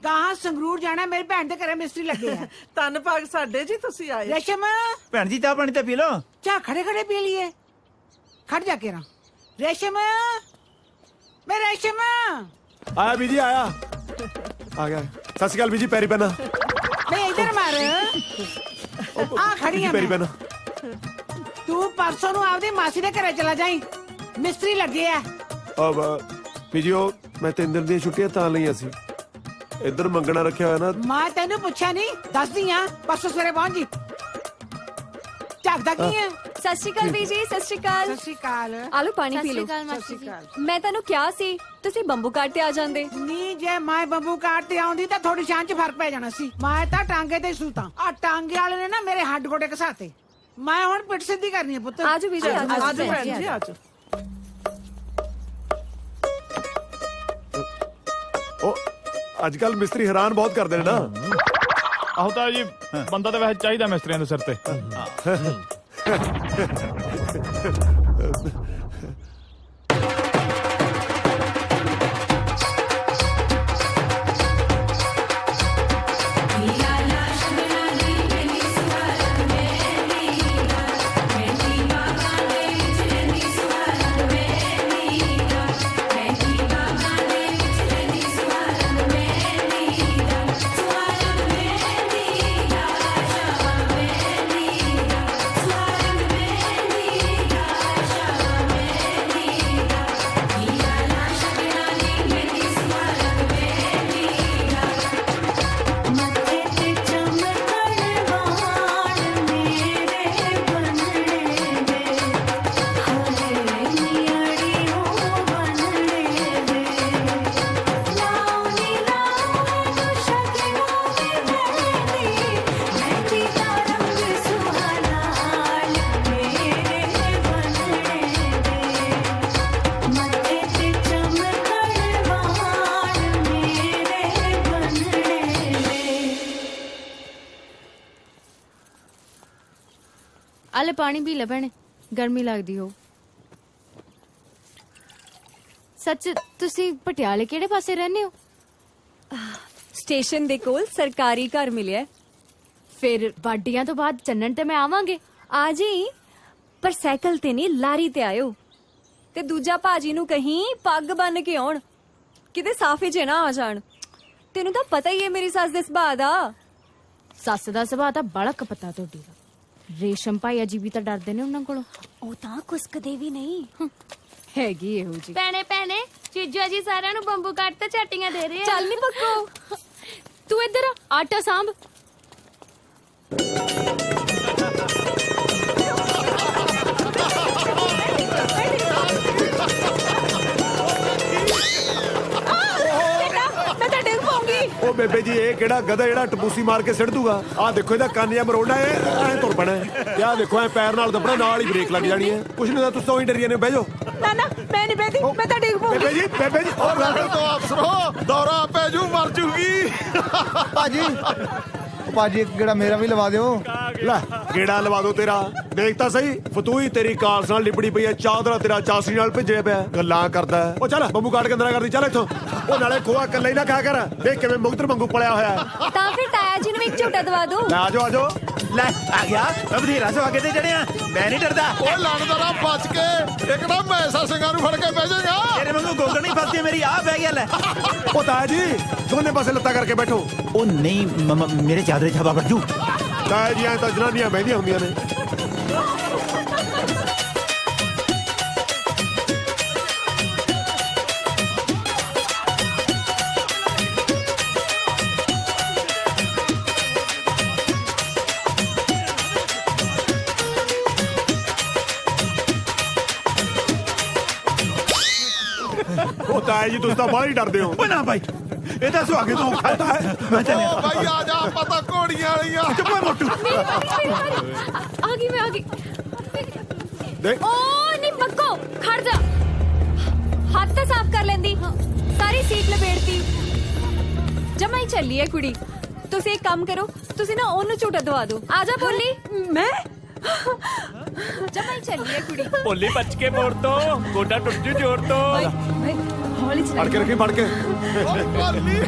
ਕਹਾਂ ਸੰਗਰੂਰ ਜਾਣਾ, ਮੇਰੀ ਭੈਣ ਦੇ ਘਰੇ ਮਿਸਤਰੀ ਲੱਗੇ ਆ। ਧੰਨ ਭਾਗ ਸਾਡੇ ਜੀ ਤੁਸੀਂ ਆਏ। ਰੇਸ਼ਮ, ਭੈਣ ਜੀ ਚਾਹ ਪਾਣੀ ਤੇ ਪੀ ਲਓ। ਚਾਹ ਖੜੇ ਖੜੇ ਪੀ ਲਈਏ। ਖੜ ਜਾ ਕੇ ਰਾਂ। ਰੇਸ਼ਮ, ਮੈਂ ਰੇਸ਼ਮ। ਆਇਆ ਬੀਜੀ, ਆਇਆ ਆ ਗਿਆ। ਸਤਿ ਸ਼੍ਰੀ ਅਕਾਲ ਬੀਜੀ, ਪੈਰੀ ਪੈਣਾ। ਮੈਂ ਇਧਰ ਮਾਰ। ਆ ਖੜੀ ਆ ਪੈਰੀ ਮੈਂ। ਪੈਣਾ। ਤੂੰ ਪਰਸੋਂ ਨੂੰ ਆਪਦੀ ਮਾਸੀ ਦੇ ਘਰੇ ਚਲਾ ਜਾਈਂ, ਮਿਸਤਰੀ ਲੱਗੇ ਆ। ਬੀਜੀ ਉਹ ਮੈਂ 3 ਦਿਨ ਦੀਆਂ ਛੁੱਟੀਆਂ ਤਾਂ ਲਈਆਂ ਸੀ, ਇੱਧਰ ਮੰਗਣਾ ਰੱਖਿਆ ਹੋਇਆ ਨਾ। ਮੈਂ ਤੈਨੂੰ ਪੁੱਛਿਆ ਨਹੀਂ, ਦੱਸਦੀ ਆ। ਪਰਸੋਂ ਸਵੇਰੇ ਪਹੁੰਚ ਜੀ। ਝਾਕਦਾ ਕੀ ਹੈ? ਸਤਿ ਸ਼੍ਰੀ ਅਕਾਲ ਬੀਜੀ। ਸਤਿ ਸ਼੍ਰੀ ਅਕਾਲ। ਸਤਿ ਸ਼੍ਰੀ ਅਕਾਲ। ਆਲੂ ਪਾਣੀ ਪੀ ਲਓ। ਸਤਿ ਸ਼੍ਰੀ ਅਕਾਲ। ਮੈਂ ਤੈਨੂੰ ਕਿਹਾ ਸੀ ਤੁਸੀਂ ਬੰਬੂ ਕਾਟ ਤੇ ਆ ਜਾਂਦੇ। ਨੀ ਜੇ ਮੈਂ ਬੰਬੂ ਕਾਟ ਤੇ ਆਉਂਦੀ ਤਾਂ ਥੋੜੀ ਸ਼ਾਨ ਚ ਫਰਕ ਪੈ ਜਾਣਾ ਸੀ। ਮੈਂ ਤਾਂ ਟਾਂਗੇ ਤੇ ਸੂਤਾਂ। ਆ ਟਾਂਗੇ ਵਾਲੇ ਨੇ ਨਾ ਮੇਰੇ ਹੱਡ ਗੋਡੇ ਘਸਾਤੇ। ਮੈਂ ਹੁਣ ਪਿੱਠ ਸਿੱਧੀ ਕਰਨੀ ਹੈ ਪੁੱਤ। ਆਜੋ ਬੀਜੀ, ਆਜੋ ਭੈਣ ਜੀ ਆਜੋ। ਉਹ ਅੱਜ ਕੱਲ ਮਿਸਤਰੀ ਹੈਰਾਨ ਬਹੁਤ ਕਰਦੇ ਨੇ ਨਾ। ਆਹੋ ਤਾਂ ਜੀ, ਬੰਦਾ ਤਾਂ ਵੈਸੇ ਚਾਹੀਦਾ ਮਿਸਤਰੀਆਂ ਦੇ ਸਿਰ ਤੇ। ਆਲੇ ਪਾਣੀ ਪੀ ਲੈ ਭੈਣੇ, ਗਰਮੀ ਲੱਗਦੀ ਹੋ। ਸੱਚ ਤੁਸੀਂ ਪਟਿਆਲੇ ਕਿਹੜੇ ਪਾਸੇ ਰਹਿੰਦੇ ਹੋ? ਸਟੇਸ਼ਨ ਦੇ ਕੋਲ ਸਰਕਾਰੀ ਘਰ ਮਿਲਿਆ। ਫਿਰ ਬਾਡੀਆਂ ਤੋਂ ਬਾਅਦ ਚੰਨਣ ਤੇ ਮੈਂ ਆਵਾਂਗੇ। ਆ ਜੀ, ਪਰ ਸਾਈਕਲ ਤੇ ਨਹੀਂ, ਲਾਰੀ ਤੇ ਆਇਓ। ਤੇ ਦੂਜਾ ਭਾਜੀ ਨੂੰ ਕਹੀਂ ਪੱਗ ਬੰਨ ਕੇ ਆਉਣ, ਕਿਤੇ ਸਾਫੇ ਚ ਨਾ ਆ ਜਾਣ। ਤੈਨੂੰ ਤਾਂ ਪਤਾ ਹੀ ਹੈ ਮੇਰੀ ਸੱਸ ਦੇ ਸੁਭਾਅ ਦਾ। ਸੱਸ ਦਾ ਸੁਭਾਅ ਤਾਂ ਬੜਾ ਕਪੱਤਾ ਤੁਹਾਡੀ ਦਾ। ਰੇਸ਼ਮ ਭਾਈਆ ਜੀ ਵੀ ਤਾਂ ਡਰਦੇ ਨੇ ਉਹਨਾਂ ਕੋਲੋਂ। ਉਹ ਤਾਂ ਕੁਸਕਦੇ ਵੀ ਨਹੀਂ ਹੈਗੀ ਇਹੋ ਜੀ। ਭੈਣੇ ਭੈਣੇ, ਚੀਜਾ ਜੀ ਸਾਰਿਆਂ ਨੂੰ ਬੰਬੂ ਕੱਟ ਤੇ ਚਾਟੀਆਂ ਦੇ ਰਹੇ ਆ। ਚੱਲ ਨੀ ਪੱਕੋ, ਤੂੰ ਇੱਧਰ ਆਟਾ ਸਾਂਭ। ਮੈਂ ਤਾਂ ਡਿੱਗ ਪਾਉਂਗੀ। ਉਹ ਬੇਬੇ ਜੀ ਇਹ ਕਿਹੜਾ ਗਧਾ ਜਿਹੜਾ ਟਪੂਸੀ ਮਾਰ ਕੇ ਸਿੱਟ ਦੂਗਾ? ਆਹ ਦੇਖੋ ਇਹਦਾ ਕੰਨ ਜਾਂ ਮਰੋੜਨਾ ਐ ਤੁਰ ਪੈਣਾ ਤੇ ਆਹ ਦੇਖੋ ਐ ਪੈਰ ਨਾਲ ਦੱਬਣਾ ਨਾਲ ਹੀ ਬ੍ਰੇਕ ਲੱਗ ਜਾਣੀ ਹੈ। ਕੁਛ ਨਹੀਂ ਤਾਂ ਤੁਸੀਂ ਤਾਂ ਹੀ ਡਰੀਏ ਨੇ, ਬਹਿ ਜਾਓ। ਨਾ ਨਾ ਮੈਂ ਨਹੀਂ ਬੈਠੀ, ਮੈਂ ਤਾਂ ਡਿੱਗ ਪਊਂਗੀ। ਬੇਬੇ ਜੀ ਉਹ ਰਹਿਣ ਤੋਂ ਅਫਸਰੋ, ਦੌਰਾ ਪੈ ਜੂ, ਮਰ ਜੂਗੀ। ਭਾਜੀ ਇੱਕ ਗੇੜਾ ਮੇਰਾ ਵੀ ਲਵਾ ਦਿਓ। ਲੈ ਗੇੜਾ ਲਵਾ ਦੋ ਤੇਰਾ। ਦੇਖ ਤਾਂ ਸਹੀ ਫਤੂਈ ਤੇਰੀ ਕਾਲਸ ਨਾਲ ਲਿਬੜੀ ਪਈ ਐ, ਚਾਦਰਾ ਤੇਰਾ ਚਾਸੀ ਨਾਲ ਭਿੱਜਿਆ ਪਿਆ, ਗੱਲਾਂ ਕਰਦਾ। ਉਹ ਚੱਲ ਬੰਬੂ ਕਾਟ ਕੇ ਅੰਦਰ ਕਰਦੀ, ਚੱਲ ਇੱਥੋਂ। ਉਹ ਨਾਲੇ ਖੋਆ ਇਕੱਲੇ ਹੀ ਨਾ ਖਾ ਕਰ, ਦੇਖ ਕਿਵੇਂ ਮੁਗਦਰ ਵਾਂਗੂ ਪਲਿਆ ਹੋਇਆ। ਤਾਂ ਫਿਰ ਤਾਇਆ ਜੀ ਨੂੰ ਇੱਕ ਝੂਟਾ ਦਵਾ ਦੋ। ਲੈ ਆਜੋ ਆਜੋ। ਲੈ ਆ ਗਿਆ ਬਥੇਰਾ ਸੋ ਅੱਗੇ ਤੇ ਚੜਿਆ, ਮੈਂ ਨਹੀਂ ਡਰਦਾ। ਓਏ ਲੜਦਾ ਬਚ ਕੇ, ਇੱਕ ਨਾ ਮੈਸਾ ਸਿੰਘਾਂ ਨੂੰ ਫੜ ਕੇ ਬਹਿ ਜਾਏਗਾ। ਤੇਰੇ ਵਾਂਗੂ ਗੋਗਲ ਨਹੀਂ ਫਸਦੀ ਮੇਰੀ, ਆ ਬਹਿ ਗਿਆ ਲੈ। ਉਹ ਤਾਇਆ ਜੀ ਦੋਨੇ ਪਾਸੇ ਲੱਤਾਂ ਕਰਕੇ ਬੈਠੋ। ਉਹ ਨਹੀਂ ਮੇਰੇ ਚਾਦਰੇ ਛਾਪਾ ਵੱਜੂ। ਤਾਇਆ ਜੀ ਐ ਤਾਂ ਜਨਾਨੀਆਂ ਬਹਿੰਦੀਆਂ ਹੁੰਦੀਆਂ ਨੇ। ਉਹ ਤਾਇਆ ਜੀ ਤੁਸੀਂ ਤਾਂ ਬਾਹਰ ਹੀ ਡਰਦੇ ਹੋ। ਓ ਨਾ ਭਾਈ, ਇਹ ਤਾਂ ਸੁਹਾਗੇ ਤੋਂ ਔਖਾ ਹੈ। ਮੈਂ ਚੱਲਿਆ। ਓ ਭਾਈ ਆ ਜਾ, ਪਤਾ ਘੋੜੀਆਂ ਵਾਲੀਆਂ। ਚੁੱਪ ਕਰ ਮੋਟੂ। ਆ ਗਈ ਮੈਂ ਆ ਗਈ। ਦੇਖ ਓ ਨਹੀਂ ਪੱਕੋ, ਖੜ ਜਾ। ਹੱਥ ਤਾਂ ਸਾਫ਼ ਕਰ ਲੈਂਦੀ, ਸਾਰੀ ਸੀਟ ਲਪੇੜਤੀ। ਜਮਾ ਹੀ ਚੱਲੀ ਹੈ ਕੁੜੀ। ਤੁਸੀਂ ਇੱਕ ਕੰਮ ਕਰੋ, ਤੁਸੀਂ ਨਾ ਉਹਨੂੰ ਝੂਟਾ ਦਵਾ ਦਿਓ। ਆ ਜਾ ਬੋਲੀ। ਮੈਂ ਜਮਾ ਹੀ ਚੱਲੀ ਹੈ ਕੁੜੀ। ਭੋਲੀ ਬਚ ਕੇ ਮੋੜ ਤੋਂ, ਗੋਡਾ ਟੁੱਟ ਜੂ ਜੋੜ ਤੋਂ। ਭਾਈ ਹੌਲੀ ਫੜ ਚਲਾ। ਕੇ ਰੱਖੀ, ਫੜ ਕੇ। ਓ ਭੋਲੀ।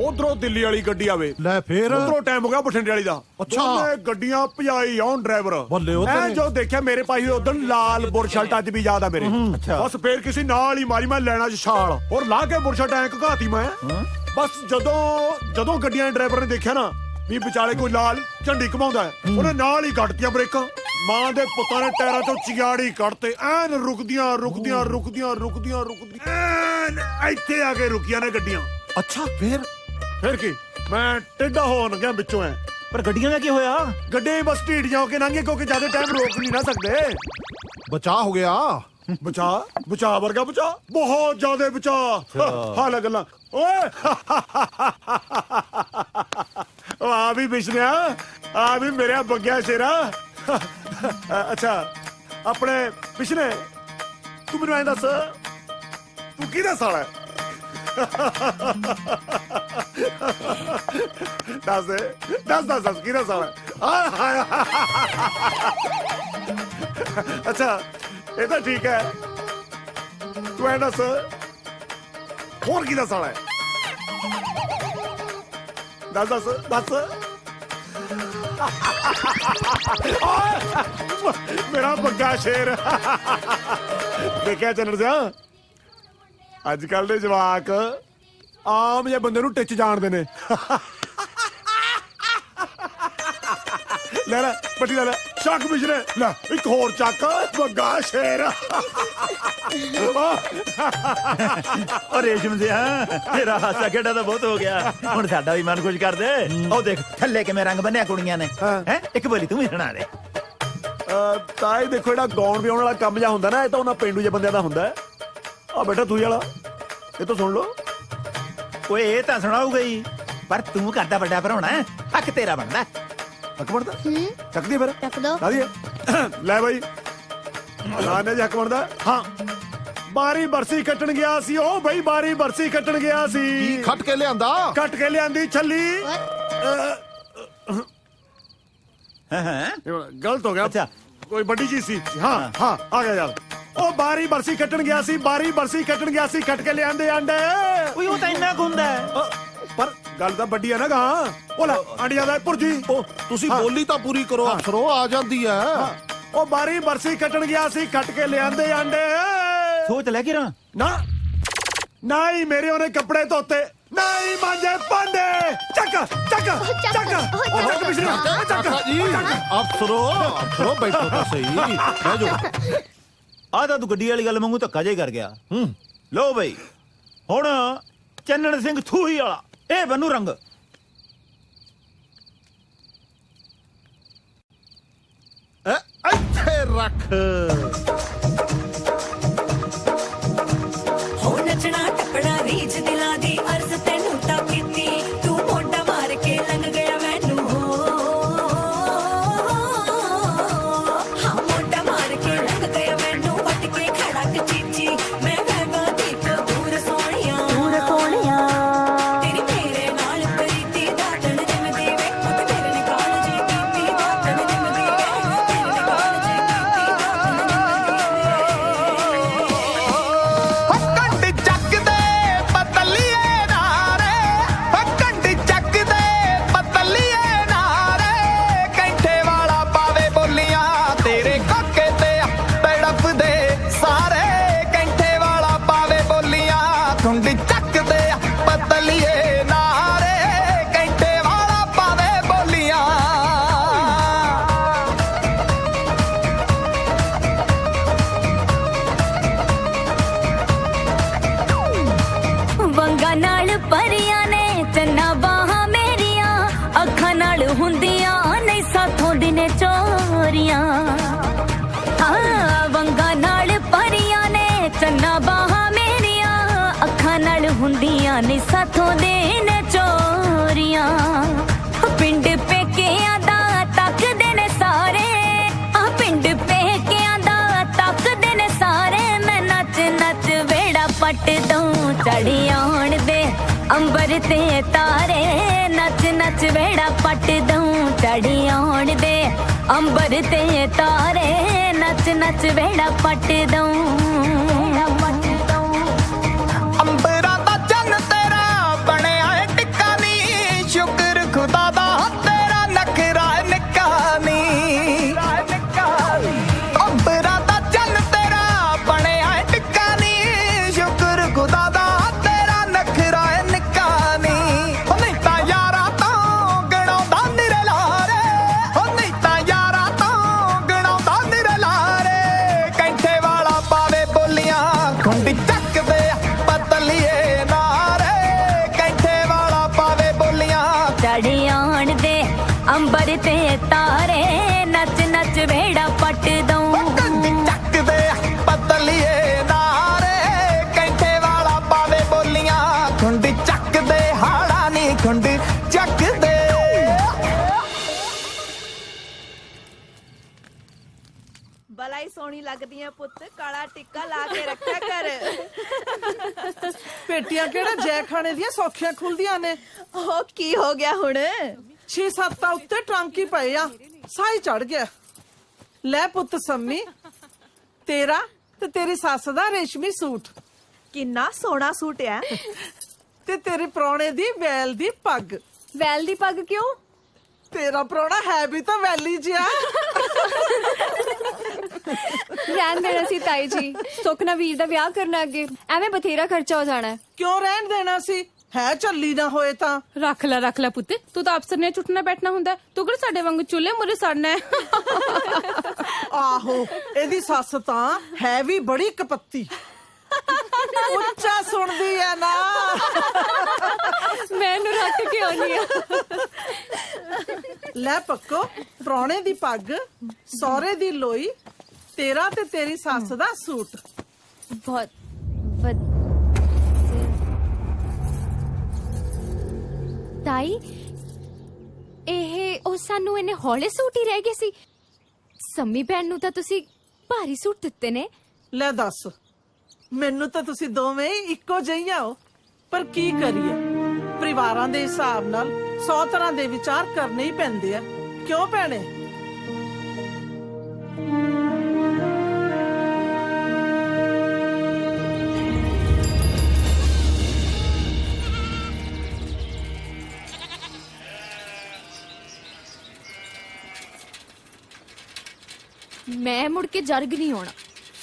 ਉਧਰੋਂ ਦਿੱਲੀ ਵਾਲੀ ਗੱਡੀ ਆਵੇ, ਲੈ ਫੇਰ ਉਧਰੋਂ ਟਾਈਮ ਹੋ ਗਿਆ ਬਠਿੰਡੇ ਵਾਲੀ ਦਾ। ਅੱਛਾ। ਉਹਨੇ ਗੱਡੀਆਂ ਭਜਾਈ ਆਉਣ ਡਰਾਈਵਰ। ਬੱਲੇ ਉਹ ਮੈਂ ਤੇਰੇ। ਜੋ ਦੇਖਿਆ ਮੇਰੇ ਪਾਈ ਹੋਏ ਉਦੋਂ ਲਾਲ ਬੁਰਸ਼ਲਟ ਅੱਜ ਵੀ ਯਾਦ ਆ ਮੇਰੇ। ਬਸ ਫੇਰ ਕਿਸੇ ਨਾਲ ਹੀ ਮਾਰੀ ਮੈਂ ਲੈਣਾ ਚ ਛਾਲ, ਔਰ ਲਾ ਕੇ ਬੁਰਸ਼ਲਟ ਐ ਘਾਤੀ ਮੈਂ। ਬਸ ਜਦੋਂ ਗੱਡੀਆਂ ਦੇ ਡਰਾਈਵਰ ਨੇ ਦੇਖਿਆ ਨਾ ਵੀ ਵਿਚਾਲੇ ਕੋਈ ਲਾਲ ਝੰਡੀ ਘਮਾਉਂਦਾ, ਉਹਨੇ ਨਾਲ ਹੀ ਕੱਟਤੀਆਂ ਬ੍ਰੇਕਾਂ। ਮਾਂ ਦੇ ਪੁੱਤਾਂ ਨੇ ਟਾਇਰਾਂ ਤੋਂ ਚਿਗਾੜੀ ਕੱਢਤੇ, ਐਨ ਰੁਕਦੀਆਂ ਰੁਕਦੀਆਂ ਰੁਕਦੀਆਂ ਰੁਕਦੀਆਂ ਰੁਕਦੀਆਂ, ਐਨ ਇੱਥੇ ਆ ਕੇ ਰੁਕੀਆਂ ਨੇ ਗੱਡੀਆਂ। ਅੱਛਾ ਫੇਰ ਕੀ ਮੈਂ ਟੇਢਾ ਹੋਣ ਗਿਆ ਵਿੱਚੋਂ ਐ। ਪਰ ਗੱਡੀਆਂ ਦਾ ਕੀ ਹੋਇਆ? ਗੱਡੇ ਬਸ ਢੀਡ ਜਾ ਕੇ ਲੰਘੇ, ਕਿਉਂਕਿ ਜ਼ਿਆਦਾ ਟਾਈਮ ਰੋਕ ਨਹੀਂ ਨਾ ਸਕਦੇ। ਬਚਾ ਹੋ ਗਿਆ। ਬਚਾ ਵਰਗਾ ਬਚਾ, ਬਹੁਤ ਜ਼ਿਆਦਾ ਬਚਾ। ਹਾਲ ਗੱਲਾਂ ਓਏ। ਆ ਵੀ ਬਿਸ਼ਨਿਆ, ਆ ਵੀ ਮੇਰਾ ਬੱਗਿਆ ਸ਼ੇਰਾ। ਅੱਛਾ ਆਪਣੇ ਪਿਛਲੇ ਤੂੰ ਮੈਨੂੰ ਐਂ ਦੱਸ, ਤੂੰ ਕਿਹਦਾ ਸਾਲਾ ਹੈ? ਦੱਸ ਕਿਹਦਾ ਸਾਲਾ ਹੈ? ਅੱਛਾ ਇਹ ਤਾਂ ਠੀਕ ਹੈ, ਤੂੰ ਐਂ ਦੱਸ ਹੋਰ ਕਿਹਦਾ ਸਾਲਾ ਹੈ? ਦੱਸ ਮੇਰਾ ਬੱਗਾ ਸ਼ੇਰ। ਦੇਖਿਆ ਚੰਨਰ ਸਿਆ, ਅੱਜ ਕੱਲ ਦੇ ਜਵਾਕ ਆਮ ਜਿਹੇ ਬੰਦੇ ਨੂੰ ਟਿੱਚ ਜਾਣਦੇ ਨੇ। ਲੈ ਪੱਟੀ ਲੈ ਚੱਕ ਬਿਜਰੇ, ਲੈ ਇੱਕ ਹੋਰ ਚੱਕ, ਬੱਗਾ ਸ਼ੇਰ। ਓ ਰੇਸ਼ਮ ਸਿਆ, ਤੇਰਾ ਹਾਸਾ ਖੇਡਾ ਤਾਂ ਬਹੁਤ ਹੋ ਗਿਆ, ਹੁਣ ਸਾਡਾ ਵੀ ਮਨ ਖੁਸ਼ ਕਰ ਦੇ। ਉਹ ਦੇਖ ਥੱਲੇ ਕਿਵੇਂ ਰੰਗ ਬੰਨਿਆ ਕੁੜੀਆਂ ਨੇ। ਹੈ ਇੱਕ ਬੋਲੀ ਤੂੰ ਵੀ ਸੁਣਾ ਦੇ। ਤਾਂ ਇਹ ਦੇਖੋ ਜਿਹੜਾ ਗਾਉਣ ਵਿਆਉਣ ਵਾਲਾ ਕੰਮ ਜਿਹਾ ਹੁੰਦਾ ਨਾ, ਇਹ ਤਾਂ ਉਹਨਾਂ ਪੇਂਡੂ ਜਿਹੇ ਬੰਦਿਆਂ ਦਾ ਹੁੰਦਾ। ਆ ਬੇਟਾ ਤੂੰ ਵਾਲਾ ਇਹ ਤਾਂ ਸੁਣ ਲਓ। ਓਏ ਇਹ ਤਾਂ ਸੁਣਾਊਗਾ ਹੀ, ਪਰ ਤੂੰ ਕਰਦਾ ਵੱਡਾ ਭਰਾਉਣਾ, ਹੱਕ ਤੇਰਾ ਬਣਦਾ। ਹੱਕ ਬਣਦਾ? ਚੱਕਦੀ ਫਿਰ ਚੱਕ ਦੋ। ਲੈ ਬਾਈ ਨਾਨੇ ਜੀ ਹੱਕ ਬਣਦਾ। ਹਾਂ ਬਾਰੀ ਬਰਸੀ ਕੱਟਣ ਗਿਆ ਸੀ, ਉਹ ਬਈ ਬਾਰੀ ਬਰਸੀ ਕੱਟਣ ਗਿਆ ਸੀ। ਖੱਟ ਕੇ ਲਿਆਂਦਾ, ਕੱਟ ਕੇ ਲਿਆਂਦੀ ਛੱਲੀ। ਗਲਤ ਹੋ ਗਿਆ। ਅੱਛਾ ਕੋਈ ਵੱਡੀ ਚੀਜ਼ ਸੀ। ਹਾਂ ਆ ਗਿਆ ਯਾਰ। ਉਹ ਬਾਰੀ ਬਰਸੀ ਕੱਟਣ ਗਿਆ ਸੀ, ਬਾਰੀ ਬਰਸੀ ਕੱਟਣ ਗਿਆ ਸੀ, ਕੱਟ ਕੇ ਲਿਆਂਦੇ ਆਂਡੇ। ਓਏ ਉਹ ਤਾਂ ਇੰਨਾ ਹੁੰਦਾ ਪਰ ਗੱਲ ਤਾਂ ਵੱਡੀ ਆ ਨਾ ਗਾ। ਉਹ ਲੈ ਆਂਡੀਆਂ ਦਾ ਭੁਰਜੀ। ਉਹ ਤੁਸੀਂ ਬੋਲੀ ਤਾਂ ਪੂਰੀ ਕਰੋ ਅਫਸਰੋ, ਆ ਜਾਂਦੀ ਹੈ। ਉਹ ਬਾਰੀ ਬਰਸੀ ਕੱਟਣ ਗਿਆ ਸੀ, ਕੱਟ ਕੇ ਲਿਆਂਦੇ ਆਂਡੇ। ਸੋਚ ਲੈ ਕੇ ਰਾਂ ਨਾ ਹੀ ਮੇਰੇ ਉਹਨੇ ਕੱਪੜੇ ਧੋਤੇ, ਨਹੀਂ ਮਾਂਜੇ ਪਾਂਡੇ ਚੱਕ ਚੱਕ ਚੱਕ ਉਹ ਚੱਕ ਪਿਛਲੇ ਚੱਕ ਜੀ ਅਫਸਰੋ ਬੈਠੋ ਤਾਂ ਸਹੀ ਬਹਿ ਜਾਓ। ਆ ਤਾਂ ਤੂੰ ਗੱਡੀ ਵਾਲੀ ਗੱਲ ਵਾਂਗੂ ਧੱਕਾ ਜਿਹਾ ਕਰ ਗਿਆ। ਲੋ ਬਈ ਹੁਣ ਚੰਨਣ ਸਿੰਘ ਥੂਹੀ ਵਾਲਾ ਇਹ ਬੰਨੂ ਰੰਗ। ਇੱਥੇ ਰੱਖ। ਹੋ ਨੱਚਣਾ ਟੱਪਣਾ ਰੀਝ ਦਿਲਾਂ ਦੀ ਅਰਜ਼ ਤੈਨੂੰ ਤਾਂ ਕੀਤੀ ਤੂੰ ਮੋਢਾ ਮਾਰ ਕੇ ਲੰਘ ਗਿਆ ਮੈਨੂੰ ਹਾਂ ਮੋਢਾ ਮਾਰ ਕੇ ਲੰਘ ਗਿਆ ਮੈਨੂੰ ਵੱਟ ਕੇ ਖੜਾ ਕਚੀਚੀ ਮੈਂ ਵਹਿਵਾ ਦੀ ਦੂਰ ਸੋਹਣਿਆ ਤੇਰੀ ਮੇਰੇ ਨਾਲ ਪ੍ਰੀਤੀ ਦਾ ਤਣ ਜਿਮਦੀ ਵੇ ਉਹ ਤੇਰੇ ਨੇ ਕਾਲਜ ਕੀਤੀ ਦਾ ਤਣ ਜਿਮਦੀ ਵੇ ਤੇਰੇ ਨੇ ਕਾਲਜ ਕੀਤੀ ਦਾ ਤਣ ਕੰਢ ਚੱਕ ਦੇ ਪਤਲੀਏ ਨਾਰੇ ਕੰਢ ਚੱਕ ਦੇ ਪਤਲੀਏ ਨਾਰੇ ਕੈਂਠੇ ਵਾਲਾ ਪਾਵੇ ਬੋਲੀਆਂ ਤੇਰੇ ਕਾਕੇ ਤੇ ਤੜਫਦੇ ਸਾਰੇ ਕੈਂਠੇ ਵਾਲਾ ਪਾਵੇ ਬੋਲੀਆਂ ਕੰਢ ਚੱਕ ਦੇ ਪਤਲੀਏ ਨਾਰੇ ਕੈਂਠੇ ਵਾਲਾ ਪਾਵੇ ਬੋਲੀਆਂ ਵੰਗਾਂ ਨਾਲ ਪਰੀਆਂ ਨੇ ਚੰਨਾ ਬਾਹਾਂ ਮੇਰੀਆਂ ਅੱਖਾਂ ਨਾਲ ਹੁੰਦੀਆਂ ਨਹੀਂ ਸਾਥੋਂ ਦਿਨੇ ਚੋਰੀਆਂ ਹਾਂ ਵੰਗਾਂ ਨਾਲ ਪਰੀਆਂ ਨੇ ਚੰਨਾ ਬਾਹਾਂ ਮੇਰੀਆਂ ਅੱਖਾਂ ਨਾਲ ਹੁੰਦੀਆਂ ਨਹੀਂ ਸਾਥੋਂ ਦਿਨੇ ਚੋਰੀਆਂ ਪਿੰਡ ਪੇਕਿਆਂ ਦਾ ਤੱਕਦੇ ਨੇ ਸਾਰੇ ਆ ਪਿੰਡ ਪੇਕਿਆਂ ਦਾ ਤੱਕਦੇ ਨੇ ਸਾਰੇ ਮੈਂ ਨੱਚ ਨੱਚ ਵੇੜਾ ਪੱਟ ਦਊਂ ਚੜੀ ਆਉਣ ਦੇ ਅੰਬਰ ਤੇ ਤਾਰੇ ਨੱਚ ਨੱਚ ਵੇੜਾ ਪੱਟ ਦਊਂ ਚੜੀ ਆਉਣ ਦੇ ਅੰਬਰ ਤੇ ਤਾਰੇ ਨੱਚ ਨੱਚ ਵੇੜਾ ਪੱਟ ਦਊਂ ਅੰਬਰਾਂ ਦਾ ਚੰਨ ਤੇਰਾ ਬਣਿਆ ਏ ਟਿੱਕਾ ਨੀ ਸ਼ੁਕਰ ਖੁਦਾ ਦਾ ਤੇਰਾ ਨਖਰਾ ਨਿੱਕਾ ਨੀ ਅੰਬਰਾਂ ਦਾ ਚੰਨ ਤੇਰਾ ਬਣਿਆ ਏ ਟਿੱਕਾ ਨੀ ਸ਼ੁਕਰ ਖੁਦਾ ਦਾ ਤੇਰਾ ਨਖਰਾ ਨਿੱਕਾ ਨੀ ਉਹ ਨਹੀਂ ਤਾਂ ਯਾਰਾਂ ਤੋਂ ਗਣਾਉਂਦਾ ਨਿਰੇ ਲਾਰੇ ਉਹ ਨਹੀਂ ਤਾਂ ਯਾਰਾਂ ਤੋਂ ਗਣਾਉਂਦਾ ਨਿਰੇ ਲਾਰੇ ਕੈਂਠੇ ਵਾਲਾ ਪਾਵੇ ਬੋਲੀਆਂ ਖੁੰਡੀ ਚੱਕਦੇ ਪਤਲੀਏ ਨਾਰੇ ਕੈਂਠੇ ਵਾਲਾ ਪਾਵੇ ਬੋਲੀਆਂ ਚੜੀ ਆਉਣ ਦੇ ਅੰਬਰ ਤੇ ਤਾਰੇ ਨੱਚ ਨੱਚ ਵੇੜਾ ਪੱਟ ਦਊਂ ਚੱਕਦੇ ਪਤਲੀਏ ਨਾਰੇ ਕੈਂਠੇ ਵਾਲਾ ਪਾਵੇ ਬੋਲੀਆਂ ਖੁੰਡੀ ਚੱਕਦੇ ਹਾੜਾ ਨਹੀਂ ਖੁੰਡੀ ਚੱਕਦੇ ਬਲਾ ਹੀ ਸੋਹਣੀ ਲੱਗਦੀਆਂ ਪੁੱਤ ਕਾਲਾ ਟਿੱਕਾ ਲਾ ਕੇ ਰੱਖਿਆ ਕਰ ਪੇਟੀਆਂ ਕਿਹੜਾ ਜੈ ਖਾਣੇ ਦੀਆਂ ਸੌਖੀਆਂ ਖੁੱਲਦੀਆਂ ਨੇ। ਉਹ ਕੀ ਹੋ ਗਿਆ ਹੁਣ 6-7 ਉੱਤੇ ਟਾਂਕੀ ਪਏ ਆ ਸਾਈ ਚੜ ਗਿਆ। ਲੈ ਪੁੱਤ ਸੰਮੀ ਤੇਰਾ ਤੇ ਤੇਰੀ ਸੱਸ ਦਾ ਰੇਸ਼ਮੀ ਸੂਟ ਕਿੰਨਾ ਸੋਹਣਾ ਸੂਟ ਆ ਤੇ ਤੇਰੇ ਪ੍ਰਾਹੁਣੇ ਦੀ ਵੈਲ ਦੀ ਪੱਗ। ਵੈਲ ਦੀ ਪੱਗ ਕਿਉਂ? ਤੇਰਾ ਪ੍ਰਾਹੁਣਾ ਹੈ ਵੀ ਤਾਂ ਵੈਲੀ ਜਿਹਾ। ਰਹਿਣ ਦੇਣਾ ਸੀ ਤਾਈ ਜੀ ਸੁਖਨਾ ਵੀਰ ਦਾ ਵਿਆਹ ਕਰਨਾ ਅੱਗੇ ਐਵੇਂ ਬਥੇਰਾ ਖਰਚਾ ਹੋ ਜਾਣਾ। ਕਿਉਂ ਰਹਿਣ ਦੇਣਾ ਸੀ ਹੈ ਝੱਲੀ ਨਾ ਹੋਏ ਤਾਂ। ਰੱਖ ਲੈ ਪੁੱਤ ਤੂੰ ਤਾਂ ਅਫਸਰ ਨੇ ਚੁੱਟਣਾ ਬੈਠਣਾ ਹੁੰਦਾ ਤੂੰ ਕਿਹੜਾ ਸਾਡੇ ਵਾਂਗੂ ਚੁੱਲ੍ਹੇ ਮੁਰੇ ਸੜਨਾ ਹੈ। ਆਹੋ ਇਹਦੀ ਸੱਸ ਤਾਂ ਹੈ ਵੀ ਬੜੀ ਕਪੱਤੀ ਉੱਚਾ ਸੁਣਦੀ ਆ ਨਾ। ਮੈਨੂੰ ਰੱਖ ਕੇ ਆਉਣੀ ਆ। ਲੈ ਪੱਕੋ ਪ੍ਰਾਹੁਣੇ ਦੀ ਪੱਗ ਸਹੁਰੇ ਦੀ ਲੋਈ ਤੇਰਾ ਤੇ ਤੇਰੀ ਸੱਸ ਦਾ ਸੂਟ। ਬਹੁਤ ਤਾਈ ਇਹ ਉਹ ਸਾਨੂੰ ਇਹਨੇ ਹੌਲੇ ਸੂਟ ਹੀ ਰਹਿ ਗਏ ਸੀ। ਸੰਮੀ ਭੈਣ ਨੂੰ ਤਾਂ ਤੁਸੀਂ ਭਾਰੀ ਸੂਟ ਦਿੱਤੇ ਨੇ। ਲੈ ਦੱਸ ਮੈਨੂੰ ਤਾਂ ਤੁਸੀਂ ਦੋਵੇਂ ਹੀ ਇੱਕੋ ਜਿਹੀਆਂ ਹੋ ਪਰ ਕੀ ਕਰੀਏ ਪਰਿਵਾਰਾਂ ਦੇ ਹਿਸਾਬ ਨਾਲ 100 ਤਰ੍ਹਾਂ ਦੇ ਵਿਚਾਰ ਕਰਨੇ ਹੀ ਪੈਂਦੇ ਆ। ਕਿਉਂ ਭੈਣੇ? ਮੈਂ ਮੁੜ ਕੇ ਜਰਗ ਨਹੀਂ ਹੋਣਾ।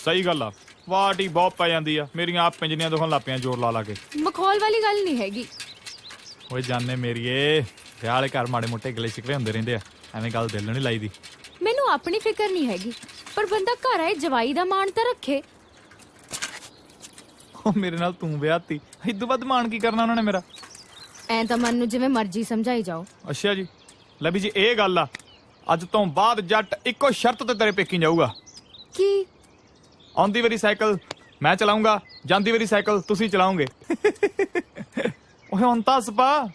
ਸਹੀ ਗੱਲ ਆ ਵਾਟੀ ਬਹੁਤ ਪੈ ਜਾਂਦੀ ਆ ਮੇਰੀਆਂ ਆਪ ਪਿੰਜਨੀਆਂ ਦੁਖਣ ਲੱਗ ਪਈਆਂ ਜ਼ੋਰ ਲਾ ਲਾ ਕੇ। ਮਖੌਲ ਵਾਲੀ ਗੱਲ ਨਹੀਂ ਹੈਗੀ ਓਏ ਜਾਨੇ ਮੇਰੀਏ ਵਿਆਹ ਵਾਲੇ ਘਰ ਮਾੜੇ ਮੋਟੇ ਗਲੇ ਸ਼ਿਕਵੇ ਹੁੰਦੇ ਰਹਿੰਦੇ ਆ ਐਵੇਂ ਗੱਲ ਦਿਲ ਨੂੰ ਨਹੀਂ ਲਾਈਦੀ ਮੈਨੂੰ ਆਪਣੀ ਫਿਕਰ ਨਹੀਂ ਹੈਗੀ ਪਰ ਬੰਦਾ ਘਰ ਆਏ ਜਵਾਈ ਦਾ ਮਾਣ ਤਾਂ ਰੱਖੇ ਉਹ ਮੇਰੇ ਨਾਲ ਤੂੰ ਵਿਆਹਤੀ ਇਦੋਂ ਵੱਧ ਮਾਣ ਕੀ ਕਰਨਾ ਉਹਨਾਂ ਨੇ ਮੇਰਾ ਐਂ ਤਾਂ ਮਨ ਨੂੰ ਜਿਵੇਂ ਮਰਜ਼ੀ ਸਮਝਾਈ ਜਾਓ ਅੱਛਾ ਜੀ ਲੈ ਵੀ ਜੀ ਇਹ ਗੱਲ ਆ ਅੱਜ ਤੋਂ ਬਾਅਦ ਜੱਟ ਇੱਕੋ ਸ਼ਰਤ ਤੇ ਤੇਰੇ ਪੇਕੀ ਜਾਊਗਾ ਕੀ ਆਉਂਦੀ ਵਾਰੀ ਸਾਈਕਲ ਮੈਂ ਚਲਾਉਂਗਾ ਜਾਂਦੀ ਵਾਰੀ ਸਾਈਕਲ ਤੁਸੀਂ ਚਲਾਓਗੇ ਓਏ ਹੁਣ ਤਾਂ ਸਪਾ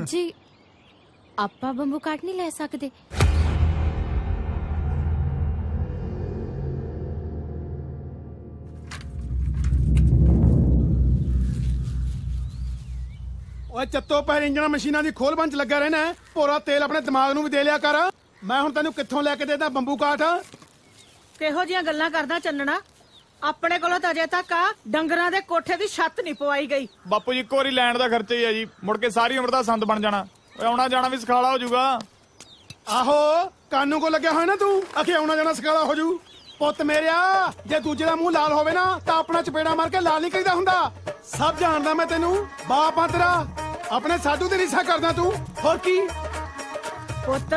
ਜੀ ਆਪਾਂ ਬੰਬੂ ਕਾਟ ਨਹੀਂ ਲੈ ਸਕਦੇ ਓਏ ਚੱਤੋ ਪੈਰ ਇੰਜਣਾ ਮਸ਼ੀਨਾਂ ਦੀ ਖੋਲ ਬੰਚ ਲੱਗਾ ਰਹਿਣਾ ਪੂਰਾ ਤੇਲ ਆਪਣੇ ਦਿਮਾਗ ਨੂੰ ਵੀ ਦੇ ਲਿਆ ਕਰ ਮੈਂ ਹੁਣ ਤੈਨੂੰ ਕਿੱਥੋਂ ਲੈ ਕੇ ਦੇਦਾ ਬੰਬੂ ਕਾਠ ਕਿਹੋ ਜੀਆਂ ਗੱਲਾਂ ਕਰਦਾ ਚੰਨਣਾ ਆਪਣੇ ਕੋਲੋਂ ਤਾਂ ਅਜੇ ਤੱਕ ਆ ਡੰਗਰਾਂ ਦੇ ਕੋਠੇ ਦੀ ਛੱਤ ਨਹੀਂ ਪਵਾਈ ਗਈ ਬਾਪੂ ਜੀ ਇੱਕ ਵਾਰੀ ਲੈਣ ਦਾ ਖਰਚਾ ਹੀ ਆ ਜੀ ਮੁੜ ਕੇ ਸਾਰੀ ਉਮਰ ਦਾ ਸੰਦ ਬਣ ਜਾਣਾ ਓਏ ਆਉਣਾ ਜਾਣਾ ਵੀ ਸਖਾਲਾ ਹੋ ਜਾਊਗਾ ਆਹੋ ਕਾਨੂੰ ਕੋ ਲੱਗਿਆ ਹੋਇਆ ਨਾ ਤੂੰ ਅਖੇ ਆਉਣਾ ਜਾਣਾ ਸਕਾਲਾ ਹੋ ਜੂ ਪੁੱਤ ਮੇਰਿਆ ਜੇ ਦੂਜੇ ਦਾ ਮੂੰਹ ਲਾਲ ਹੋਵੇ ਨਾ ਤਾਂ ਆਪਣਾ ਚਪੇੜਾ ਮਾਰ ਕੇ ਲਾਲ ਨਹੀਂ ਕਰੀਦਾ ਹੁੰਦਾ ਸਭ ਜਾਣਦਾ ਮੈਂ ਤੈਨੂੰ ਬਾਪ ਆ ਤੇਰਾ ਆਪਣੇ ਸਾਧੂ ਦੀ ਰੀਸਾ ਕਰਦਾ ਤੂੰ ਹੋਰ ਕੀ ਪੁੱਤ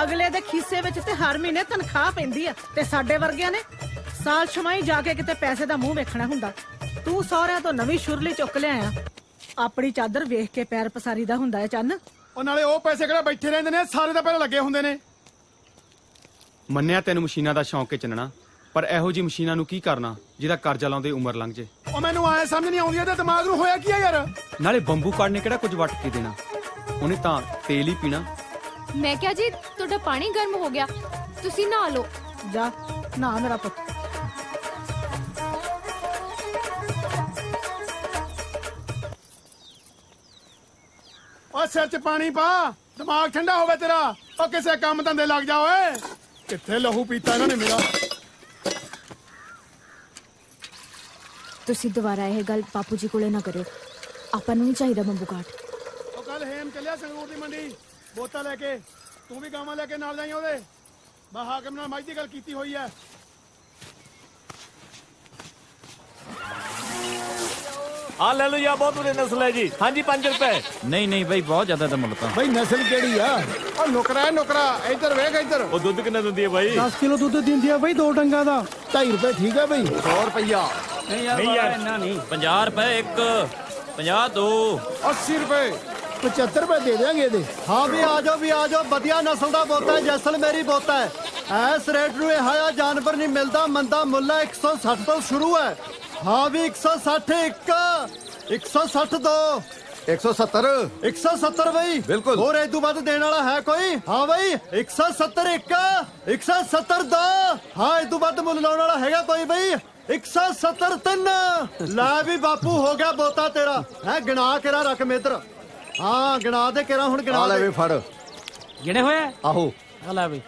ਅਗਲੇ ਦੇ ਖੀਸੇ ਵਿੱਚ ਤੇ ਹਰ ਮਹੀਨੇ ਤਨਖਾਹ ਪੈਂਦੀ ਆ ਤੇ ਸਾਡੇ ਵਰਗਿਆਂ ਨੇ ਸਾਲ ਛਮਾਈ ਜਾ ਕੇ ਕਿਤੇ ਪੈਸੇ ਦਾ ਮੂੰਹ ਵੇਖਣਾ ਹੁੰਦਾ ਤੂੰ ਸਹੁਰਿਆਂ ਤੋਂ ਨਵੀਂ ਸ਼ੁਰਲੀ ਚੁੱਕ ਲਿਆਇਆ ਆਪਣੀ ਚਾਦਰ ਵੇਖ ਕੇ ਪੈਰ ਪਸਾਰੀਦਾ ਹੁੰਦਾ ਹੈ ਚੰਨ ਉਹ ਨਾਲੇ ਉਹ ਪੈਸੇ ਕਿਹੜਾ ਬੈਠੇ ਰਹਿੰਦੇ ਨੇ ਸਾਰੇ ਤਾਂ ਪਹਿਲਾਂ ਲੱਗੇ ਹੁੰਦੇ ਨੇ ਮੰਨਿਆ ਤੈਨੂੰ ਮਸ਼ੀਨਾਂ ਦਾ ਸ਼ੌਂਕ ਹੈ ਚੰਨਣਾ ਪਰ ਇਹੋ ਜੀ ਮਸ਼ੀਨਾਂ ਨੂੰ ਕੀ ਕਰਨਾ ਜਿਹਦਾ ਕਰਜ਼ਾ ਲਾਉਂਦੇ ਉਮਰ ਲੰਘ ਜੇ ਉਹ ਮੈਨੂੰ ਆਏ ਸਮਝ ਨਹੀਂ ਆਉਂਦੀ ਇਹਦੇ ਦਿਮਾਗ ਨੂੰ ਹੋਇਆ ਕੀ ਆ ਯਾਰ ਨਾਲੇ ਬੰਬੂ ਕਾਰਡ ਨੇ ਕਿਹੜਾ ਕੁਝ ਵੱਟ ਕੇ ਦੇਣਾ ਉਹਨੇ ਤਾਂ ਤੇਲ ਹੀ ਪੀਣਾ ਮੈਂ ਕਿਹਾ ਜੀ ਤੁਹਾਡਾ ਪਾਣੀ ਗਰਮ ਹੋ ਗਿਆ ਤੁਸੀਂ ਨਹਾ ਲਓ ਜਾ ਨਾ ਮੇਰਾ ਪੁੱਤ ਓ ਸਿਰ 'ਚ ਪਾਣੀ ਪਾ ਦਿਮਾਗ ਠੰਡਾ ਹੋਵੇ ਤੇਰਾ ਓ ਕਿਸੇ ਕੰਮ ਧੰਦੇ ਲੱਗ ਜਾ ਓਏ ਕਿੱਥੇ ਲਹੂ ਪੀਤਾ ਇਹਨਾਂ ਨੇ ਮੇਰਾ ਤੁਸੀਂ ਦੁਬਾਰਾ ਇਹ ਗੱਲ ਬਾਪੂ ਜੀ ਕੋਲੇ ਨਾ ਕਰਿਓ ਆਪਾਂ ਨੂੰ ਨਹੀਂ ਚਾਹੀਦਾ ਬੰਬੂ ਕਾਟ ਉਹ ਕੱਲ ਹੇਮ ਚੱਲਿਆ ਸੰਗਰੂਰ ਦੀ ਮੰਡੀ ਬੋਤਾ ਲੈ ਕੇ ਤੂੰ ਵੀ ਗਾਵਾਂ ਲੈ ਕੇ ਨਾਲ ਜਾਈਂ ਉਹਦੇ ਮੈਂ ਹਾਕਮ ਨਾਲ ਮੱਝ ਦੀ ਗੱਲ ਕੀਤੀ ਹੋਈ ਐ ਆ ਲੈ ਲਓ ਯਾ ਬਹੁਤ ਵਧੀਆ ਨਸਲ ਹੈ ਜੀ ਹਾਂਜੀ 5 ਰੁਪਏ ਨਹੀਂ ਨਹੀਂ ਬਈ ਬਹੁਤ ਜ਼ਿਆਦਾ ਤਾਂ ਮੁੱਲ ਤਾਂ ਬਈ ਨਸਲ ਕਿਹੜੀ ਆ ਉਹ ਨੁਕਰਾ ਨੁਕਰਾ ਇੱਧਰ ਵੇਖ ਇੱਧਰ ਉਹ ਦੁੱਧ ਕਿੰਨਾ ਦਿੰਦੀ ਹੈ ਬਾਈ 10 ਕਿਲੋ ਦੁੱਧ ਦਿੰਦੀ ਆ ਬਈ 2 ਡੰਗਾ ਦਾ 2.5 ਰੁਪਏ ਠੀਕ ਆ ਬਈ 100 ਰੁਪਈਆ ਨਹੀਂ ਯਾਰ ਇੰਨਾ ਨਹੀਂ 50 ਰੁਪਏ ਇੱਕ 50 ਦੋ 80 ਰੁਪਏ 75 ਰੁਪਏ ਦੇ ਦੇਾਂਗੇ ਇਹਦੇ ਹਾਂ ਵੀ ਆ ਜਾਓ ਵਧੀਆ ਨਸਲ ਦਾ ਬੋਤਾ ਜੈਸਲ ਮੇਰੀ ਬੋਤਾ ਹੈ ਐਸ ਰੇਟ ਨੂੰ ਇਹ ਹਾਇਆ ਜਾਨਵਰ ਨਹੀਂ ਮਿਲਦਾ ਮੰਦਾ ਮੁੱਲਾ 160 ਤੋਂ ਸ਼ੁਰੂ ਹੈ ਹਾਂ ਵੀ 160 1 160 ਦੋ 170 170 ਬਈ ਬਿਲਕੁਲ ਹੋਰ ਇਹ ਤੋਂ ਵੱਧ ਦੇਣ ਵਾਲਾ ਹੈ ਕੋਈ ਹਾਂ ਬਈ 170 1 170 ਦੋ ਹਾਂ ਇਹ ਤੋਂ ਵੱਧ ਮੁੱਲ ਲਾਉਣ ਵਾਲਾ ਹੈਗਾ ਕੋਈ ਬਈ 170 3 ਲੈ ਵੀ ਬਾਪੂ ਹੋ ਗਿਆ ਬੋਤਾ ਤੇਰਾ ਹੈ ਗਿਣਾ ਕੇਰਾ ਰਕਮ ਇਧਰ ਹਾਂ ਗਿਣਾ ਦੇ ਕੇਰਾ ਹੁਣ ਗਿਣਾ ਲੈ ਵੀ ਫੜ ਗਿਣੇ ਹੋਇਆ ਆਹੋ ਆ ਲੈ ਬਈ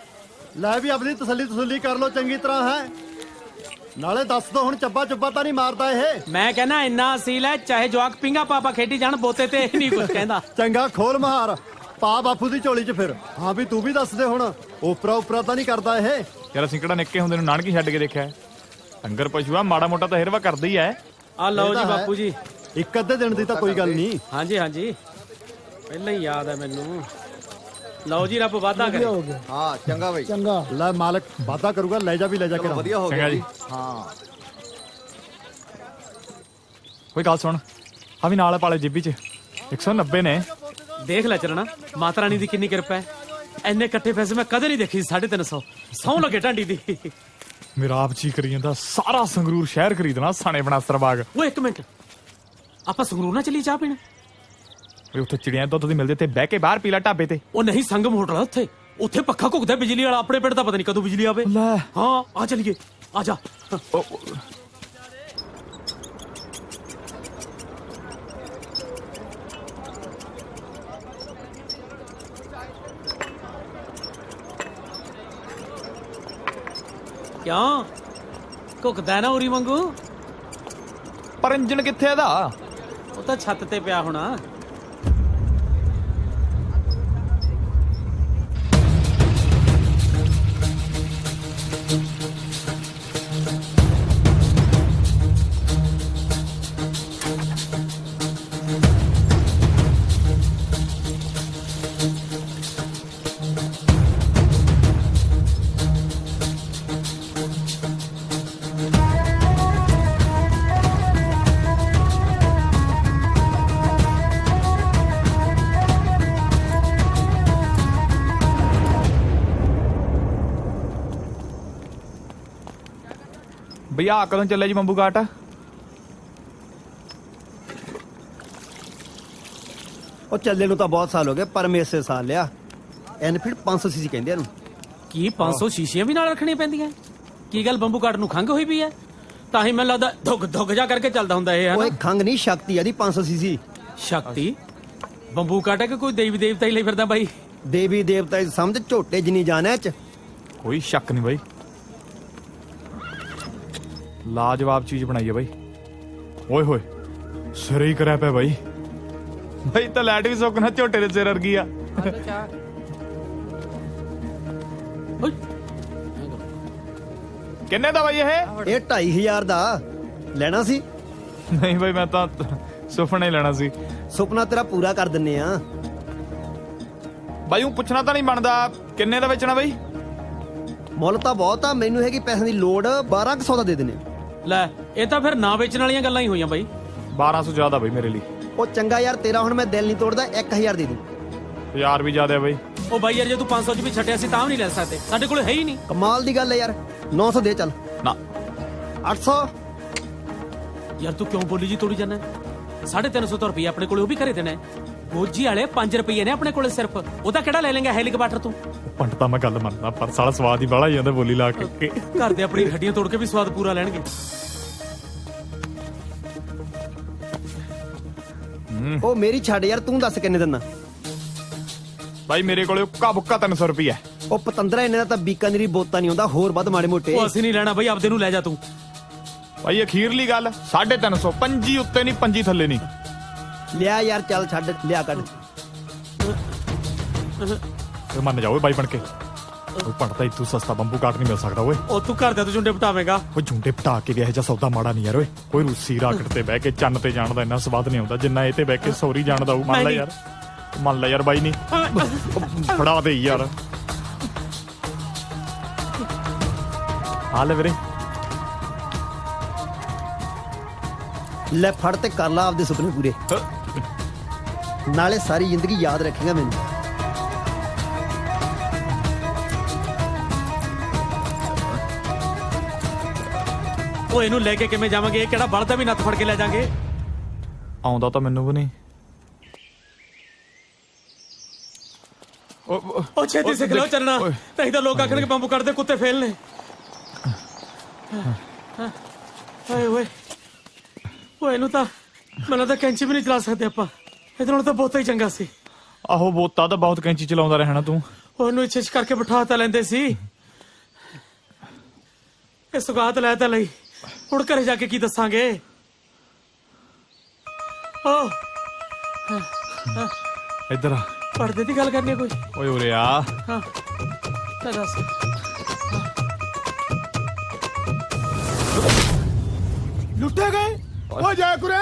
ਲੈ ਵੀ ਆਪਣੀ ਤਸੱਲੀ ਕਰ ਲੋ ਚੰਗੀ ਤਰ੍ਹਾਂ ਹੈ ਨਾਲੇ ਦੱਸ ਦੋ ਹੁਣ ਚੱਬਾ ਚੁੱਬਾ ਤਾਂ ਨਹੀਂ ਮਾਰਦਾ ਇਹ ਮੈਂ ਕਹਿੰਦਾ ਇੰਨਾ ਅਸੀਲ ਹੈ ਚਾਹੇ ਜਵਾਕ ਪਿੰਗਾ ਪਾਪਾ ਖੇਡੀ ਜਾਣ ਬੋਤੇ ਤੇ ਇਹ ਨਹੀਂ ਕੁਝ ਕਹਿੰਦਾ ਚੰਗਾ ਖੋਲ ਮਹਾਰ ਪਾ ਬਾਪੂ ਦੀ ਝੋਲੀ 'ਚ ਫਿਰ ਹਾਂ ਵੀ ਤੂੰ ਵੀ ਦੱਸ ਦੇ ਹੁਣ ਉਪਰਾ ਤਾਂ ਨਹੀਂ ਕਰਦਾ ਇਹ ਯਾਰ ਅਸੀਂ ਕਿਹੜਾ ਨਿੱਕੇ ਹੁੰਦੇ ਨੂੰ ਨਾਨਕੀ ਛੱਡ ਕੇ ਦੇਖਿਆ ਡੰਗਰ ਪਸ਼ੂਆ ਮਾੜਾ ਮੋਟਾ ਤਾਂ ਹਿਰਵਾ ਕਰਦਾ ਹੀ ਹੈ ਆ ਲਓ ਜੀ ਬਾਪੂ ਜੀ ਇੱਕ ਅੱਧੇ ਦਿਨ ਦੀ ਤਾਂ ਕੋਈ ਗੱਲ ਨਹੀਂ ਹਾਂਜੀ ਹਾਂਜੀ ਪਹਿਲਾਂ ਹੀ ਯਾਦ ਹੈ ਮੈਨੂੰ ਲਓ ਜੀ ਰੱਬ ਵਾਦਾ ਕਰੇ ਹਾਂ ਚੰਗਾ ਬਈ ਚੰਗਾ ਲੈ ਮਾਲਕ ਵਾਦਾ ਕਰੂਗਾ ਲੈ ਜਾ ਕੇ ਵਧੀਆ ਹੋ ਚੰਗਾ ਜੀ ਹਾਂ ਕੋਈ ਗੱਲ ਸੁਣ ਆ ਵੀ ਨਾਲ ਪਾਲੇ ਜੇਬੀ ਚ 190 ਨੇ ਦੇਖ ਲੈ ਚਰਣਾ ਮਾਤਾ ਰਾਣੀ ਦੀ ਕਿੰਨੀ ਕਿਰਪਾ ਹੈ ਐਨੇ ਇਕੱਠੇ ਪੈਸੇ ਮੈਂ ਕਦੇ ਨਹੀਂ ਦੇਖੀ 350 ਸੌ ਲੱਗੇ ਢਾਂਡੀ ਦੀ ਮੇਰਾ ਆਪ ਜੀ ਕਰੀ ਜਾਂਦਾ ਸਾਰਾ ਸੰਗਰੂਰ ਸ਼ਹਿਰ ਖਰੀਦਣਾ ਸਾਣੇ ਬਣਾ ਬਾਗ ਉਹ ਇੱਕ ਮਿੰਟ ਆਪਾਂ ਸੰਗਰੂਰ ਨਾ ਚੱਲੀ ਚਾਹ ਪੀਣ ਓਏ ਉੱਥੇ ਚਿੜੀਆਂ ਦੁੱਧ ਦੀ ਮਿਲਦੇ ਤੇ ਬਹਿ ਕੇ ਬਾਹਰ ਪੀਲਾ ਢਾਬੇ ਤੇ ਉਹ ਨਹੀਂ ਸੰਗਮ ਹੋਟਲ ਉੱਥੇ ਉੱਥੇ ਪੱਖਾ ਘੁੱਕਦਾ ਬਿਜਲੀ ਵਾਲਾ ਆਪਣੇ ਪਿੰਡ ਦਾ ਪਤਾ ਨਹੀਂ ਕਦੋਂ ਬਿਜਲੀ ਆਵੇ ਹਾਂ ਆ ਚਲੀਏ ਆ ਜਾ ਕਿਉਂ ਘੁੱਕਦਾ ਨਾ ਉਰੀ ਵਾਂਗੂ ਪਰ ਇੰਜਣ ਕਿੱਥੇ ਇਹਦਾ ਉਹ ਤਾਂ ਛੱਤ ਤੇ ਪਿਆ ਹੋਣਾ ਭਈਆ ਆ ਕਦੋਂ ਚੱਲੇ ਜੀ ਬੰਬੂ ਘਾਟ? ਉਹ ਚੱਲੇ ਨੂੰ ਤਾਂ ਬਹੁਤ ਸਾਲ ਹੋ ਗਏ, ਪਰ ਮੈਂ ਇਸੇ ਸਾਲ ਲਿਆ। ਐਨਫੀਲਡ 500 ਸੀਸੀ ਕਹਿੰਦੇ ਇਹਨੂੰ। ਕੀ 500 ਸ਼ੀਸ਼ੀਆਂ ਵੀ ਨਾਲ ਰੱਖਣੀਆਂ ਪੈਂਦੀਆਂ? ਕੀ ਗੱਲ ਬੰਬੂ ਕਾਟ ਨੂੰ ਖੰਗ ਹੋਈ ਵੀ ਹੈ? ਤਾਂ ਹੀ ਮੈਨੂੰ ਲੱਗਦਾ ਧੁੱਗ ਜਾ ਕਰਕੇ ਚੱਲਦਾ ਹੁੰਦਾ ਇਹ, ਓਏ ਹੈ ਖੰਗ ਨਹੀਂ, ਸ਼ਕਤੀ ਆ ਦੀ 500 ਸੀਸੀ। ਸ਼ਕਤੀ? ਬੰਬੂ ਕਾਟ ਹੈ ਕਿ ਕੋਈ ਦੇਵੀ ਦੇਵਤਾ ਹੀ ਲਈ ਫਿਰਦਾ ਬਾਈ? ਦੇਵੀ ਦੇਵਤਾ ਦੀ ਸਮਝ ਝੋਟੇ ਜਿੰਨੀ ਜਾਨ ਐ ਚ। ਕੋਈ ਸ਼ੱਕ ਨਹੀਂ ਬਾਈ, ਲਾਜਵਾਬ ਚੀਜ਼ ਬਣਾਈ ਹੈ ਬਾਈ। ਓਏ ਹੋਏ ਸਿਰੇ ਹੀ ਕਰਿਆ ਪਿਆ ਬਾਈ। ਭਾਈ ਤਾਂ ਲਾਈਟ ਵੀ ਸੁੱਕਣਾ ਝੋਟੇ ਦੇ ਸਿਰ ਵਰਗੀ ਆ। ਕਿੰਨੇ ਦਾ ਬਾਈ ਇਹ? ਇਹ 2500 ਦਾ ਲੈਣਾ ਸੀ। ਨਹੀਂ ਬਾਈ, ਮੈਂ ਤਾਂ ਸੁਪਨਾ ਹੀ ਲੈਣਾ ਸੀ। ਸੁਪਨਾ ਤੇਰਾ ਪੂਰਾ ਕਰ ਦਿੰਨੇ ਆ। ਬਾਈ ਉਹ ਪੁੱਛਣਾ ਤਾਂ ਨਹੀਂ ਬਣਦਾ, ਕਿੰਨੇ ਦਾ ਵੇਚਣਾ ਬਾਈ? ਮੁੱਲ ਤਾਂ ਬਹੁਤ ਆ, ਮੈਨੂੰ ਹੈਗੀ ਪੈਸਿਆਂ ਦੀ ਲੋੜ, 1200 ਦਾ ਦੇ ਦੇਣੇ। ਲੈ ਇਹ ਤਾਂ ਫਿਰ ਨਾ ਵੇਚਣ ਵਾਲੀਆਂ ਗੱਲਾਂ ਹੀ ਹੋਈਆਂ ਬਾਈ। 1200 ਜ਼ਿਆਦਾ ਬਾਈ ਮੇਰੇ ਲਈ। ਉਹ ਚੰਗਾ ਯਾਰ, ਤੇਰਾ ਹੁਣ ਮੈਂ ਦਿਲ ਨਹੀਂ ਤੋੜਦਾ, 1000 ਦੇ ਦੂੰ। 1000 ਵੀ ਜ਼ਿਆਦਾ ਬਾਈ। ਉਹ ਬਾਈ ਯਾਰ ਜੇ ਤੂੰ 500 ਚ ਵੀ ਛੱਡਿਆ ਸੀ ਤਾਂ ਵੀ ਨਹੀਂ ਲੈ ਸਕਦੇ, ਸਾਡੇ ਕੋਲ ਹੈ ਹੀ ਨਹੀਂ। ਕਮਾਲ ਦੀ ਗੱਲ ਹੈ ਯਾਰ, 900 ਦੇ ਚੱਲ। ਨਾ 800। ਯਾਰ ਤੂੰ ਕਿਉਂ ਬੋਲੀ ਜੀ ਤੋੜੀ ਜਾਂਦਾ? 350 ਰੁਪਏ ਆਪਣੇ ਕੋਲੇ, ਉਹ ਵੀ ਘਰੇ ਦੇਣਾ। ਗੋਜੀ ਵਾਲੇ 5 ਰੁਪਏ ਨੇ ਆਪਣੇ ਕੋਲੇ ਸਿਰਫ, ਉਹਦਾ ਕਿਹੜਾ ਲੈ ਲੇਗਾ ਹੈਲੀਕਾਪਟਰ ਤੂੰ? ਪੰਡਤਾ ਮੈਂ ਗੱਲ ਮੰਨਦਾ, ਪਰ ਸਾਲਾ ਸਵਾਦ ਹੀ ਬਾਹਲਾ ਜਾਂਦਾ ਬੋਲੀ ਲਾ ਕੇ। ਘਰ ਦੇ ਆਪਣੀ ਹੱਡੀਆਂ ਤੋੜ ਕੇ ਵੀ ਸਵਾਦ ਪੂਰਾ ਲੈਣਗੇ। ਉਹ ਮੇਰੀ ਛੱਡ ਯਾਰ, ਤੂੰ ਦੱਸ ਕਿੰਨੇ ਦਿੰਨਾ? ਬਾਈ ਮੇਰੇ ਕੋਲੇ ਉੱਕਾ ਬੁੱਕਾ 300 ਰੁਪਏ। ਉਹ ਪਤੰਦਰਾ ਇਹਨੇ ਦਾ ਤਾਂ ਬੀਕਾਨੇਰੀ ਬੋਤਾ ਨਹੀਂ ਆਉਂਦਾ, ਹੋਰ ਵੱਧ ਮਾੜੇ ਮੋਟੇ। ਉਹ ਅਸੀਂ ਨਹੀਂ ਲੈਣਾ ਬਾਈ, ਆਪਦੇ ਨੂੰ ਲੈ ਜਾ ਤੂੰ। ਬਾਈ ਅਖੀਰਲੀ ਗੱਲ 350, 5 ਉੱਤੇ ਨਹੀਂ 5 ਥੱਲੇ ਨਹੀਂ। ਲਿਆ ਯਾਰ, ਚੱਲ ਛੱਡ, ਲਿਆ ਕੱਢ। ਤੇ ਮੰਨ ਜਾ ਓਏ ਬਾਈ ਬਣ ਕੇ। ਓਏ ਪੰਡਤਾ ਇਤੋਂ ਸਸਤਾ ਬੰਬੂ ਕਾਟ ਨਹੀਂ ਮਿਲ ਸਕਦਾ ਓਏ। ਉਹ ਤੂੰ ਘਰ ਦੇ ਤੋਂ ਝੁੰਡੇ ਪਟਾਵੇਂਗਾ। ਓਏ ਝੁੰਡੇ ਪਟਾ ਕੇ ਵੀ ਇਹੋ ਜਿਹਾ ਸੌਦਾ ਮਾੜਾ ਨਹੀਂ ਯਾਰ ਓਏ। ਕੋਈ ਰੂਸੀ ਰਾਕਟ ਤੇ ਬਹਿ ਕੇ ਚੰਨ ਤੇ ਜਾਣ ਦਾ ਇੰਨਾ ਸਵਾਦ ਨਹੀਂ ਆਉਂਦਾ ਜਿੰਨਾ ਇਹ ਤੇ ਬਹਿ ਕੇ ਸੌਰੀ ਜਾਣ ਦਾ। ਮੰਨ ਲੈ ਯਾਰ, ਮੰਨ ਲੈ ਯਾਰ ਬਾਈ ਨਹੀਂ ਫੜਾ ਦੇ ਯਾਰ। ਆ ਲੈ ਵੀਰੇ, ਲੈ ਫੜ ਤੇ ਕਰ ਲਾ ਆਪਦੇ ਸੁਪਨੇ ਪੂਰੇ, ਨਾਲੇ ਸਾਰੀ ਜ਼ਿੰਦਗੀ ਯਾਦ ਰੱਖੇਗਾ ਮੈਨੂੰ। ਉਹ ਇਹਨੂੰ ਲੈ ਕੇ ਕਿਵੇਂ ਜਾਵਾਂਗੇ? ਇਹ ਕਿਹੜਾ ਬਲਦਾ ਵੀ ਨੱਥ ਫੜ ਕੇ ਲੈ ਜਾਾਂਗੇ? ਆਉਂਦਾ ਤਾਂ ਮੈਨੂੰ ਵੀ ਨਹੀਂ। ਉਹ ਛੇਤੀ ਸਿੱਖ ਲਓ ਚੱਲਣਾ, ਨਹੀਂ ਤਾਂ ਲੋਕ ਆਖਣਗੇ ਬੰਬੂ ਕੱਢਦੇ ਕੁੱਤੇ ਫੇਲ ਨੇ। ਓਏ ਓਏ ਓਏ, ਇਹਨੂੰ ਤਾਂ ਮੈਨੂੰ ਤਾਂ ਕੈਂਚੀ ਵੀ ਨਹੀਂ ਚਲਾ ਸਕਦੇ ਆਪਾਂ। ਇਹਦੇ ਨਾਲ ਤਾਂ ਬਹੁਤਾ ਹੀ ਚੰਗਾ ਸੀ। ਆਹੋ ਬੋਤਾ ਤਾਂ ਬਹੁਤ ਕੈਂਚੀ ਚਲਾਉਂਦਾ ਰਹਿਣਾ ਤੂੰ। ਉਹਨੂੰ ਇੱਛੇ ਕਰਕੇ ਬਿਠਾ ਤਾਂ ਲੈਂਦੇ ਸੀ। ਇਹ ਸੁਗਾਤ ਲੈ ਤਾਂ ਲਈ, ਹੁਣ ਘਰੇ ਜਾ ਕੇ ਕੀ ਦੱਸਾਂਗੇ? ਓ ਇੱਧਰ ਆ। ਪਰਦੇ ਦੀ ਗੱਲ ਕਰਨੀ ਕੋਈ? ਓਏ ਉਰੇ ਆ। ਹਾਂ ਤਾਂ ਦੱਸ। ਲੁੱਟੇ ਗਏ? ਓ ਜੈ ਕੁਰੇ,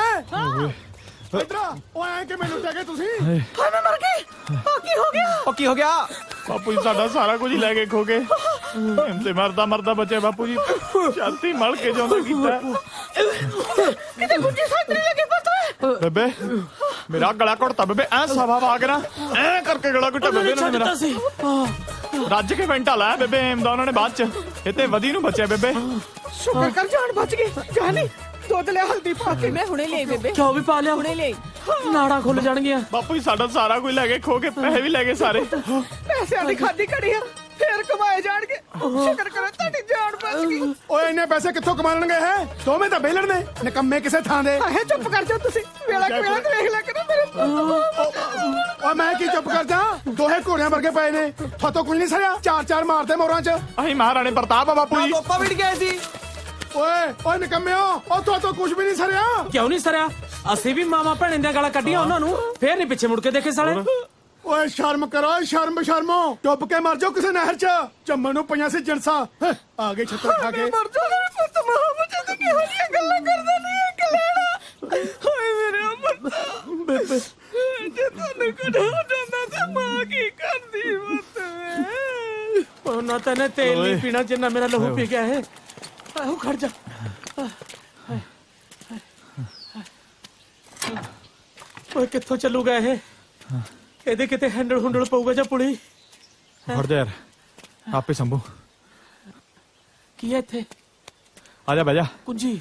ਇਧਰ ਆ। ਓ ਐ ਕਿਵੇਂ ਲੁੱਟੇ ਗਏ ਤੁਸੀਂ? ਹਾਏ ਮੈਂ ਮਰ ਗਈ। ਉਹ ਕੀ ਹੋ ਗਿਆ? ਉਹ ਕੀ ਹੋ ਗਿਆ? ਬਾਪੂ ਜੀ ਸਾਡਾ ਸਾਰਾ ਕੁਝ ਹੀ ਲੈ ਕੇ ਖੋ ਗਏ। ਤੇ ਮਰਦਾ ਮਰਦਾ ਬਚੇ ਬਾਪੂ ਜੀ, ਛਾਤੀ ਮਲ ਕੇ ਜਾਂਦਾ ਕੀਤਾ। ਕਿਤੇ ਗੁੱਜੀ ਸਾਜਰੀ ਲੱਗੇ ਪੁੱਤ। ਬੇਬੇ ਮੇਰਾ ਗਲਾ ਘੁੱਟਤਾ ਬੇਬੇ, ਐ ਸਵਾ ਵਾਗ ਨਾ ਐ ਕਰਕੇ ਗਲਾ ਘੁੱਟਾ ਬੇਬੇ ਨੇ ਮੇਰਾ। ਰੱਜ ਕੇ ਵੈਂਟਾ ਲਾਇਆ ਬੇਬੇ ਐਮਦਾ ਉਹਨਾਂ ਨੇ ਬਾਅਦ ਚ। ਇੱਥੇ ਵਧੀ ਨੂੰ ਬਚਿਆ ਬੇਬੇ। ਸ਼ੁਕਰ ਕਰ ਜਾਨ ਬਚ ਗਈ। ਜਾਨੀ ਦੁੱਧ ਲੈ ਹਲਦੀ ਪਾ ਕੇ। ਮੈਂ ਹੁਣੇ ਲਈ ਬੇਬੇ। ਕਿਉਂ ਵੀ ਪਾ ਲਿਆ? ਹੁਣੇ ਲਈ। ਨਾੜਾਂ ਖੁੱਲ ਜਾਣਗੀਆਂ। ਬਾਪੂ ਜੀ ਸਾਡਾ ਸਾਰਾ ਕੁਝ ਲੈ ਕੇ ਖੋ ਕੇ, ਪੈਸੇ ਵੀ ਲੈ ਗਏ ਸਾਰੇ। ਪੈਸਿਆਂ ਦੀ ਖਾਦੀ ਘੜੀ ਆ, ਫੇਰ ਕਮਾਏ ਜਾਣਗੇ। ਸ਼ੁਕਰ ਕਰੋ ਤੁਹਾਡੀ ਜਾਨ ਬਚ ਗਈ। ਓਏ ਇੰਨੇ ਪੈਸੇ ਕਿੱਥੋਂ ਕਮਾ ਲੈਣਗੇ? ਹੈ ਦੋਵੇਂ ਤਾਂ ਬੇਲਣ ਨੇ, ਨਿਕੰਮੇ ਕਿਸੇ ਥਾਂ ਦੇ। ਹਾਏ ਚੁੱਪ ਕਰ ਜਾਓ ਤੁਸੀਂ। ਵੇਲਾ ਵੇਲਾ ਦੇਖ ਲਿਆ ਕਰੋ ਮੇਰੇ। ਓਏ ਮੈਂ ਕੀ ਚੁੱਪ ਕਰ ਜਾ? ਦੋਹੇ ਘੋੜਿਆਂ ਵਰਗੇ ਪਏ ਨੇ, ਥੋਤੋਂ ਕੁਝ ਨਹੀਂ ਸਰਿਆ। ਚਾਰ ਚਾਰ ਮਾਰਦੇ ਮੋਰਾਂ 'ਚ। ਅਸੀਂ ਮਹਾਰਾਣੇ ਪ੍ਰਤਾਪ ਆ ਬਾਪੂ ਜੀ। ਤੋਪਾ ਵਿੜ ਗਏ ਸੀ। ਓਏ ਨਿਕੰਮਿਓ, ਉਹ ਥੋਤੋਂ ਕੁਝ ਵੀ ਨਹੀਂ ਸਰਿਆ। ਕਿਉਂ ਨਹੀਂ ਸਰਿਆ? ਅਸੀਂ ਵੀ ਮਾਮਾ ਭੈਣ ਦੀਆਂ ਗਾਲਾਂ ਕੱਢੀਆਂ ਉਹਨਾਂ ਨੂੰ, ਫੇਰ ਨਹੀਂ ਪਿੱਛੇ ਮੁੜ ਕੇ ਦੇਖੇ ਸਾਲੇ। ਓਏ ਸ਼ਰਮ ਕਰੋ, ਸ਼ਰਮ ਸ਼ਰਮੋ। ਡੁੱਬ ਕੇ ਮਰ ਜਾਓ ਕਿਸੇ ਨਹਿਰ 'ਚ। ਜੰਮਣ ਨੂੰ ਪਈਆਂ ਸੀ ਜਿਣਸਾ, ਆ ਗਏ ਛੱਤਰ ਖਾ ਕੇ। ਮਰ ਜਾਓ ਪੁੱਤ। ਮੁਹੱਬਤ ਤੇ ਕਿਹੋ ਜਿਹੀਆਂ ਗੱਲਾਂ ਕਰਦਾ ਨਹੀਂ ਇੱਕ ਲੈਣਾ। ਹਾਏ ਮੇਰੇ ਪੁੱਤ। ਬੇਬੇ ਜੇ ਤੁਹਾਨੂੰ ਕੁਝ ਹੋ ਜਾਂਦਾ ਤਾਂ ਮਾਂ ਕੀ ਕਰਦੀ ਪੁੱਤ? ਉਹਨਾਂ ਤਾਂ ਨੇ ਤੇਲ ਨਹੀਂ ਪੀਣਾ ਜਿੰਨਾ ਮੇਰਾ ਲਹੂ ਪੀ ਗਿਆ ਹੈ। ਆਹੋ ਖੜ ਜਾ। ਓਏ ਕਿੱਥੋਂ ਚੱਲੂਗਾ ਇਹ? ਇਹਦੇ ਕਿਤੇ ਹੈਂਡਲ ਹੁੰਡਲ ਪਊਗਾ ਜਾਂ ਪੁਲੀ? ਫੜ ਜਾ ਯਾਰ, ਆਪੇ ਸੰਭੂ। ਕੀ ਹੈ ਇੱਥੇ? ਆ ਜਾ ਬਹਿ ਜਾ। ਕੁੰਜੀ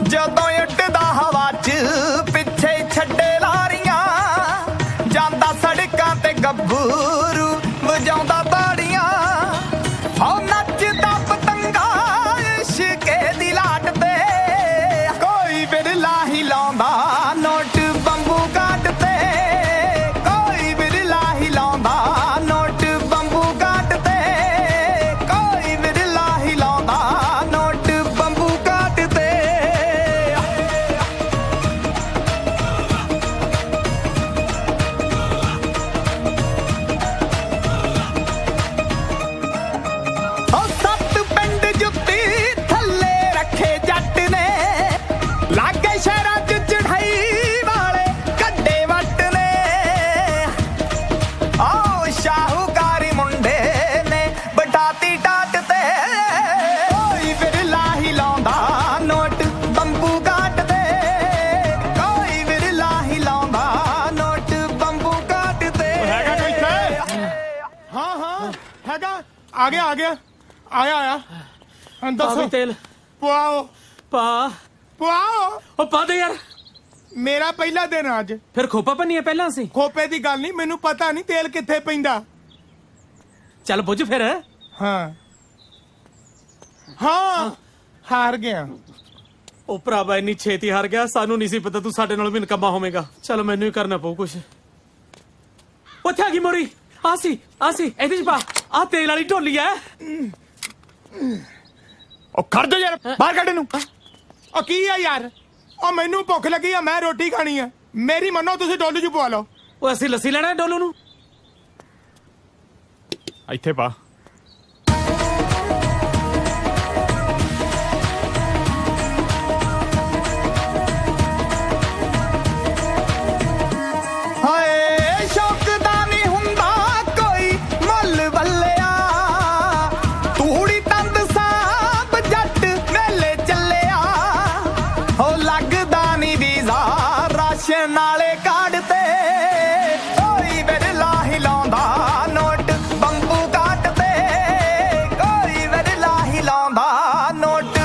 ਜਦੋਂ ਉੱਡਦਾ ਹਵਾ 'ਚ ਪਿੱਛੇ ਛੱਡੇ ਲਾਰੀਆਂ, ਜਾਂਦਾ ਸੜਕਾਂ ਤੇ ਗੱਭਰੂ ਵਜਾਉਂਦਾ ਤਾੜੀਆਂ, ਹੋ ਨੱਚਦਾ ਪਤੰਗਾ ਇਸ਼ਕੇ ਦੀ ਲਾਟ ਤੇ, ਕੋਈ ਬਿਰਲਾ ਹੀ ਲਾਉਂਦਾ ਨੋਟ ਬੰਬੂ ਕਾਟ ਤੇ, ਕੋਈ ਬਿਰਲਾ ਹੀ ਲਾਉਂਦਾ ਨੋਟ ਬੰਬੂ ਕਾਟ ਤੇ, ਕੋਈ ਬਿਰਲਾ ਹੀ ਲਾਉਂਦਾ ਨੋਟ ਬੰਬੂ ਕਾਟ ਤੇ। ਉਹ ਸੱਤ ਪਿੰਡ ਜੁੱਤੀ ਥੱਲੇ ਰੱਖੇ ਜੱਟ ਨੇ, ਲਾਗੇ ਸ਼ਹਿਰਾਂ 'ਚ ਚੜਾਈ ਵਾਲੇ ਕੱਡੇ ਵੱਟ ਨੇ, ਆਹ ਸ਼ਾਹੂਕਾਰੀ ਮੁੰਡੇ ਨੇ ਬਟਾਤੀ ਟਾਟ ਤੇ, ਕੋਈ ਬਿਰਲਾ ਹੀ ਲਾਉਂਦਾ ਨੋਟ ਬੰਬੂ ਕਾਟ ਤੇ, ਕੋਈ ਬਿਰਲਾ ਹੀ ਲਾਉਂਦਾ ਨੋਟ ਬੰਬੂ ਕਾਟ ਤੇ। ਹੈਗਾ ਕੋਈ ਇੱਥੇ? ਹਾਂ ਹਾਂ ਹੈਗਾ, ਆ ਗਿਆ ਆਇਆ ਪਾ ਦੱਸੋ। ਵੀ ਤੇਲ ਪਵਾਓ ਪਾ। ਪਵਾਓ। ਉਹ ਪਾ ਦੇ ਯਾਰ। ਮੇਰਾ ਪਹਿਲਾ ਦਿਨ ਅੱਜ। ਫਿਰ ਖੋਪਾ ਭੰਨੀਏ ਪਹਿਲਾਂ ਸੀ। ਖੋਪੇ ਦੀ ਗੱਲ ਨਹੀਂ, ਮੈਨੂੰ ਪਤਾ ਨਹੀਂ ਤੇਲ ਕਿੱਥੇ ਪੈਂਦਾ। ਚੱਲ ਬੁੱਝ ਫਿਰ। ਹਾਂ ਹਾਂ ਹਾਰ ਗਿਆ। ਉਹ ਭਰਾਵਾ ਇੰਨੀ ਛੇਤੀ ਹਾਰ ਗਿਆ, ਸਾਨੂੰ ਨਹੀਂ ਸੀ ਪਤਾ ਤੂੰ ਸਾਡੇ ਨਾਲ ਵੀ ਨਕਮਾ ਹੋਵੇਂਗਾ। ਚਲ ਮੈਨੂੰ ਹੀ ਕਰਨਾ ਪਊ ਕੁਛ। ਉੱਥੇ ਆ ਗਈ ਮੋਰੀ। ਆ ਸੀ ਇਹਦੇ ਚ ਪਾ। ਆ ਤੇਲ ਵਾਲੀ ਢੋਲੀ ਐ। ਉਹ ਖੜ ਜਾ ਯਾਰ, ਬਾਹਰ ਕੱਢ ਇਹਨੂੰ। ਉਹ ਕੀ ਆ ਯਾਰ, ਉਹ ਮੈਨੂੰ ਭੁੱਖ ਲੱਗੀ ਆ, ਮੈਂ ਰੋਟੀ ਖਾਣੀ ਆ। ਮੇਰੀ ਮੰਨੋ ਤੁਸੀਂ ਡੋਲੂ 'ਚ ਪਵਾ ਲਓ। ਉਹ ਅਸੀਂ ਲੱਸੀ ਲੈਣਾ ਡੋਲੂ ਨੂੰ। ਇੱਥੇ ਪਾ। ਹਾਏ ਸ਼ੌਕ ਦਾ ਨਹੀਂ ਹੁੰਦਾ ਕੋਈ ਮੁੱਲ ਬੱਲਿਆ, ਤੂੜੀ ਤੰਦ ਸਾਬ ਜੱਟ ਮੇਲੇ ਚੱਲਿਆ, ਹੋ ਲੱਗਦਾ ਨਹੀਂ ਵੀਜ਼ਾ ਰਾਸ਼ਨ ਨਾਲੇ ਕਾਢ ਤੇ, ਕੋਈ ਬਿਰਲਾ ਹੀ ਲਾਉਂਦਾ ਨੋਟ ਬੰਬੂ ਕਾਟ ਤੇ, ਕੋਈ ਬਿਰਲਾ ਹੀ ਲਾਉਂਦਾ ਨੋਟ।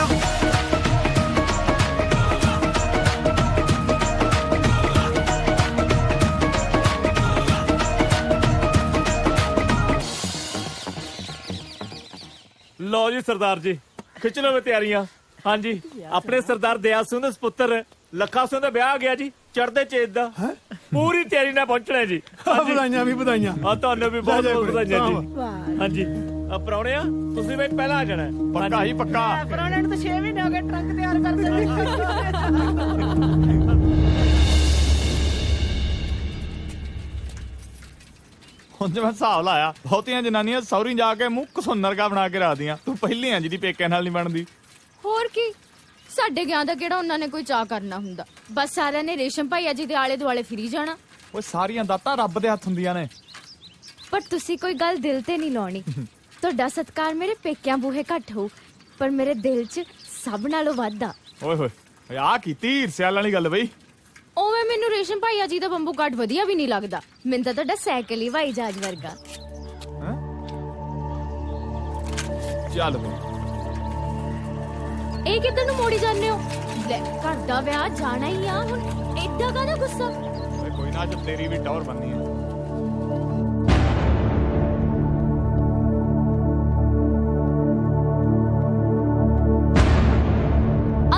ਲਓ ਜੀ ਸਰਦਾਰ ਜੀ, ਖਿੱਚ ਲਓ ਵੇ ਤਿਆਰੀਆਂ। ਹਾਂਜੀ, ਆਪਣੇ ਸਰਦਾਰ ਦਇਆ ਸਿੰਘ ਦੇ ਸੁਪੁੱਤਰ ਲੱਖਾ ਸਿੰਘ ਦਾ ਵਿਆਹ ਆ ਗਿਆ ਜੀ, ਚੜ੍ਹਦੇ ਚੇਤ ਦਾ। ਪੂਰੀ ਤਿਆਰੀ ਨਾਲ ਪਹੁੰਚਣਾ ਜੀ। ਵਧਾਈਆਂ ਵੀ ਵਧਾਈਆਂ। ਹਾਂ ਤੁਹਾਨੂੰ ਵੀ ਬਹੁਤ ਬਹੁਤ ਵਧਾਈਆਂ ਜੀ। ਹਾਂਜੀ ਪ੍ਰਾਹੁਣਿਆ, ਤੁਸੀਂ ਵੀ ਪਹਿਲਾਂ ਆ ਜਾਣਾ ਹੈ। ਪੱਕਾ ਹੀ ਪੱਕਾ। ਪੁਰਾਣੇ ਨੂੰ ਤਾਂ 6 ਮਹੀਨੇ ਹੋ ਗਏ ਟਰੱਕ ਤਿਆਰ ਕਰਦੇ ਨੇ। ਹੁਣ ਜੇ ਮੈਂ ਹਿਸਾਬ ਲਾਇਆ, ਬਹੁਤੀਆਂ ਜਨਾਨੀਆਂ ਸੌਰੀ ਜਾ ਕੇ ਮੂੰਹ ਕਸੁੰਨਰ ਕਾ ਬਣਾ ਕੇ ਰੱਖਦੀਆਂ। ਤੂੰ ਪਹਿਲੀ ਆ ਜਿਹੜੀ ਪੇਕਿਆਂ ਨਾਲ ਨਹੀਂ ਬਣਦੀ। ਹੋਰ ਕੀ, ਸਾਡੇ ਗਿਆ ਦਾ ਕਿਹੜਾ ਉਹਨਾਂ ਨੇ ਕੋਈ ਚਾਹ ਕਰਨਾ ਹੁੰਦਾ। ਬਸ ਸਾਰਿਆਂ ਨੇ ਰੇਸ਼ਮ ਭਾਈਆ ਜੀ ਦੇ ਆਲੇ ਦੁਆਲੇ ਫਿਰੀ ਜਾਣਾ। ਓਏ ਸਾਰੀਆਂ ਦਾਤਾਂ ਰੱਬ ਦੇ ਹੱਥ ਹੁੰਦੀਆਂ ਨੇ। ਪਰ ਤੁਸੀਂ ਕੋਈ ਗੱਲ ਦਿਲ ਤੇ ਨਹੀਂ ਲਾਉਣੀ। ਤੁਹਾਡਾ ਸਤਿਕਾਰ ਮੇਰੇ ਪੇਕਿਆਂ ਬੂਹੇ ਘੱਟ ਹੋਊ, ਪਰ ਮੇਰੇ ਦਿਲ 'ਚ ਸਭ ਨਾਲੋਂ ਵੱਧ ਆ। ਓਏ ਹੋਏ, ਆ ਕੀਤੀ ਈਰਸਿਆਲ ਵਾਲੀ ਗੱਲ ਬਈ। ਉਵੇਂ ਮੈਨੂੰ ਰੇਸ਼ਮ ਭਾਈਆ ਜੀ ਦਾ ਬੰਬੂ ਕਾਟ ਵਧੀਆ ਵੀ ਨਹੀਂ ਲੱਗਦਾ। ਮੈਨੂੰ ਤਾਂ ਤੁਹਾਡਾ ਸਾਈਕਲ ਹੀ ਹਵਾਈ ਜਹਾਜ਼ ਵਰਗਾ। ਚੱਲ ਬਈ। ਇਹ ਕਿੱਧਰ ਨੂੰ ਮੋੜੀ ਜਾਂਦੇ ਹੋ? ਲੈ, ਘਰ ਦਾ ਵਿਆਹ ਜਾਣਾ ਹੀ ਆ ਹੁਣ, ਏਦਾਂ ਕਾਹਦਾ ਗੁੱਸਾ? ਓਏ ਕੋਈ ਨਾ, ਅੱਜ ਤੇਰੀ ਵੀ ਟੌਰ ਬਣਨੀ ਹੈ।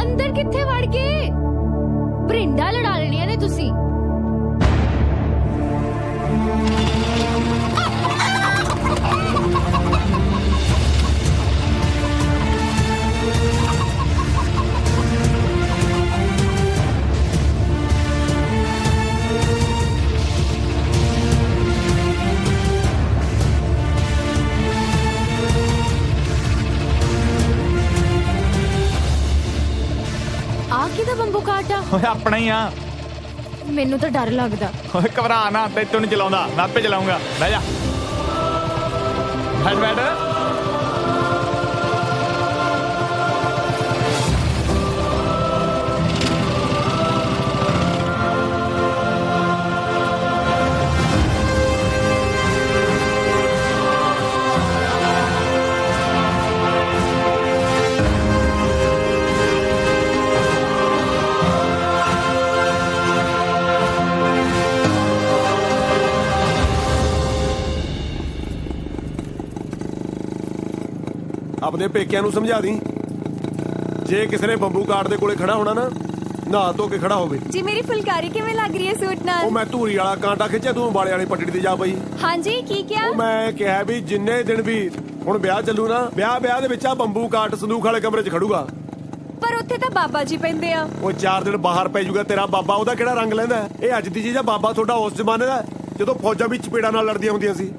ਅੰਦਰ ਕਿੱਥੇ ਵੜ ਗਏ? ਭਰਿੰਡਾ ਲੜਾ ਲੈਣੀਆਂ ਨੇ ਤੁਸੀਂ। ਆ ਕਿਹਦਾ ਬੰਬੂ ਕਾਟ ਆ? ਓਏ ਆਪਣਾ ਹੀ ਆ। ਮੈਨੂੰ ਤਾਂ ਡਰ ਲੱਗਦਾ। ਓਏ ਘਬਰਾ ਨਾ, ਤੈਨੂੰ ਨਹੀਂ ਚਲਾਉਂਦਾ, ਮੈਂ ਆਪੇ ਚਲਾਉਂਗਾ। ਬਹਿ ਜਾ। ਬੈਠ। ਆਪਣੇ ਪੇਕਿਆਂ ਨੂੰ ਸਮਝਾ ਦੀ ਜੇ ਕਿਸੇ ਨੇ ਬੰਬੂ ਕਾਟ ਦੇ ਕੋਲੇ ਖੜਾ ਹੋਣਾ ਨਾ ਨਹਾ ਧੋ ਕੇ ਖੜਾ ਹੋਵੇ। ਜੀ ਮੇਰੀ ਫੁਲਕਾਰੀ ਕਿਵੇਂ ਲੱਗ ਰਹੀ ਹੈ ਸੂਟ ਉਹ ਨਾਲ? ਮੈਂ ਧੂਰੀ ਵਾਲਾ ਕਾਂਟਾ ਖਿੱਚਿਆ ਤੂੰ ਅੰਬਾਲੇ ਵਾਲੀ ਪੱਟੜੀ ਤੇ ਜਾ ਪਈ। ਹਾਂਜੀ ਕੀ ਕਿਹਾ? ਉਹ ਮੈਂ ਕਿਹਾ ਵੀ ਜਿੰਨੇ ਦਿਨ ਵੀ ਹੁਣ ਵਿਆਹ ਚੱਲੂ ਨਾ ਵਿਆਹ ਦੇ ਵਿੱਚ ਆ ਬੰਬੂ ਕਾਟ ਸੰਦੂਖ ਵਾਲੇ ਕਮਰੇ 'ਚ ਖੜੂਗਾ। ਪਰ ਉੱਥੇ ਤਾਂ ਬਾਬਾ ਜੀ ਪੈਂਦੇ ਆ। ਉਹ 4 ਦਿਨ ਬਾਹਰ ਪੈ ਜਾਊਗਾ ਤੇਰਾ ਬਾਬਾ, ਉਹਦਾ ਕਿਹੜਾ ਰੰਗ ਲੈਂਦਾ? ਇਹ ਅੱਜ ਦੀ ਚੀਜ਼ ਆ। ਬਾਬਾ ਤੁਹਾਡਾ ਉਸ ਜ਼ਮਾਨੇ ਦਾ ਜਦੋਂ ਫੌਜਾਂ ਵਿੱਚ ਚਪੇੜਾਂ ਨਾਲ ਲੜਦੀਆਂ ਹੁੰਦੀਆਂ ਸੀ।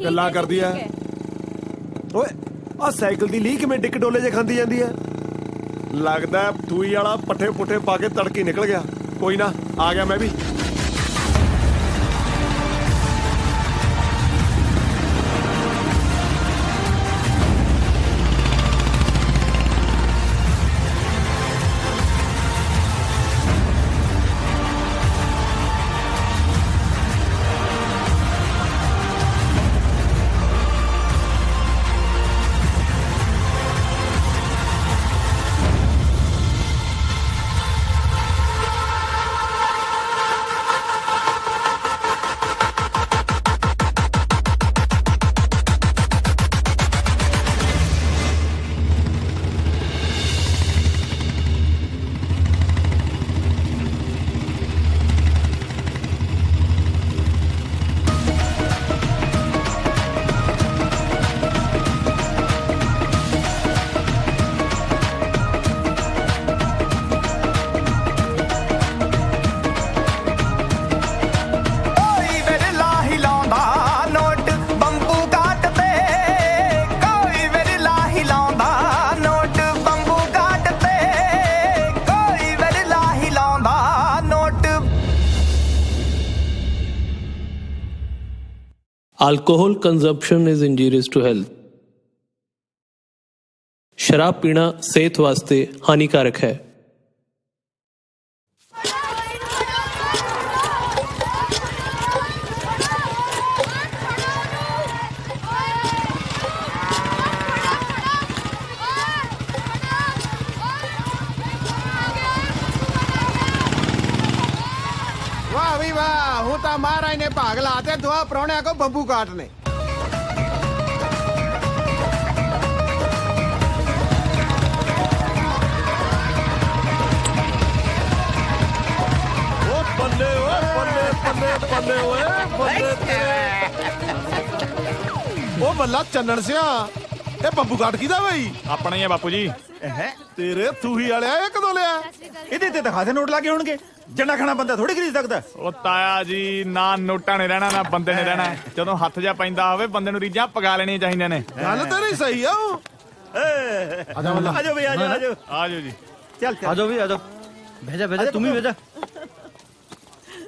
ਗੱਲਾਂ ਕਰਦੀ ਆ। ਓਏ ਆ ਸਾਈਕਲ ਦੀ ਲੀ ਕਿਵੇਂ ਡਿੱਕ ਡੋਲੇ ਜੇ ਖਾਂਦੀ ਜਾਂਦੀ ਆ? ਲੱਗਦਾ ਦੂਈ ਵਾਲਾ ਪੱਠੇ ਪੁੱਠੇ ਪਾ ਕੇ ਤੜਕੇ ਨਿਕਲ ਗਿਆ। ਕੋਈ ਨਾ ਆ ਗਿਆ ਮੈਂ ਵੀ। Alcohol consumption is injurious to health. शराब पीना सेहत वास्ते हानिकारक है। वाह भी वाह, हूं तो महाराज ने भाग लाते दुआ परौणिया को बंबू काटने। ਉਹ ਬੱਲਾ ਚੰਨਣ ਸਿਆ ਇਹ ਬੰਬੂ ਕਾਟ ਕਿਦਾ ਬਈ? ਆਪਣਾ ਹੀ ਆ ਬਾਪੂ ਜੀ। ਤੇਰੇ ਥੂਹੀ ਵਾਲਿਆ ਇਹ ਕਦੋਂ ਲਿਆ? ਇਹਦੇ ਤੇ ਦਿਖਾ ਦੇ ਨੋਟ ਲਾ ਕੇ ਹੋਣਗੇ। ਜੰਨਾ ਖਾਣਾ ਬੰਦਾ ਥੋੜੀ ਖਰੀਦ ਸਕਦਾ। ਉਹ ਤਾਇਆ ਜੀ ਨਾ ਨੋਟਾਂ ਨੇ ਰਹਿਣਾ ਨਾ ਬੰਦੇ ਨੇ ਰਹਿਣਾ। ਜਦੋਂ ਹੱਥ ਜਾ ਪੈਂਦਾ ਹੋਵੇ ਬੰਦੇ ਨੂੰ ਰੀਝਾਂ ਪਗਾ ਲੈਣੀਆਂ ਚਾਹੀਦੀਆਂ ਨੇ। ਗੱਲ ਤੇਰੀ ਸਹੀ ਆ। ਆਜੋ ਬਈ ਆਜੋ ਆਜੋ ਜੀ। ਚੱਲ ਆਜੋ ਵੀ ਆਜੋ। ਭੇਜਾ ਭੇਜਾ ਤੂੰ ਵੀ ਭੇਜਾ।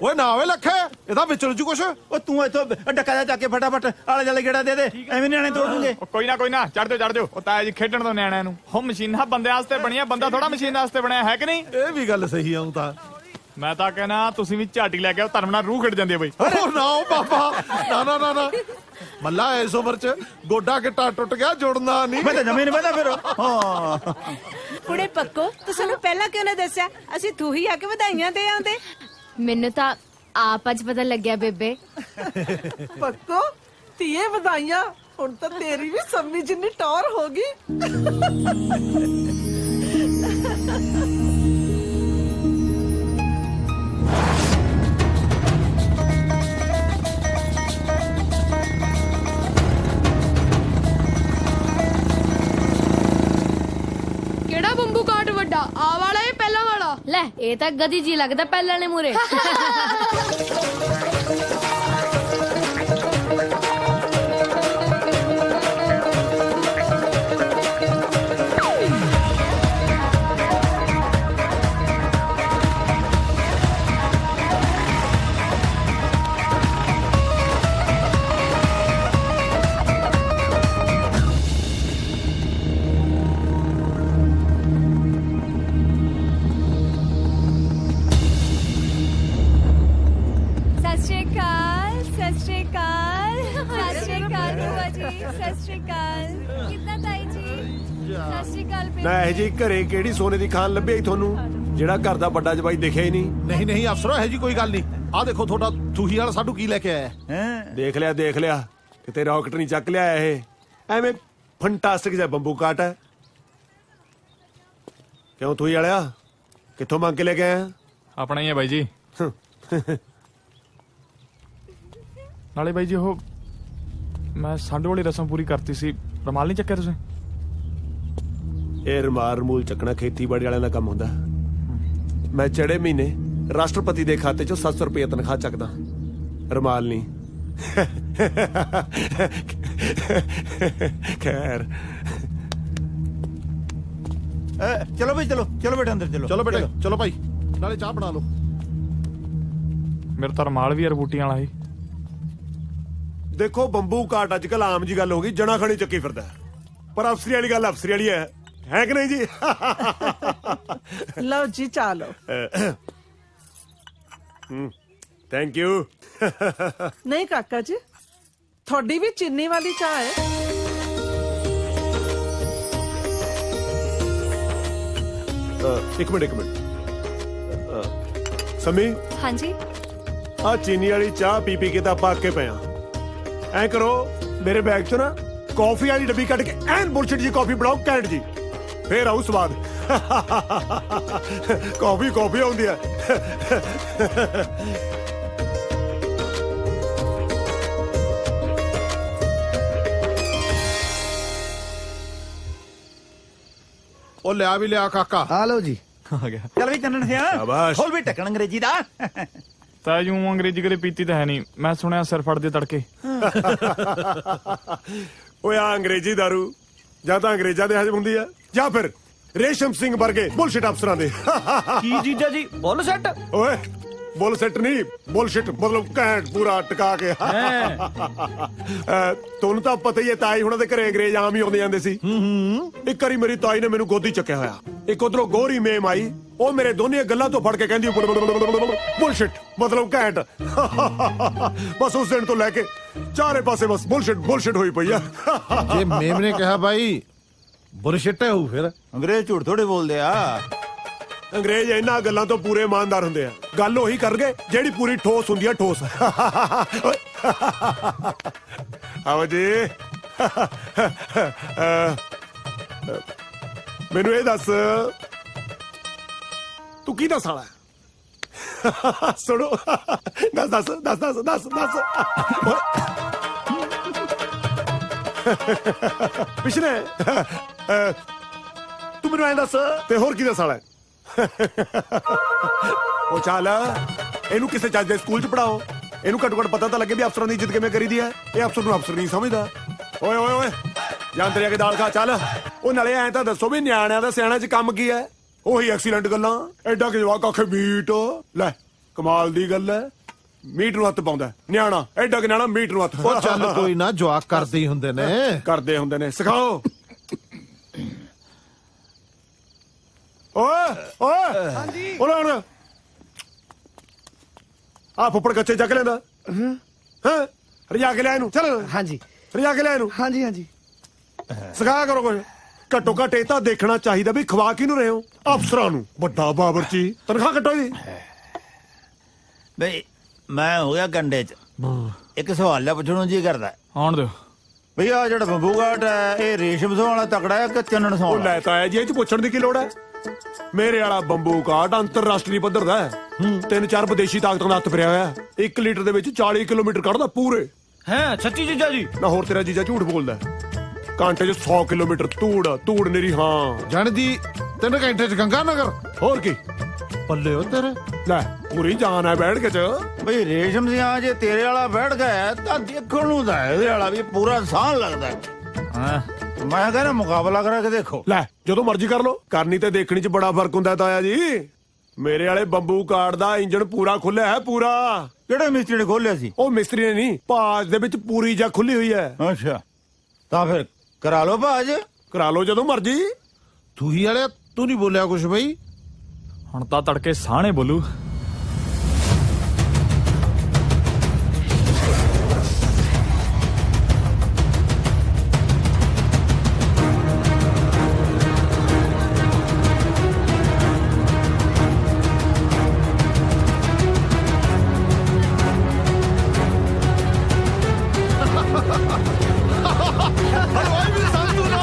ਓਏ ਨਾ ਵੇ ਲੱਖੇ ਇਹਦਾ ਵਿੱਚ ਰੁਜੂ ਕੁਛ। ਉਹ ਤੂੰ ਇੱਥੋਂ ਡੱਕਾ ਜਾ ਚੱਕ ਕੇ ਫਟਾਫਟ ਆਲੇ ਜਾਲੇ ਗੇੜਾ ਦੇ ਦੇ। ਐਵੇਂ ਨਿਆਣੇ ਤੋੜ ਦੂੰਗੇ। ਕੋਈ ਨਾ ਚੜ ਦਿਓ। ਉਹ ਤਾਇਆ ਜੀ ਖੇਡਣ ਤੋਂ ਨਿਆਣਿਆਂ ਨੂੰ। ਉਹ ਮਸ਼ੀਨਾਂ ਬੰਦਿਆਂ ਵਾਸਤੇ ਬਣੀਆਂ, ਬੰਦਾ ਥੋੜਾ ਮਸ਼ੀਨਾਂ ਵਾਸਤੇ ਬਣਿਆ ਹੈ ਕਿ ਨਹੀਂ? ਇਹ ਵੀ ਗੱਲ ਸਹੀ ਆਉਂ ਤਾਂ। ਮੈਂ ਤਾਂ ਕਹਿਣਾ ਤੁਸੀਂ ਵੀ ਝਾਟੀ ਲੈ ਕੇ ਆਓ, ਧਰਮ ਨਾਲ ਰੂਹ ਖਿੜ ਜਾਂਦੀ ਹੈ ਬਈ। ਉਹ ਨਾ ਬਾਬਾ ਨਾ ਮੱਲਾ ਇਸ ਉਮਰ ਚ ਗੋਡਾ ਗਿੱਟਾ ਟੁੱਟ ਗਿਆ ਜੁੜਨਾ ਨਹੀਂ। ਮੈਂ ਤਾਂ ਜਮੇ ਨਹੀਂ ਪਤਾ ਫਿਰ। ਹਾਂ ਕੁੜੇ ਪੱਕੋ ਤੂੰ ਸਾਨੂੰ ਪਹਿਲਾਂ ਕਿਉਂ ਨਾ ਦੱਸਿਆ? ਅਸੀਂ ਤੂੰ ਹੀ ਆ ਕੇ ਵਧਾਈਆਂ ਦੇ ਆਉਂਦੇ। ਮੈਨੂੰ ਤਾਂ ਆਪ ਅੱਜ ਪਤਾ ਲੱਗਿਆ ਬੇਬੇ। ਪੱਕੋ ਧੀਏ ਵਧਾਈਆਂ। ਹੁਣ ਤਾਂ ਤੇਰੀ ਵੀ ਸੰਮੀ ਜਿੰਨੀ ਟੌਰ ਹੋ ਗਈ। ਕਿਹੜਾ ਬੰਬੂ ਕਾਟ ਵੱਡਾ, ਆ ਵਾਲਾ ਇਹ ਪਹਿਲਾਂ ਵਾਲਾ? ਲੈ ਇਹ ਤਾਂ ਗਦੀ ਜੀ ਲੱਗਦਾ ਪਹਿਲਾਂ ਨੇ ਮੂਰੇ। ਨਾ ਇਹ ਜੀ ਘਰੇ ਕਿਹੜੀ ਸੋਨੇ ਦੀ ਖਾਨ ਲੱਭੀ ਤੁਹਾਨੂੰ ਜਿਹੜਾ ਘਰ ਦਾ ਵੱਡਾ ਜਵਾਈ ਦਿਖਿਆ ਹੀ ਨਹੀਂ। ਨਹੀਂ ਅਫਸਰੋ ਇਹ ਜੀ ਕੋਈ ਗੱਲ ਨਹੀਂ। ਆਹ ਦੇਖੋ ਤੁਹਾਡਾ ਥੂਹੀ ਵਾਲਾ ਸਾਡੂ ਕੀ ਲੈ ਕੇ ਆਇਆ। ਦੇਖ ਲਿਆ ਕਿਤੇ ਰੌਕਟ ਨਹੀਂ ਚੱਕ ਲਿਆ ਇਹ। ਐਵੇਂ ਫੰਟਾਸਟਿਕ ਜਿਹਾ ਬੰਬੂ ਕਾਟ ਹੈ। ਕਿਉਂ ਤੂੰ ਹੀ ਵਾਲਿਆ ਕਿੱਥੋਂ ਮੰਗ ਕੇ ਲੈ ਕੇ ਆਇਆ? ਆਪਣਾ ਹੀ ਹੈ ਬਾਈ ਜੀ। ਨਾਲੇ ਬਾਈ ਜੀ ਉਹ ਮੈਂ ਸੰਡੇ ਵਾਲੀ ਰਸਮ ਪੂਰੀ ਕਰਤੀ ਸੀ, ਰਮਾਲ ਨਹੀਂ ਚੱਕਿਆ ਤੁਸੀਂ? ਇਹ ਰਮਾਲ ਰਮੂਲ ਚੱਕਣਾ ਖੇਤੀਬਾੜੀ ਵਾਲਿਆਂ ਦਾ ਕੰਮ ਹੁੰਦਾ। ਮੈਂ ਚੜੇ ਮਹੀਨੇ ਰਾਸ਼ਟਰਪਤੀ ਦੇ ਖਾਤੇ 'ਚੋਂ 700 ਰੁਪਏ ਤਨਖਾਹ ਚੱਕਦਾ, ਰਮਾਲ ਨਹੀਂ। ਖੈਰ ਚਲੋ ਬਈ ਚਲੋ ਚਲੋ ਬੇਟਾ ਅੰਦਰ ਚਲੋ। ਚਲੋ ਬੇਟੇ ਚਲੋ ਭਾਈ, ਨਾਲੇ ਚਾਹ ਬਣਾ ਲਓ। ਮੇਰਾ ਤਾਂ ਰਮਾਲ ਵੀ ਯਾਰ ਬੂਟੀਆਂ ਵਾਲਾ ਸੀ। ਦੇਖੋ ਬੰਬੂ ਕਾਟ ਅੱਜ ਕੱਲ ਆਮ ਜੀ ਗੱਲ ਹੋ ਗਈ, ਜਣਾ ਖਣੀ ਚੱਕੀ ਫਿਰਦਾ, ਪਰ ਅਫਸਰੀ ਵਾਲੀ ਗੱਲ ਅਫਸਰੀ ਵਾਲੀ ਹੈ ਕਿ ਨਹੀਂ ਜੀ? ਲਓ ਜੀ ਚਾਹ ਲਓ। Thank you. ਨਹੀਂ ਕਾਕਾ ਜੀ, ਤੁਹਾਡੀ ਵੀ ਚੀਨੀ ਵਾਲੀ ਚਾਹ ਹੈ। ਇੱਕ ਮਿੰਟ ਸਮੀ, ਹਾਂਜੀ ਆ ਚੀਨੀ ਵਾਲੀ ਚਾਹ ਪੀ ਪੀ ਕੇ ਤਾਂ ਆਪਾਂ ਅੱਕੇ ਪਏ ਆ। ਐ ਕਰੋ, ਮੇਰੇ ਬੈਗ ਚੋਂ ਨਾ ਕਾਫੀ ਵਾਲੀ ਡੱਬੀ ਕੱਢ ਕੇ ਐਨ ਬੁਲਸ਼ਿਟ ਜੀ ਕਾਫੀ ਬਣਾਓ, ਕੈਂਟ ਜੀ, ਫੇਰ ਆਉ ਸਵਾਦ। ਕਾਫੀ ਆਉਂਦੀ ਹੈ। ਉਹ ਲਿਆ ਵੀ ਲਿਆ ਕਾਕਾ। ਆ ਲਓ ਜੀ। ਆ ਗਿਆ ਚੱਲ ਵੀ ਚੰਨਣ ਸਿਆ ਖੋਲ ਵੀ ਢੱਕਣ ਅੰਗਰੇਜ਼ੀ ਦਾ। ਤਾਂ ਜੂ ਅੰਗਰੇਜ਼ੀ ਕਦੇ ਪੀਤੀ ਤਾਂ ਹੈ ਨਹੀਂ, ਮੈਂ ਸੁਣਿਆ ਸਿਰ ਫੜਦੇ ਤੜਕੇ। ਓਏ ਆ ਅੰਗਰੇਜ਼ੀ ਦਾਰੂ ਜਾਂ ਤਾਂ ਅੰਗਰੇਜ਼ਾਂ ਦੇ ਹਜਮ ਹੁੰਦੀ ਆ, ਜਾਂ ਫਿਰ ਰੇਸ਼ਮ ਸਿੰਘ ਵਰਗੇ ਬੁਲਸ਼ਿਟ ਅਫਸਰਾਂ ਦੇ। ਕੀ ਜੀਜਾ ਜੀ ਬੋਲ ਸੈੱਟ? ਓਏ ਬੁਲਸ਼ਿਟ ਨਹੀਂ, ਬੁਲਸ਼ਿਟ ਮਤਲਬ ਘੈਂਟ ਪੂਰਾ ਟਿਕਾ ਕੇ। ਤੁਹਾਨੂੰ ਤਾਂ ਪਤਾ ਹੀ ਹੈ, ਤਾਈ ਹੁਣਾਂ ਦੇ ਘਰੇ ਅੰਗਰੇਜ਼ ਆਮ ਹੀ ਆਉਂਦੇ ਜਾਂਦੇ ਸੀ। ਇੱਕ ਵਾਰੀ ਮੇਰੀ ਤਾਈ ਨੇ ਮੈਨੂੰ ਗੋਦੀ ਚੱਕਿਆ ਹੋਇਆ, ਇੱਕ ਉਧਰੋਂ ਗੋਰੀ ਮੇਮ ਆਈ, ਉਹ ਮੇਰੇ ਦੋਨੇ ਗੱਲਾਂ ਤੋਂ ਫੜ ਕੇ ਕਹਿੰਦੀ ਬੁਲਸ਼ਿਟ ਮਤਲਬ ਘੈਂਟ। ਬਸ ਉਸ ਦਿਨ ਤੋਂ ਲੈ ਕੇ ਚਾਰੇ ਪਾਸੇ ਬਸ ਬੁਲਸ਼ਿਟ ਹੋਈ ਪਈ ਆ। ਜੇ ਮੇਮ ਨੇ ਕਿਹਾ ਭਾਈ ਬੁਲਸ਼ਿਟ ਹੈ, ਫਿਰ ਅੰਗਰੇਜ਼ ਝੂਠ ਥੋੜੇ ਬੋਲਦੇ ਆ। ਅੰਗਰੇਜ਼ ਇਹਨਾਂ ਗੱਲਾਂ ਤੋਂ ਪੂਰੇ ਇਮਾਨਦਾਰ ਹੁੰਦੇ ਆ, ਗੱਲ ਉਹੀ ਕਰਨਗੇ ਜਿਹੜੀ ਪੂਰੀ ਠੋਸ ਹੁੰਦੀ ਆ, ਠੋਸ। ਆਓ ਜੀ, ਮੈਨੂੰ ਇਹ ਦੱਸ, ਤੂੰ ਕੀ ਦੱਸ ਵਾਲਾ? ਸੁਣੋ, ਦੱਸ। ਪਿਛਲੇ ਤੂੰ ਮੈਨੂੰ ਐਂ ਦੱਸ, ਤੇ ਹੋਰ ਕੀ ਦੱਸ ਵਾਲਾ? ਉਹ ਚੱਲ, ਇਹਨੂੰ ਕਿਸੇ ਚੱਜ ਦੇ ਸਕੂਲ 'ਚ ਪੜਾਓ, ਇਹਨੂੰ ਘੱਟੋ ਘੱਟ ਪਤਾ ਤਾਂ ਲੱਗੇ ਵੀ ਅਫਸਰਾਂ ਦੀ ਇੱਜ਼ਤ ਕਿਵੇਂ ਕਰੀਦੀ ਹੈ। ਇਹ ਅਫਸਰ ਨੂੰ ਅਫਸਰ ਨਹੀਂ ਸਮਝਦਾ। ਓਏ ਜਾਂ ਤੇਰੇ ਆ ਕੇ ਦਾਲ ਖਾ ਚੱਲ। ਉਹ ਨਾਲੇ ਐਂ ਤਾਂ ਦੱਸੋ ਵੀ ਨਿਆਣਿਆਂ ਦਾ ਸਿਆਣਾ 'ਚ ਕੰਮ ਕੀ ਹੈ? ਉਹੀ ਐਕਸੀਡੈਂਟ ਗੱਲਾਂ। ਐਡਾ ਕਿ ਜਵਾਕ ਆਖੇ ਮੀਟ ਲੈ, ਕਮਾਲ ਦੀ ਗੱਲ ਹੈ। ਮੀਟ ਨੂੰ ਹੱਥ ਪਾਉਂਦਾ ਨਿਆਣਾ, ਐਡਾ ਕਿ ਨਿਆਣਾ ਮੀਟ ਨੂੰ ਹੱਥ। ਉਹ ਚੱਲ ਕੋਈ ਨਾ, ਜਵਾਕ ਕਰਦੇ ਹੀ ਹੁੰਦੇ ਨੇ, ਸਿਖਾਓ। ਓਏ ਹਾਂਜੀ, ਹੁਣ ਆ ਫੁੱਫੜ ਕੱਚੇ ਚੱਕ ਲੈਂਦਾ। ਹਾਂ, ਰਜਾ ਕੇ ਲੈ ਇਹਨੂੰ, ਚੱਲ। ਹਾਂਜੀ, ਰਜਾ ਕੇ ਲੈ ਇਹਨੂੰ। ਹਾਂਜੀ ਸਿਖਾ ਕਰੋ ਕੁਝ। ਘੱਟੋ ਘੱਟ ਇਹ ਤਾਂ ਦੇਖਣਾ ਚਾਹੀਦਾ ਵੀ ਖਵਾ ਕਿਹਨੂੰ ਰਹੇ ਹੋ? ਅਫਸਰਾਂ ਨੂੰ। ਵੱਡਾ ਬਾਬਰਚੀ, ਤਨਖਾਹ ਕੱਟੋ ਇਹਦੀ। ਬਈ ਮੈਂ ਹੋ ਗਿਆ ਗੰਡੇ 'ਚ। ਇੱਕ ਸਵਾਲ ਲੈ ਪੁੱਛਣ ਨੂੰ ਜੀ ਕਰਦਾ। ਆਉਣ ਦਿਓ ਬਈ, ਆ ਜਿਹੜਾ ਬੰਬੂ ਕਾਟ ਹੈ, ਇਹ ਰੇਸ਼ਮ ਸੌਣ ਵਾਲਾ ਤਕੜਾ ਹੈ ਕਿ ਚੰਨਣ ਸੌਣ ਵਾਲਾ? ਲੈ ਤਾਂ ਆਇਆ ਜੀ, ਇਹ 'ਚ ਪੁੱਛਣ ਦੀ ਕੀ ਲੋੜ ਹੈ? ਮੇਰੇ ਵਾਲਾ ਬੰਬੂ ਕਾਟ ਅੰਤਰਰਾਸ਼ਟਰੀ ਪੱਧਰ ਦਾ ਹੈ। 3-4 ਵਿਦੇਸ਼ੀ ਤਾਕਤਾਂ ਦਾ ਹੱਥ ਫਿਰਿਆ ਹੋਇਆ। 1 ਲੀਟਰ ਦੇ ਵਿੱਚ 40 ਕਿਲੋਮੀਟਰ ਕੱਢਦਾ ਪੂਰੇ। ਹੈ ਸੱਚੀ ਜੀਜਾ ਜੀ? ਨਾ ਹੋਰ ਤੇਰਾ ਜੀਜਾ ਝੂਠ ਬੋਲਦਾ। ਘੰਟੇ 'ਚ 100 ਕਿਲੋਮੀਟਰ ਤੂੜ ਨੇਰੀ। ਹਾਂ, ਜਾਣਦੀ 3 ਘੰਟੇ 'ਚ ਗੰਗਾ ਨਗਰ। ਹੋਰ ਕੀ ਪੱਲੇ ਹੋ ਤੇਰੇ। ਲੈ ਪੂਰੀ ਜਾਨ ਹੈ ਬੈਠ ਕੇ 'ਚ। ਬਈ ਰੇਸ਼ਮ ਸਿਆ ਜੇ ਤੇਰੇ ਵਾਲਾ ਬੈਠ ਗਿਆ ਤਾਂ ਦੇਖਣ ਨੂੰ ਤਾਂ ਇਹਦੇ ਵਾਲਾ ਵੀ ਪੂਰਾ ਸਾਹ ਲੱਗਦਾ। ਮੈਂ ਕਹਿੰਦਾ ਮੁਕਾਬਲਾ ਕਰਾ ਕੇ ਦੇਖੋ। ਲੈ ਜਦੋਂ ਮਰਜ਼ੀ ਕਰ ਲੋ, ਕਰਨੀ ਤੇ ਦੇਖਣੀ 'ਚ ਬੜਾ ਫਰਕ ਹੁੰਦਾ ਤਾਇਆ ਜੀ। ਮੇਰੇ ਵਾਲੇ ਬੰਬੂ ਕਾਟ ਦਾ ਇੰਜਣ ਪੂਰਾ ਖੁੱਲਿਆ ਹੈ, ਪੂਰਾ। ਕਿਹੜੇ ਮਿਸਤਰੀ ਨੇ ਖੋਲਿਆ ਸੀ? ਉਹ ਮਿਸਤਰੀ ਨੇ ਨਹੀਂ, ਭਾਜ ਦੇ ਵਿੱਚ ਪੂਰੀ ਜਾ ਖੁੱਲੀ ਹੋਈ ਹੈ। ਅੱਛਾ, ਤਾਂ ਫਿਰ ਕਰਾ ਲੋ ਭਾਜ। ਕਰਾ ਲੋ ਜਦੋਂ ਮਰਜ਼ੀ। ਤੂੰ ਹੀ ਵਾਲਿਆ, ਤੂੰ ਨਹੀਂ ਬੋਲਿਆ ਕੁਛ ਬਈ? ਹੁਣ ਤਾਂ ਤੜਕੇ ਸਾਹਣੇ ਬੋਲੂ। ਹਲਵਾਈ ਵੀ ਸੰਤੂ ਨਾ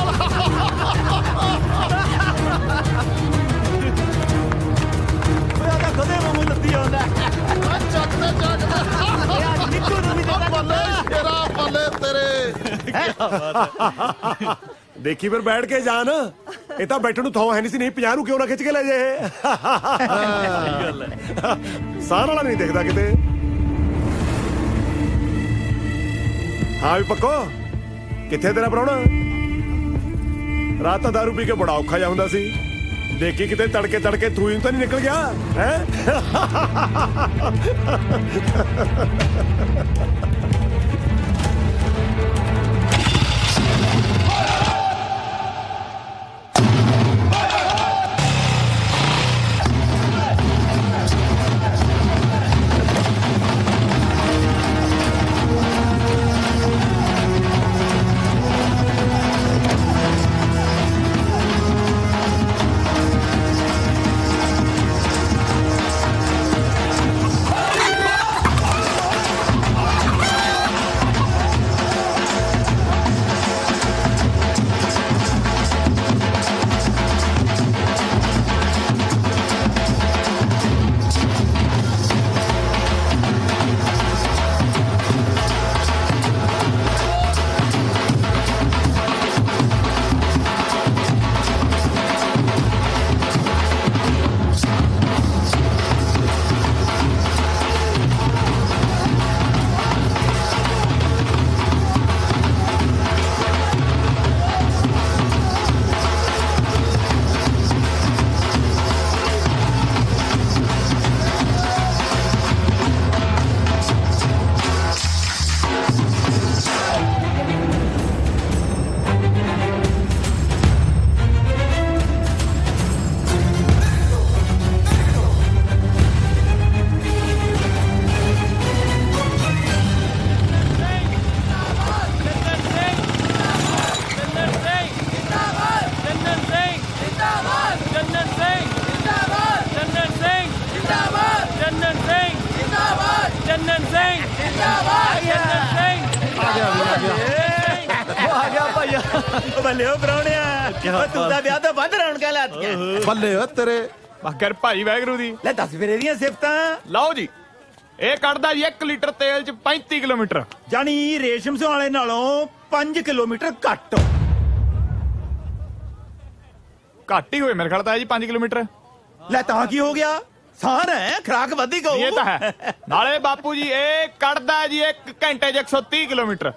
ਦੇਖੀ ਫਿਰ ਬੈਠ ਕੇ ਜਾਣ ਇਹ ਤਾਂ ਬੈਠਣ ਨੂੰ ਥਾਂ ਹੈ ਨਹੀਂ ਸੀ, ਨਹੀਂ 50 ਨੂੰ ਕਿਉਂ ਨਾ ਖਿੱਚ ਕੇ ਲੈ ਜੇ ਸਹੀ ਗੱਲ ਹੈ। ਸਾਹ ਵਾਲਾ ਨਹੀਂ ਦਿਖਦਾ ਕਿਤੇ। ਹਾਂ ਵੀ ਪੱਕੋ, ਕਿੱਥੇ ਤੇਰਾ ਪ੍ਰਾਹੁਣਾ? ਰਾਤ ਤਾਂ ਦਾਰੂ ਪੀ ਕੇ ਬੜਾ ਔਖਾ ਜਿਹਾ ਹੁੰਦਾ ਸੀ, ਦੇਖੀ ਕਿਤੇ ਤੜਕੇ ਤੜਕੇ ਥੂਈ ਤਾਂ ਨਹੀਂ ਨਿਕਲ ਗਿਆ ਹੈ? ਬੱਲੇ ਉਹ ਪ੍ਰਾਹੁਣਿਆ, ਤੂੰ ਤਾਂ ਵਿਆਹ ਤੋਂ ਵੱਧ ਰੌਣਕਾਂ ਲਾਤੀਆਂ। ਬੱਲੇ ਓ ਤੇਰੇ ਬਾਕਰ ਭਾਈ ਵੈਗਰੂ ਦੀ। ਲੈ ਦੱਸ ਫਿਰ ਇਹਦੀਆਂ ਸਿਫਤਾਂ। ਲਓ ਜੀ, ਇਹ ਕੱਢਦਾ ਜੀ 1 ਲੀਟਰ ਤੇਲ ਚ 35 ਕਿਲੋਮੀਟਰ, ਜਾਨੀ ਰੇਸ਼ਮ ਸਿੰਘ ਵਾਲੇ ਨਾਲੋਂ 5 ਕਿਲੋਮੀਟਰ ਘੱਟ। ਘੱਟ ਹੀ ਹੋਏ ਮੇਰੇ ਖਿਆਲ ਤਾਂ ਜੀ 5 ਕਿਲੋਮੀਟਰ। ਲੈ ਤਾਂ ਕੀ ਹੋ ਗਿਆ, ਸਾਨ ਹੈ ਖਰਾਕ ਵਧੀ ਗਊ। ਇਹ ਤਾਂ ਹੈ। ਨਾਲੇ ਬਾਪੂ ਜੀ ਇਹ ਕੱਢਦਾ ਜੀ 1 ਘੰਟੇ ਚ 130 ਕਿਲੋਮੀਟਰ।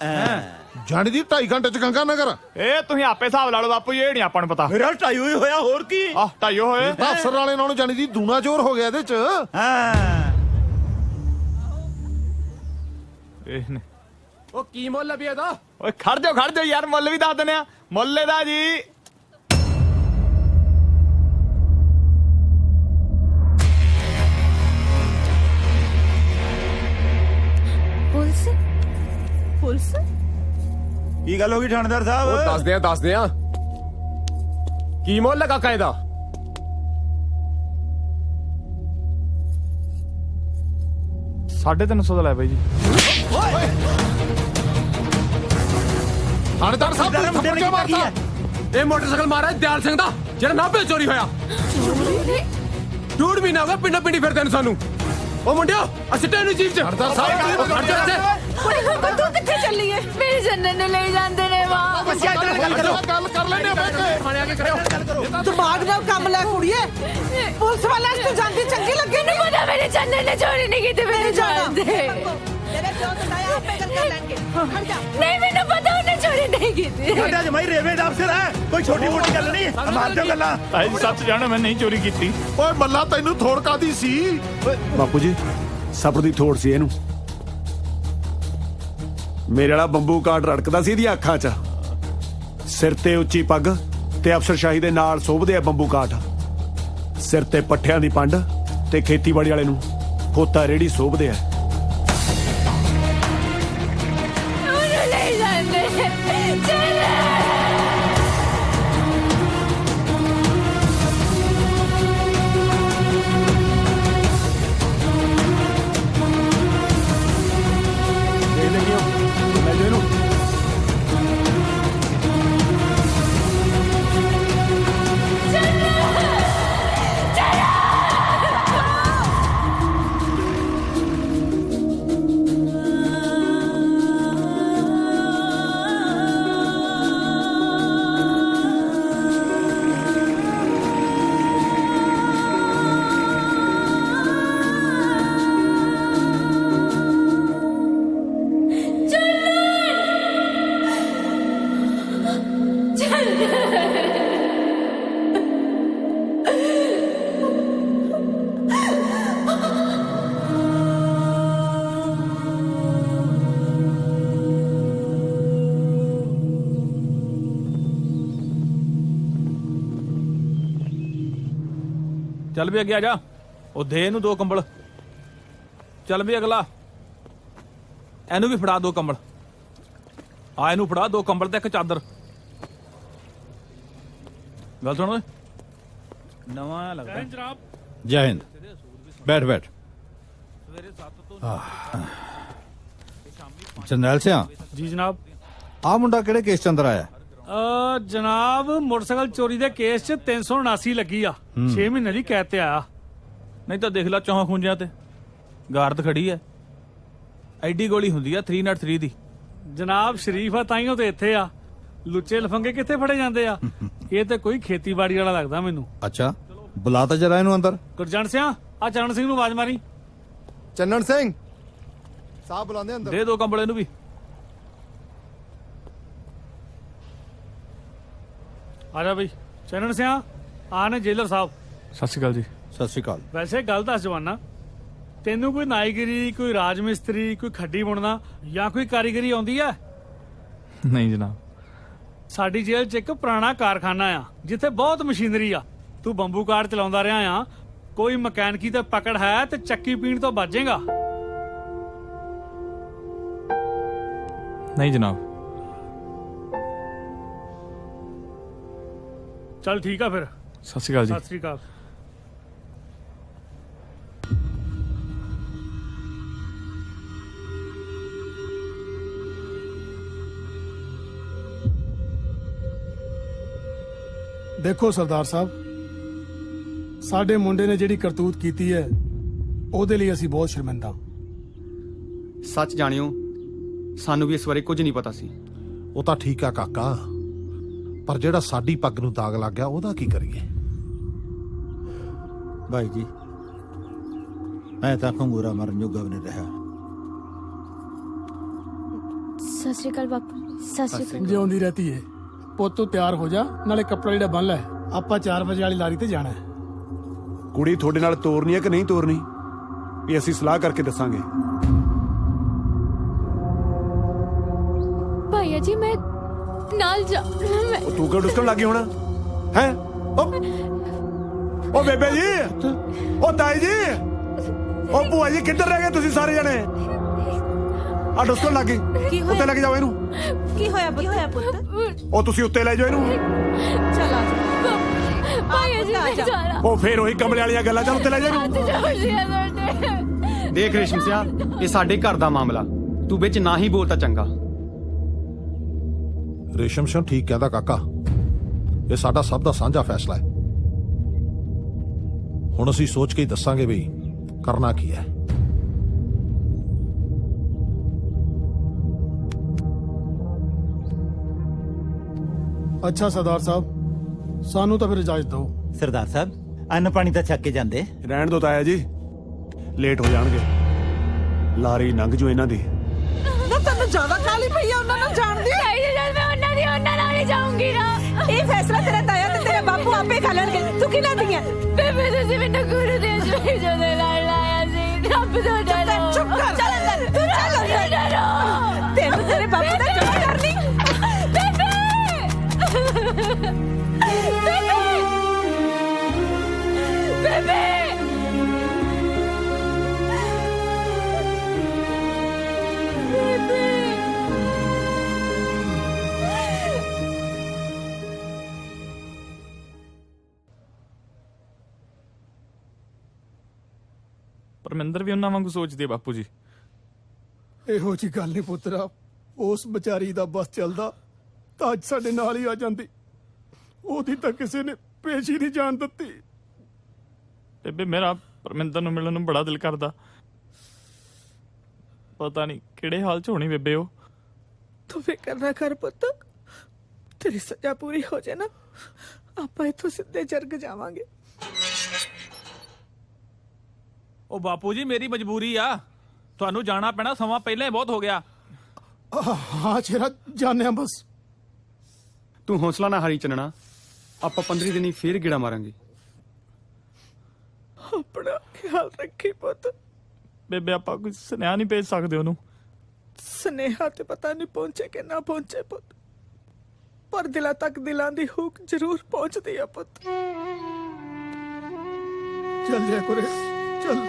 ਜਾਣੀ ਦੀ 2.5 ਘੰਟੇ ਚ ਗੰਗਾ ਨਗਰ। ਇਹ ਤੁਸੀਂ ਆਪੇ ਹਿਸਾਬ ਲਾ ਲਓ ਬਾਪੂ ਜੀ, ਇਹ ਨਹੀਂ ਆਪਾਂ ਨੂੰ ਪਤਾ। ਮੇਰਾ 2.5 ਹੋਇਆ, ਹੋਰ ਕੀ। ਆਹ 2.5 ਹੋਏ ਤਾਂ ਅਫਸਰ ਵਾਲੇ ਨਾਲੋਂ ਜਾਣੀ ਦੀ ਦੂਣਾ ਜ਼ੋਰ ਹੋ ਗਿਆ ਇਹਦੇ ਚ। ਉਹ ਕੀ ਮੁੱਲ ਵੀ ਇਹਦਾ? ਓਏ ਖੜ ਜਾਓ ਯਾਰ, ਮੁੱਲ ਵੀ ਦੱਸ ਦਿੰਦੇ ਆ। ਮੁੱਲ ਇਹਦਾ ਜੀ ਪੁਲਿਸ ਪੁਲਿਸ ਕੀ ਗੱਲ ਹੋ ਗਈ ਥਾਣੇਦਾਰ ਸਾਹਿਬ? ਉਹ ਦੱਸਦੇ ਆ ਕੀ ਮੁੱਲ ਲਗਾ ਕਾਇਦਾ? $350 ਦਾ ਲੈ ਬਾਈ ਜੀ। ਥਾਣੇਦਾਰ ਸਾਹਿਬ ਤੁਸੀਂ ਥੱਪੜ ਕਿਉਂ ਮਾਰਦਾ? ਇਹ ਮੋਟਰਸਾਈਕਲ ਮਾਰਿਆ ਦਿਆਲ ਸਿੰਘ ਦਾ, ਜਿਹੜਾ ਨਾਭੇ ਚੋਰੀ ਹੋਇਆ। ਡੂੜ ਮਹੀਨਾ ਹੋ ਗਿਆ ਪਿੰਡੋਂ ਪਿੰਡੀ ਫਿਰਦੇ ਨੇ ਸਾਨੂੰ। ਉਹ ਮੁੰਡਿਓ ਅਸਿੱਟੇ ਨੂੰ ਜੀਪ ਚ। ਥਾਣੇਦਾਰ ਸਾਹਿਬ ਤੂੰ ਕਿੱਥੇ ਚੱਲੀ ਏ? ਮੇਰੇ ਜੰਨਤ ਨੂੰ ਲੈ ਜਾਂਦੇ ਨੇ ਵਾਹ। ਗੱਲ ਕਰ ਲੈਣੇ ਥਾਣੇ ਆ ਕੇ ਕਰਿਓ। ਦਿਮਾਗ ਨਾਲ ਕੰਮ ਲੈ ਕੁੜੀਏ, ਪੁਲਿਸ ਵਾਲਿਆਂ ਨੂੰ ਤੂੰ ਜਾਂਦੀ ਚੰਗੀ ਲੱਗੀ। ਮੈਨੂੰ ਪਤਾ ਮੇਰੇ ਜੰਨਤ ਨੇ ਚੋਰੀ ਨਹੀਂ ਕੀਤੀ, ਮੈਨੂੰ ਜਾਣਦੇ। ਤੇਰੇ ਪਿਓ ਤੋਂ ਲਾਇਆ ਆਪੇ ਗੱਲ ਕਰ ਲੈਣਗੇ। ਖੜ ਜਾ। ਨਹੀਂ ਮੈਨੂੰ ਪਤਾ ਉਹਨੇ ਚੋਰੀ ਨਹੀਂ ਕੀਤੀ। ਸਾਡਾ ਜਮਾਈ ਰੇਲਵੇ ਦਾ ਅਫਸਰ ਹੈ, ਕੋਈ ਛੋਟੀ ਮੋਟੀ ਗੱਲ ਨਹੀਂ। ਮਾਰ ਦਿਓ ਗੱਲਾਂ। ਭਾਈ ਸੱਚ ਜਾਣਾ, ਮੈਂ ਨਹੀਂ ਚੋਰੀ ਕੀਤੀ। ਓਏ ਮੱਲਾ ਤੈਨੂੰ ਥੋੜ ਕਾਦੀ ਸੀ? ਬਾਪੂ ਜੀ ਸਬਰ ਦੀ ਥੋੜ ਸੀ ਇਹਨੂੰ। ਮੇਰੇ ਵਾਲਾ ਬੰਬੂ ਕਾਰਡ ਰੜਕਦਾ ਸੀ ਇਹਦੀਆਂ ਅੱਖਾਂ 'ਚ। ਸਿਰ ਤੇ ਉੱਚੀ ਪੱਗ ਤੇ ਅਫਸਰਸ਼ਾਹੀ ਦੇ ਨਾਲ ਸੋਭਦੇ ਆ ਬੰਬੂ ਕਾਰਡ। ਸਿਰ ਤੇ ਪੱਠਿਆਂ ਦੀ ਪੰਡ ਤੇ ਖੇਤੀਬਾੜੀ ਵਾਲੇ ਨੂੰ ਖੋਤਾ ਰੇੜੀ ਸੋਭਦੇ ਆ। ਉਹਨੂੰ ਲੈ ਜਾਂਦੇ ਚੱਲ। ਇਹ ਦੇਖਿਓ ਲੈ ਜੋ ਇਹਨੂੰ। ਚੱਲ ਵੀ ਅੱਗੇ ਆ ਜਾ ਉਹ ਦੇ ਇਹਨੂੰ 2 ਕੰਬਲ ਚੱਲ ਵੀ ਅਗਲਾ ਇਹਨੂੰ ਵੀ ਫੜਾ 2 ਕੰਬਲ ਆ ਇਹਨੂੰ ਫੜਾ 2 ਕੰਬਲ ਤੇ 1 ਚਾਦਰ ਗੱਲ ਸੁਣ ਓਏ ਨਵਾਂ ਲੱਗਦਾ ਜਨਾਬ ਜੈ ਹਿੰਦ ਬੈਠ ਬੈਠ ਸਵੇਰੇ 7 ਤੋਂ ਜਰਨੈਲ ਸਿਆ ਜੀ ਜਨਾਬ ਆ ਮੁੰਡਾ ਕਿਹੜੇ ਕੇਸ ਚ ਅੰਦਰ ਆਇਆ? ਜਨਾਬ ਮੋਟਰਸਾਈਕਲ ਚੋਰੀ ਦੇ ਕੇਸ 'ਚ 379 ਲੱਗੀ ਆ 6 ਮਹੀਨੇ ਦੀ ਕੈਦ ਤੇ ਆਇਆ ਨਹੀਂ ਤਾਂ ਦੇਖ ਲੈ ਚੌਹਾਂ ਖੁੰਝਿਆਂ ਤੇ ਗਾਰਦ ਖੜੀ ਐ ਐਡੀ ਗੋਲੀ ਹੁੰਦੀ ਆ 303 ਦੀ ਜਨਾਬ ਸ਼ਰੀਫ ਆ ਤਾਈਓ ਤੇ ਇੱਥੇ ਆ ਲੁੱਚੇ ਲਫੰਗੇ ਕਿੱਥੇ ਫੜੇ ਜਾਂਦੇ ਆ ਇਹ ਤੇ ਕੋਈ ਖੇਤੀਬਾੜੀ ਵਾਲਾ ਲੱਗਦਾ ਮੈਨੂੰ ਅੱਛਾ ਬੁਲਾ ਤਾਂ ਜਰਾ ਇਹਨੂੰ ਅੰਦਰ। ਗੁਰਜੰਟ ਸਿਆ ਆ ਚਰਨ ਸਿੰਘ ਨੂੰ ਆਵਾਜ਼ ਮਾਰੀ। ਚੰਨਣ ਸਿੰਘ ਸਾਹਿਬ ਬੁਲਾਉਂਦੇ ਅੰਦਰ। ਦੇ 2 ਕੰਬਲ ਇਹਨੂੰ ਵੀ। ਆ ਜਾ ਬਈ ਚਰਨ ਸਿਆ ਆ ਨੇ ਜੇਲਰ ਸਾਹਿਬ। ਸਤਿ ਸ਼੍ਰੀ ਅਕਾਲ ਜੀ। ਸਤਿ ਸ਼੍ਰੀ ਅਕਾਲ। ਵੈਸੇ ਗੱਲ ਦੱਸ ਜਵਾਨਾ ਤੈਨੂੰ ਕੋਈ ਨਾਈਗਿਰੀ ਕੋਈ ਰਾਜ ਮਿਸਤਰੀ ਕੋਈ ਖੱਡੀ ਬੁਣਨਾ ਜਾਂ ਕੋਈ ਕਾਰੀਗਰੀ ਆਉਂਦੀ ਆ? ਨਹੀਂ ਜਨਾਬ। ਸਾਡੀ ਜੇਲ੍ਹ 'ਚ ਇੱਕ ਪੁਰਾਣਾ ਕਾਰਖਾਨਾ ਆ ਜਿੱਥੇ ਬਹੁਤ ਮਸ਼ੀਨਰੀ ਆ। ਤੂੰ ਬੰਬੂ ਕਾਰ ਚਲਾਉਂਦਾ ਰਿਹਾ ਆ ਕੋਈ ਮਕੈਨਿਕੀ ਤੇ ਪਕੜ ਹੈ ਤੇ ਚੱਕੀ ਪੀਣ ਤੋਂ ਬਚੇਗਾ। ਨਹੀਂ ਜਨਾਬ। ਚੱਲ ਠੀਕ ਆ ਫਿਰ। ਸਤਿ ਸ਼੍ਰੀ ਅਕਾਲ ਜੀ। ਸਤਿ ਸ਼੍ਰੀ ਅਕਾਲ। ਦੇਖੋ ਸਰਦਾਰ ਸਾਹਿਬ ਸਾਡੇ ਮੁੰਡੇ ਨੇ ਜਿਹੜੀ ਕਰਤੂਤ ਕੀਤੀ ਹੈ ਉਹਦੇ ਲਈ ਅਸੀਂ ਬਹੁਤ ਸ਼ਰਮਿੰਦਾ। ਸੱਚ ਜਾਣਿਓ ਸਾਨੂੰ ਵੀ ਇਸ ਬਾਰੇ ਕੁਝ ਨਹੀਂ ਪਤਾ ਸੀ। ਉਹ ਤਾਂ ਠੀਕ ਆ ਕਾਕਾ ਪਰ ਜਿਹੜਾ ਸਾਡੀ ਪੱਗ ਨੂੰ ਦਾਗ ਲੱਗ ਗਿਆ ਉਹਦਾ ਕੀ ਕਰੀਏ? ਭਾਈ ਜੀ ਮੈਂ ਤਾਂ ਖੰਗੂਰਾ ਮਰਨ ਜੋਗਾ ਵੀ ਨਹੀਂ ਰਿਹਾ। ਸਤਿ ਸ਼੍ਰੀ ਅਕਾਲ ਬਾਪੂ। ਸਤਿ ਸ਼੍ਰੀ ਅਕਾਲ। ਜਿਉਂਦੀ ਰਹਤੀ ਹੈ ਪੁੱਤ ਤੂੰ ਤਿਆਰ ਹੋ ਜਾ ਨਾਲੇ ਕੱਪੜਾ ਜਿਹੜਾ ਬੰਨ ਲੈ ਆਪਾਂ 4 ਵਜੇ ਵਾਲੀ ਲਾਰੀ ਤੇ ਜਾਣਾ ਹੈ। ਕੁੜੀ ਤੁਹਾਡੇ ਨਾਲ ਤੋਰਨੀ ਹੈ ਕਿ ਨਹੀਂ ਤੋਰਨੀ ਇਹ ਅਸੀਂ ਸਲਾਹ ਕਰਕੇ ਦੱਸਾਂਗੇ। ਭਾਈਆ ਜੀ ਮੈਂ ਨਾਲ ਜਾ ਮੈਂ ਤੂੰ ਕਿਉਂ ਡੁਸਕਣ ਲੱਗੀ ਹੋਣਾ ਹੈ? ਉਹ ਬੇਬੇ ਜੀ ਉਹ ਤਾਈ ਜੀ ਉਹ ਭੂਆ ਜੀ ਕਿੱਧਰ ਰਹਿ ਗਏ ਤੁਸੀਂ ਸਾਰੇ ਜਣੇ? ਆ ਡੁਸਕਣ ਲੱਗੀ ਉੱਤੇ ਲੈ ਕੇ ਜਾਓ ਇਹਨੂੰ। ਕੀ ਹੋਇਆ ਪੁੱਤ? ਉਹ ਤੁਸੀਂ ਉੱਤੇ ਲੈ ਜਾਓ ਇਹਨੂੰ। ਚਲ ਆ ਜਾ ਭਾਈਆ ਜੀ ਮੈਂ ਜਾਣਾ। ਉਹ ਫੇਰ ਉਹੀ ਕਮਰੇ ਵਾਲੀਆਂ ਗੱਲਾਂ। ਚੱਲ ਉੱਤੇ ਲੈ ਜਾ ਇਹਨੂੰ। ਦੇਖ ਰੇਸ਼ਮ ਸਿਆ ਇਹ ਸਾਡੇ ਘਰ ਦਾ ਮਾਮਲਾ ਤੂੰ ਵਿੱਚ ਨਾ ਹੀ ਬੋਲਤਾ ਚੰਗਾ। ਰੇਸ਼ਮ ਸਿੰਘ ਠੀਕ ਕਹਿੰਦਾ ਕਾਕਾ ਇਹ ਸਾਡਾ ਸਭ ਦਾ ਸਾਂਝਾ ਫੈਸਲਾ ਹੈ। ਹੁਣ ਅਸੀਂ ਸੋਚ ਕੇ ਹੀ ਦੱਸਾਂਗੇ ਵੀ ਕਰਨਾ ਕੀ ਹੈ। ਅੱਛਾ ਸਰਦਾਰ ਸਾਹਿਬ ਸਾਨੂੰ ਤਾਂ ਫਿਰ ਇਜਾਜ਼ਤ ਦਿਓ। ਸਰਦਾਰ ਸਾਹਿਬ ਅੰਨ ਪਾਣੀ ਤਾਂ ਛੱਕ ਕੇ ਜਾਂਦੇ। ਰਹਿਣ ਦੋ ਤਾਇਆ ਜੀ ਲੇਟ ਹੋ ਜਾਣਗੇ। ਲਾਰੀ ਲੰਘ ਜੋ ਇਹਨਾਂ ਦੀ। ਨਾ ਤੈਨੂੰ ਜ਼ਿਆਦਾ ਕਾਲੀ ਪਈ ਆ ਉਹਨਾਂ ਨੂੰ ਜਾਣਦੀ। ਉਹਨਾਂ ਨਾਲ ਨਹੀਂ ਜਾਊਂਗੀ ਨਾ। ਇਹ ਫੈਸਲਾ ਤੇਰਾ ਤਾਇਆ ਤੇ ਤੇਰਾ ਬਾਪੂ ਆਪੇ ਕਰ ਲੈਣਗੇ। ਤੂੰ ਕੀ ਲੈਂਦੀ ਹੈ? ਬੇਬੇ ਤੁਸੀਂ ਮੈਨੂੰ ਗੁਰੂ ਦੇ ਜੋ ਦੇ ਲੜ ਲਾਇਆ ਸੀ। ਰੱਬ ਤੋਂ ਡਰੋ। ਚੁੱਪ ਕਰ। ਚੱਲ ਅੰਦਰ ਤੂੰ ਚੱਲ ਅੰਦਰ। ਡਰੋ ਤੈਨੂੰ ਤੇਰੇ ਬਾਪੂ ਦਾ ਜਮਾ ਕਰਨੀ। ਬੇਬੇ ਬੇਬੇ ਪਰਮਿੰਦਰ ਵੀ ਉਹਨਾਂ ਵਾਂਗੂ ਸੋਚਦੀ ਹੈ ਬਾਪੂ ਜੀ। ਇਹੋ ਜੀ ਗੱਲ ਨਹੀਂ ਪੁੱਤਰਾ। ਉਸ ਵਿਚਾਰੀ ਦਾ ਬਸ ਚੱਲਦਾ ਤਾਂ ਅੱਜ ਸਾਡੇ ਨਾਲ ਹੀ ਆ ਜਾਂਦੀ। ਉਹਦੀ ਤਾਂ ਕਿਸੇ ਨੇ ਪੇਸ਼ ਹੀ ਨਹੀਂ ਜਾਣ ਦਿੱਤੀ। ਬੇਬੇ ਮੇਰਾ ਪਰਮਿੰਦਰ ਨੂੰ ਮਿਲਣ ਨੂੰ ਬੜਾ ਦਿਲ ਕਰਦਾ। ਪਤਾ ਨਹੀਂ ਕਿਹੜੇ ਹਾਲ 'ਚ ਹੋਣੀ ਬੇਬੇ ਉਹ। ਤੂੰ ਫਿਕਰ ਨਾ ਕਰ ਪੁੱਤ ਤੇਰੀ ਸਜ਼ਾ ਪੂਰੀ ਹੋ ਜਾਏ ਨਾ ਆਪਾਂ ਇੱਥੋਂ ਸਿੱਧੇ ਜਰਗ ਜਾਵਾਂਗੇ। ਉਹ ਬਾਪੂ ਜੀ ਮੇਰੀ ਮਜਬੂਰੀ ਆ ਤੁਹਾਨੂੰ ਜਾਣਾ ਪੈਣਾ। ਸਮਾਂ ਪਹਿਲਾਂ ਹੀ ਬਹੁਤ ਹੋ ਗਿਆ। ਹਾਂ ਚਿਹਰਾ ਜਾਣਿਆ ਬਸ। ਤੂੰ ਹੌਸਲਾ ਨਾ ਹਾਰੀ ਚੰਨਣਾ ਆਪਾਂ 15 ਦਿਨੀ ਫੇਰ ਗੇੜਾ ਮਾਰਾਂਗੇ। ਆਪਣਾ ਖਿਆਲ ਰੱਖੀ ਪੁੱਤ। ਬੇਬੇ ਆਪਾਂ ਕੋਈ ਸੁਨੇਹਾ ਨਹੀਂ ਭੇਜ ਸਕਦੇ ਉਹਨੂੰ? ਸੁਨੇਹਾ ਤੇ ਪਤਾ ਨਹੀਂ ਪਹੁੰਚੇ ਕਿ ਨਾ ਪਹੁੰਚੇ ਪੁੱਤ ਪਰ ਦਿਲਾਂ ਤੱਕ ਦਿਲਾਂ ਦੀ ਹੂਕ ਜ਼ਰੂਰ ਪਹੁੰਚਦੀ ਆ ਪੁੱਤ। ਚੱਲ ਜਾ ਕੁਰੇ ਚੱਲ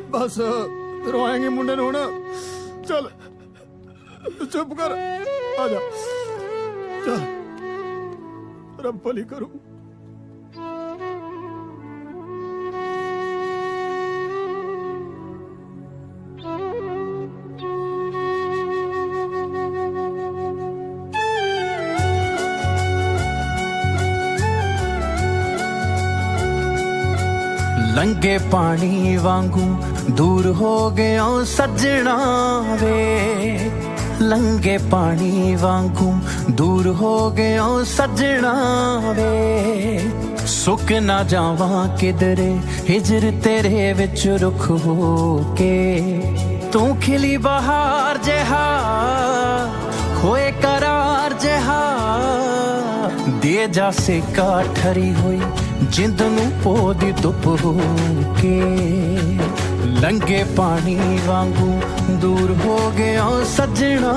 ਬਸ ਰੋਏਂਗੇ ਮੁੰਡੇ ਨੂੰ ਹੁਣ ਚੱਲ ਚੁੱਪ ਕਰ ਆ ਜਾ ਚੱਲ ਰੱਬ ਭਲੀ ਕਰੂ ਲੰਗੇ ਪਾਣੀ ਵਾਂਗੂ ਦੂਰ ਹੋ ਗਿਆ ਸੱਜਣਾ ਵੇ ਲੰਗੇ ਪਾਣੀ ਵਾਂਗੂ ਦੂਰ ਹੋ ਗਿਆ ਸੱਜਣਾ ਵੇ ਸੁੱਕ ਨਾ ਜਾਵਾਂ ਕਿਧਰੇ ਹਿਜਰ ਤੇਰੇ ਵਿੱਚ ਰੁੱਖ ਹੋ ਕੇ ਤੂੰ ਖਿਲੀ ਬਹਾਰ ਜਿਹਾ ਹੋਏ ਕਰਾਰ ਜਿਹਾ ਦੇ ਜਾ ਸੇਕਾ ਠਰੀ ਹੋਈ ਜਿੰਦ ਨੂੰ ਪੋਦੀ ਧੁੱਪ ਹੋ ਕੇ ਲੰਗੇ ਪਾਣੀ ਵਾਂਗੂ ਦੂਰ ਹੋ ਗਿਆ ਸੱਜਣਾ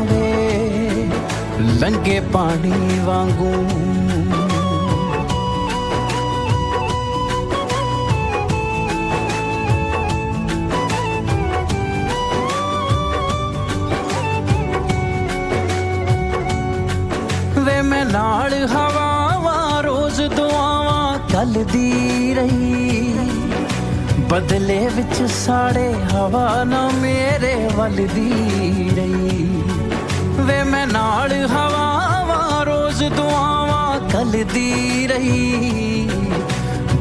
ਵੇ ਲੰਗੇ ਪਾਣੀ ਵਾਂਗੂ ਵੇ ਮੈਂ ਨਾਲ ਹਵਾਵਾਂ ਰੋਜ਼ ਦੁਆਵਾਂ ਕੱਲਦੀ ਰਹੀ ਬਦਲੇ ਵਿੱਚ ਸਾੜੇ ਹਵਾ ਨਾ ਮੇਰੇ ਵੱਲਦੀ ਰਹੀ ਵੇ ਮੈਂ ਨਾਲ ਹਵਾਵਾਂ ਰੋਜ਼ ਦੁਆਵਾਂ ਕੱਲਦੀ ਰਹੀ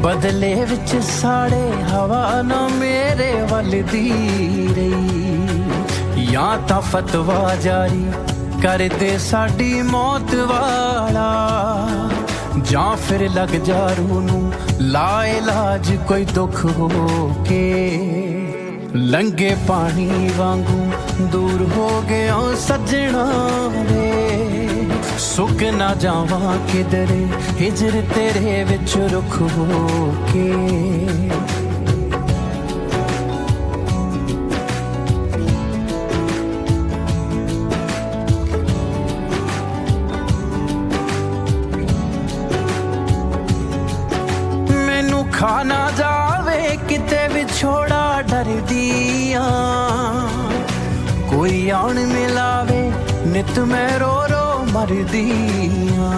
ਬਦਲੇ ਵਿੱਚ ਸਾੜੇ ਹਵਾ ਨਾ ਮੇਰੇ ਵੱਲਦੀ ਰਹੀ ਜਾਂ ਤਾਂ ਫਤਵਾ ਜਾਰੀ ਕਰਦੇ ਸਾਡੀ ਮੌਤ ਵਾਲਾ ਜਾਂ ਫਿਰ ਲੱਗ ਜਾ ਰੂਹ ਨੂੰ ਲਾ ਇਲਾਜ ਕੋਈ ਦੁੱਖ ਹੋ ਕੇ ਲੰਗੇ ਪਾਣੀ ਵਾਂਗੂ ਦੂਰ ਹੋ ਗਿਆ ਸੱਜਣਾ ਵੇ ਸੁੱਕ ਨਾ ਜਾਵਾਂ ਕਿਧਰੇ ਹਿਜਰ ਤੇਰੇ ਵਿੱਚ ਰੁੱਖ ਹੋ ਕੇ ਖਾ ਨਾ ਜਾਵੇ ਕਿਤੇ ਵਿਛੋੜਾ ਡਰਦੀ ਆ ਕੋਈ ਆਉਣ ਮਿਲਾਵੇ ਨਿਤ ਮੈਂ ਰੋ ਰੋ ਮਰਦੀ ਆ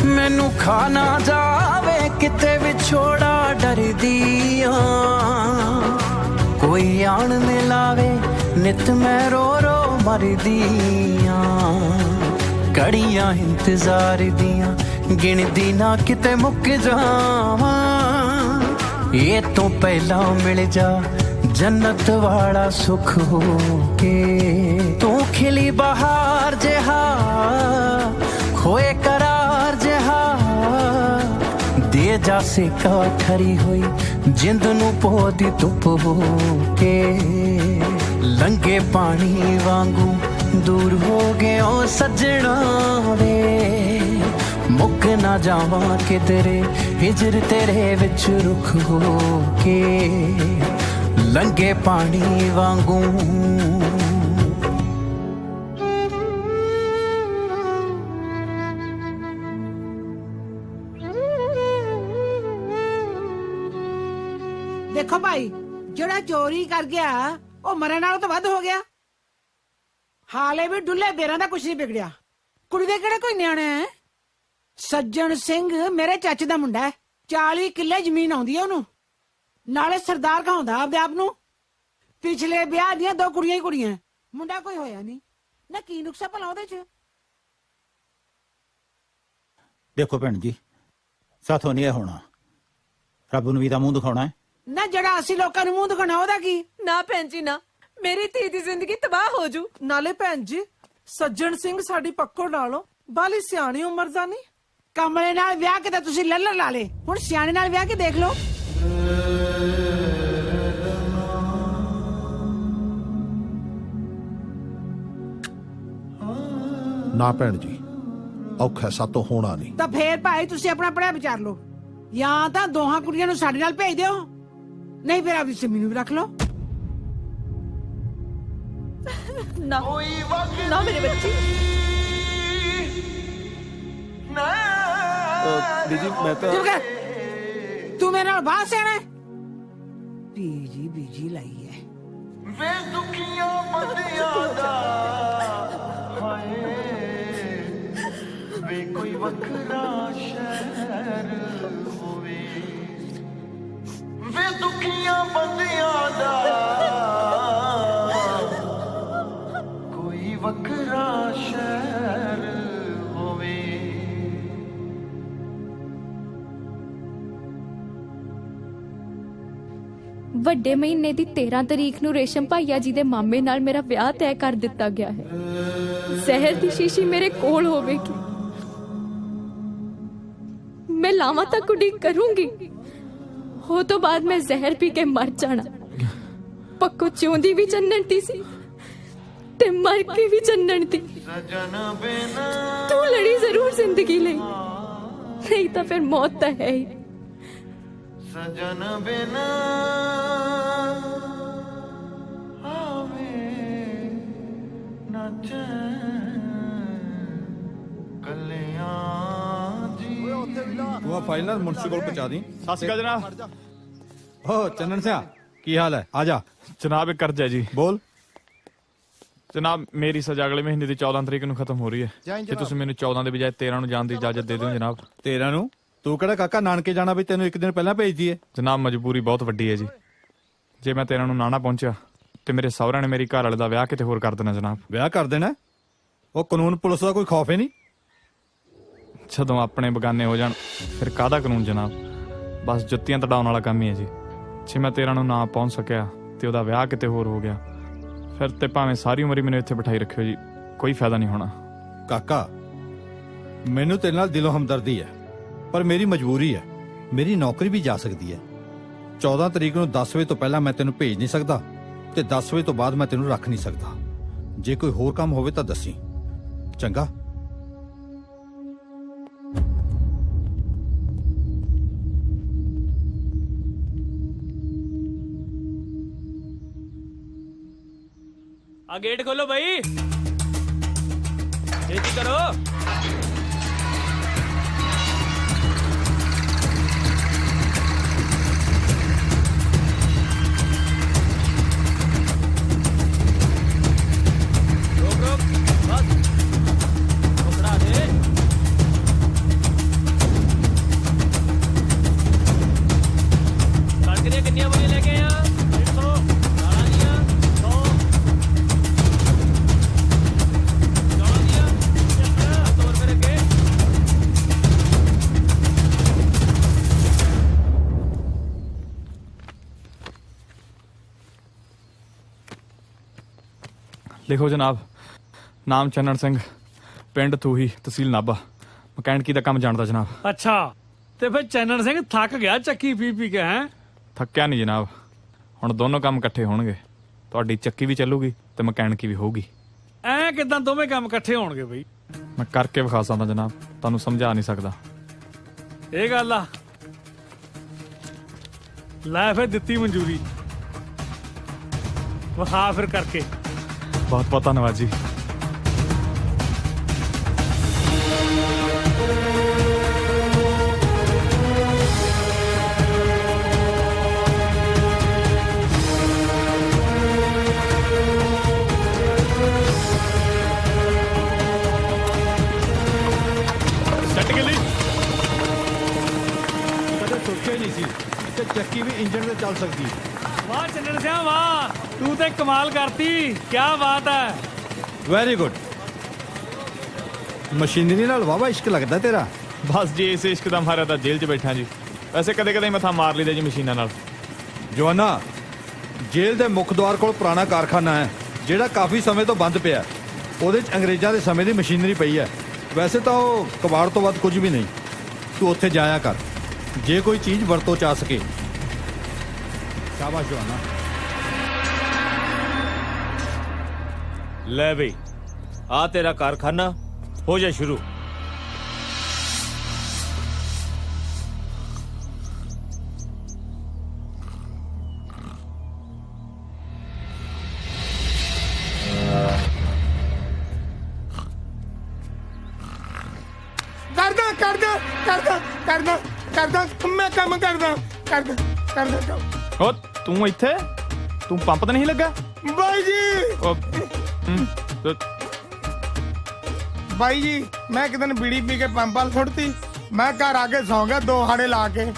ਮੈਨੂੰ ਖਾ ਨਾ ਜਾਵੇ ਕਿਤੇ ਵਿਛੋੜਾ ਡਰਦੀ ਆ ਕੋਈ ਆਉਣ ਮਿਲਾਵੇ ਨਿਤ ਮੈਂ ਰੋ ਰੋ ਮਰਦੀ ਆ ਕੜੀਆਂ ਇੰਤਜ਼ਾਰ ਦੀਆਂ ਗਿਣਦੀ ਨਾ ਕਿਤੇ ਮੁੱਕ ਜਾਵਾਂ ਇਹ ਤੋਂ ਪਹਿਲਾਂ ਮਿਲ ਜਾ ਜੰਨਤ ਵਾਲਾ ਸੁਖ ਹੋ ਕੇ ਤੂੰ ਖਿਲੀ ਬਹਾਰ ਜਿਹਾ ਖੋਏ ਕਰਾਰ ਜਿਹਾ ਦੇ ਜਾ ਸੇਕਾ ਠਰੀ ਹੋਈ ਜਿੰਦ ਨੂੰ ਪੋਦੀ ਧੁੱਪ ਹੋ ਕੇ ਲੰਗੇ ਪਾਣੀ ਵਾਂਗੂ ਦੂਰ ਹੋ ਗਿਆ ਸੱਜਣਾ ਵੇ ਮੁੱਕ ਨਾ ਜਾਵਾਂ ਕਿਧਰੇ ਹਿਜਰ ਤੇਰੇ ਵਿੱਚ ਰੁੱਖ ਹੋ ਕੇ ਲੰਗੇ ਪਾਣੀ ਵਾਂਗੂ ਦੇਖੋ ਭਾਈ ਜਿਹੜਾ ਚੋਰੀ ਕਰ ਗਿਆ ਉਹ ਮਰਨ ਨਾਲੋਂ ਤਾਂ ਵੱਧ ਹੋ ਗਿਆ ਹਾਲੇ ਵੀ ਡੁੱਲੇ ਬੇਰਾਂ ਦਾ ਕੁਝ ਨਹੀਂ ਵਿਗੜਿਆ ਕੁੜੀ ਦੇ ਕਿਹੜੇ ਕੋਈ ਨਿਆਣਾ ਹੈ ਸੱਜਣ ਸਿੰਘ ਮੇਰੇ ਚਾਚੇ ਦਾ ਮੁੰਡਾ ਹੈ 40 ਕਿੱਲੇ ਜ਼ਮੀਨ ਆਉਂਦੀ ਹੈ ਉਹਨੂੰ ਨਾਲੇ ਸਰਦਾਰ ਕਹਾਉਂਦਾ ਆਪਦੇ ਆਪ ਨੂੰ ਪਿਛਲੇ ਵਿਆਹ ਦੀਆਂ 2 ਕੁੜੀਆਂ ਹੀ ਕੁੜੀਆਂ ਮੁੰਡਾ ਕੋਈ ਹੋਇਆ ਨਹੀਂ ਨਾ ਕੀ ਨੁਕਸਾ ਭਲਾ ਉਹਦੇ ਚ ਦੇਖੋ ਭੈਣ ਜੀ ਸਾਥੋਂ ਨਹੀਂ ਇਹ ਹੋਣਾ ਰੱਬ ਨੂੰ ਵੀ ਤਾਂ ਮੂੰਹ ਦਿਖਾਉਣਾ ਹੈ ਨਾ ਜਿਹੜਾ ਅਸੀਂ ਲੋਕਾਂ ਨੂੰ ਮੂੰਹ ਦਿਖਾਉਣਾ ਉਹਦਾ ਕੀ ਨਾ ਭੈਣ ਜੀ ਨਾ ਮੇਰੀ ਧੀ ਦੀ ਜ਼ਿੰਦਗੀ ਤਬਾਹ ਹੋ ਜੂ ਨਾਲੇ ਭੈਣ ਜੀ ਸੱਜਣ ਸਿੰਘ ਸਾਡੀ ਪੱਕੋ ਨਾਲੋਂ ਬਾਲੀ ਸਿਆਣੀ ਉਮਰ ਦਾ ਨਹੀਂ ਕਮਲੇ ਨਾਲ ਵਿਆਹ ਕੇ ਤਾਂ ਤੁਸੀਂ ਲੱਲਰ ਲਾ ਲੇ ਹੁਣ ਸਿਆਣੇ ਨਾਲ ਵਿਆਹ ਕੇ ਦੇਖ ਲਓ ਨਾ ਭੈਣ ਜੀ ਔਖਾ ਸਾਤੋਂ ਹੋਣਾ ਨਹੀਂ ਤਾਂ ਫੇਰ ਭਾਈ ਤੁਸੀਂ ਆਪਣਾ ਪੜਿਆ ਵਿਚਾਰ ਲਓ ਜਾਂ ਤਾਂ ਦੋਹਾਂ ਕੁੜੀਆਂ ਨੂੰ ਸਾਡੇ ਨਾਲ ਭੇਜ ਦਿਓ ਨਹੀਂ ਫਿਰ ਆਪਣੀ ਸਿੰਮੀ ਨੂੰ ਵੀ ਰੱਖ ਲਓ ਨਾ ਮੇਰੇ ਬੱਚੀ ਨਾ ਬੀਜੀ ਮੈਂ ਤਾਂ ਚੁੱਪ ਕਰ ਤੂੰ ਮੇਰੇ ਨਾਲ ਬਾਹਰ ਸਿਆਣਾ ਬੀਜੀ ਲਾਈ ਹੈ ਵੇ ਦੁਖੀਆਂ ਬੰਦਿਆਂ ਦਾ ਹਾਏ ਵੇ ਕੋਈ ਵੱਖਰਾ ਸ਼ਹਿਰ ਹੋਵੇ ਵੇ ਦੁਖੀਆਂ ਬੰਦਿਆਂ ਦਾ ਕੋਈ ਵੱਖਰਾ ਸ਼ਹਿਰ ਹੋਵੇ ਵੱਡੇ ਮਹੀਨੇ ਦੀ 13 ਤਰੀਕ ਨੂੰ ਰੇਸ਼ਮ ਭਾਈਆ ਜੀ ਦੇ ਮਾਮੇ ਨਾਲ ਮੇਰਾ ਵਿਆਹ ਤੈਅ ਕਰ ਦਿੱਤਾ ਗਿਆ ਹੈ। ਜ਼ਹਿਰ ਦੀ ਸ਼ੀਸ਼ੀ ਮੇਰੇ ਕੋਲ ਹੋਵੇਗੀ। ਮੈਂ ਲਾਵਾਂ ਤੱਕ ਉਡੀਕ ਕਰੂੰਗੀ। ਉਹ ਤੋਂ ਬਾਅਦ ਮੈਂ ਜ਼ਹਿਰ ਪੀ ਕੇ ਮਰ ਜਾਣਾ। ਪੱਕੋ ਜਿਉਂਦੀ ਵੀ ਚੰਨਣ ਦੀ ਸੀ ਤੇ ਮਰ ਕੇ ਵੀ ਚੰਨਣ ਦੀ। ਤੂੰ ਲੜੀ ਜ਼ਰੂਰ ਜ਼ਿੰਦਗੀ ਲਈ, ਨਹੀਂ ਤਾਂ ਫਿਰ ਮੌਤ ਤਾਂ ਹੈ ਹੀ। ਸਜਨ ਬਿਨ ਆਵੇ ਨਾ ਚੈਨ ਕੱਲਿਆਂ ਜੀ ਉਹ ਫਾਈਲ ਨਾਲ ਮੁਨਸੀ ਕੋਲ ਪਹੁੰਚਾ ਦੀ। ਸਤਿ ਸ਼੍ਰੀ ਅਕਾਲ ਜਨਾਬ। ਓ ਚੰਨਣ ਸਿਆ ਕੀ ਹਾਲ ਹੈ? ਆ ਜਾ। ਜਨਾਬ ਇੱਕ ਕਰਜ਼ਾ ਜੀ। ਬੋਲ। ਜਨਾਬ ਮੇਰੀ ਸਜ਼ਾ ਅਗਲੇ ਮਹੀਨੇ ਦੀ 14 ਤਰੀਕ ਨੂੰ ਖਤਮ ਹੋ ਰਹੀ ਹੈ ਤੇ ਤੁਸੀਂ ਮੈਨੂੰ 14 ਦੇ ਬਜਾਏ 13 ਨੂੰ ਜਾਣ ਦੀ ਇਜਾਜ਼ਤ ਦੇ ਦਿਓ ਜਨਾਬ। 13 ਨੂੰ? ਤੂੰ ਕਿਹੜਾ ਕਾਕਾ ਨਾਨਕੇ ਜਾਣਾ ਵੀ ਤੈਨੂੰ ਇੱਕ ਦਿਨ ਪਹਿਲਾਂ ਭੇਜ ਦਈਏ? ਜਨਾਬ ਮਜਬੂਰੀ ਬਹੁਤ ਵੱਡੀ ਹੈ ਜੀ। ਜੇ ਮੈਂ 13 ਨੂੰ ਨਾ ਪਹੁੰਚਿਆ ਤੇ ਮੇਰੇ ਸਹੁਰਿਆਂ ਨੇ ਮੇਰੀ ਘਰ ਵਾਲੇ ਦਾ ਵਿਆਹ ਕਿਤੇ ਹੋਰ ਕਰ ਦੇਣਾ ਜਨਾਬ। ਵਿਆਹ ਕਰ ਦੇਣਾ? ਉਹ ਕਾਨੂੰਨ ਪੁਲਿਸ ਦਾ ਕੋਈ ਖੌਫ ਹੀ ਨਹੀਂ? ਜਦੋਂ ਆਪਣੇ ਬਗਾਨੇ ਹੋ ਜਾਣ ਫਿਰ ਕਾਹਦਾ ਕਾਨੂੰਨ ਜਨਾਬ। ਬਸ ਜੁੱਤੀਆਂ ਤੜਾਉਣ ਵਾਲਾ ਕੰਮ ਹੀ ਹੈ ਜੀ। ਜੇ ਮੈਂ 13 ਨੂੰ ਨਾ ਪਹੁੰਚ ਸਕਿਆ ਤੇ ਉਹਦਾ ਵਿਆਹ ਕਿਤੇ ਹੋਰ ਹੋ ਗਿਆ ਫਿਰ ਤੇ ਭਾਵੇਂ ਸਾਰੀ ਉਮਰ ਹੀ ਮੈਨੂੰ ਇੱਥੇ ਬਿਠਾਈ ਰੱਖਿਓ ਜੀ, ਕੋਈ ਫਾਇਦਾ ਨਹੀਂ ਹੋਣਾ। ਕਾਕਾ ਮੈਨੂੰ ਤੇਰੇ ਨਾਲ ਦਿਲੋਂ ਹਮਦਰਦੀ ਹੈ ਪਰ ਮੇਰੀ ਮਜਬੂਰੀ ਹੈ। ਮੇਰੀ ਨੌਕਰੀ ਵੀ ਜਾ ਸਕਦੀ ਹੈ। 14 ਤਰੀਕ ਨੂੰ 10 ਵਜੇ ਤੋਂ ਪਹਿਲਾਂ ਮੈਂ ਤੈਨੂੰ ਭੇਜ ਨਹੀਂ ਸਕਦਾ ਤੇ 10 ਵਜੇ ਤੋਂ ਬਾਅਦ ਮੈਂ ਤੈਨੂੰ ਰੱਖ ਨਹੀਂ ਸਕਦਾ। ਜੇ ਕੋਈ ਹੋਰ ਕੰਮ ਹੋਵੇ ਤਾਂ ਦੱਸੀ, ਚੰਗਾ? आ गेट खोलो भाई, छेती करो। रोक रोक बस पकड़ा दे। कणक दी कितनी बोरियां लेके आया? 150 दाना दिया 100 ਲਿਖੋ ਜਨਾਬ। ਨਾਮ ਚੰਨਣ ਸਿੰਘ, ਪਿੰਡ ਥੂਹੀ, ਤਹਿਸੀਲ ਨਾਭਾ। ਮਕੈਨਿਕੀ ਦਾ ਕੰਮ ਜਾਣਦਾ ਜਨਾਬ। ਅੱਛਾ, ਤੇ ਫਿਰ ਚੰਨਣ ਸਿੰਘ ਥੱਕ ਗਿਆ ਚੱਕੀ ਪੀ ਪੀ ਕੇ? ਹੈ ਥੱਕਿਆ ਨਹੀਂ ਜਨਾਬ। ਹੁਣ ਦੋਨੋਂ ਕੰਮ ਇਕੱਠੇ ਹੋਣਗੇ। ਤੁਹਾਡੀ ਚੱਕੀ ਵੀ ਚੱਲੂਗੀ ਤੇ ਮਕੈਨਿਕੀ ਵੀ ਹੋਊਗੀ। ਐ ਕਿਦਾਂ ਦੋਵੇਂ ਕੰਮ ਇਕੱਠੇ ਹੋਣਗੇ ਬਈ? ਮੈਂ ਕਰਕੇ ਵਿਖਾ ਸਕਦਾ ਜਨਾਬ, ਤੁਹਾਨੂੰ ਸਮਝਾ ਨਹੀਂ ਸਕਦਾ। ਇਹ ਗੱਲ ਆ, ਲੈ ਫਿਰ ਦਿੱਤੀ ਮਨਜ਼ੂਰੀ, ਵਿਖਾ ਫਿਰ ਕਰਕੇ। ਬਹੁਤ ਬਹੁਤ ਧੰਨਵਾਦ ਜੀ। ਕਦੇ ਸੋਚਿਆ ਹੀ ਨਹੀਂ ਸੀ ਕਿ ਚੱਕੀ ਵੀ ਇੰਜਣ ਤੇ ਚੱਲ ਸਕਦੀ ਹੈ। ਵਾਹ ਚੰਨਣ ਸਿੰਘ ਵਾਹ, ਤੂੰ ਤੇ ਕਮਾਲ ਕਰਤੀ। ਕੀ ਬਾਤ ਹੈ। Very good. ਮਸ਼ੀਨਰੀ ਨਾਲ ਵਾਵਾ ਇਸ਼ਕ ਲੱਗਦਾ ਤੇਰਾ। ਬਸ ਜੀ ਇਸ ਇਸ਼ਕ ਦਾ ਮਾਰਿਆ ਤਾਂ ਜੇਲ੍ਹ 'ਚ ਬੈਠਾ ਜੀ। ਵੈਸੇ ਕਦੇ ਕਦੇ ਮੱਥਾ ਮਾਰ ਲਈਦਾ ਜੀ ਮਸ਼ੀਨਾਂ ਨਾਲ। ਜਵਾਨਾ, ਜੇਲ੍ਹ ਦੇ ਮੁੱਖ ਦੁਆਰ ਕੋਲ ਪੁਰਾਣਾ ਕਾਰਖਾਨਾ ਹੈ ਜਿਹੜਾ ਕਾਫੀ ਸਮੇਂ ਤੋਂ ਬੰਦ ਪਿਆ। ਉਹਦੇ 'ਚ ਅੰਗਰੇਜ਼ਾਂ ਦੇ ਸਮੇਂ ਦੀ ਮਸ਼ੀਨਰੀ ਪਈ ਹੈ। ਵੈਸੇ ਤਾਂ ਉਹ ਕਬਾੜ ਤੋਂ ਵੱਧ ਕੁਝ ਵੀ ਨਹੀਂ। ਤੂੰ ਉੱਥੇ ਜਾਇਆ ਕਰ ਜੇ ਕੋਈ ਚੀਜ਼ ਵਰਤੋਂ 'ਚ ਆ ਸਕੇ। ਸ਼ਾਬਾਸ਼ ਜਵਾਨਾ। ਲੈ ਬਈ ਆ ਤੇਰਾ ਕਾਰਖਾਨਾ, ਹੋ ਜਾ ਸ਼ੁਰੂ। ਕਰਦਾ ਕਰਦਾ ਕਰਦਾ ਕਰਦਾ ਕਰਦਾ ਮੈਂ ਕੰਮ ਕਰਦਾ ਕਰਦਾ ਕਰਦਾ ਕੰਮ। ਓ ਤੂੰ ਇੱਥੇ ਤੂੰ ਪੰਪ ਤੇ ਨਹੀਂ ਲੱਗਾ ਬਾਈ ਜੀ ਓ ਬਾਈ ਜੀ ਮੈਂ ਇੱਕ ਦਿਨ ਬੀੜੀ ਪੀ ਕੇ ਪੰਪ ਵਾਲ ਸੁੱਟਤੀ। ਮੈਂ ਘਰ ਆ ਕੇ ਸੌਂ ਗਿਆ 2 ਹਾੜੇ ਲਾ ਕੇ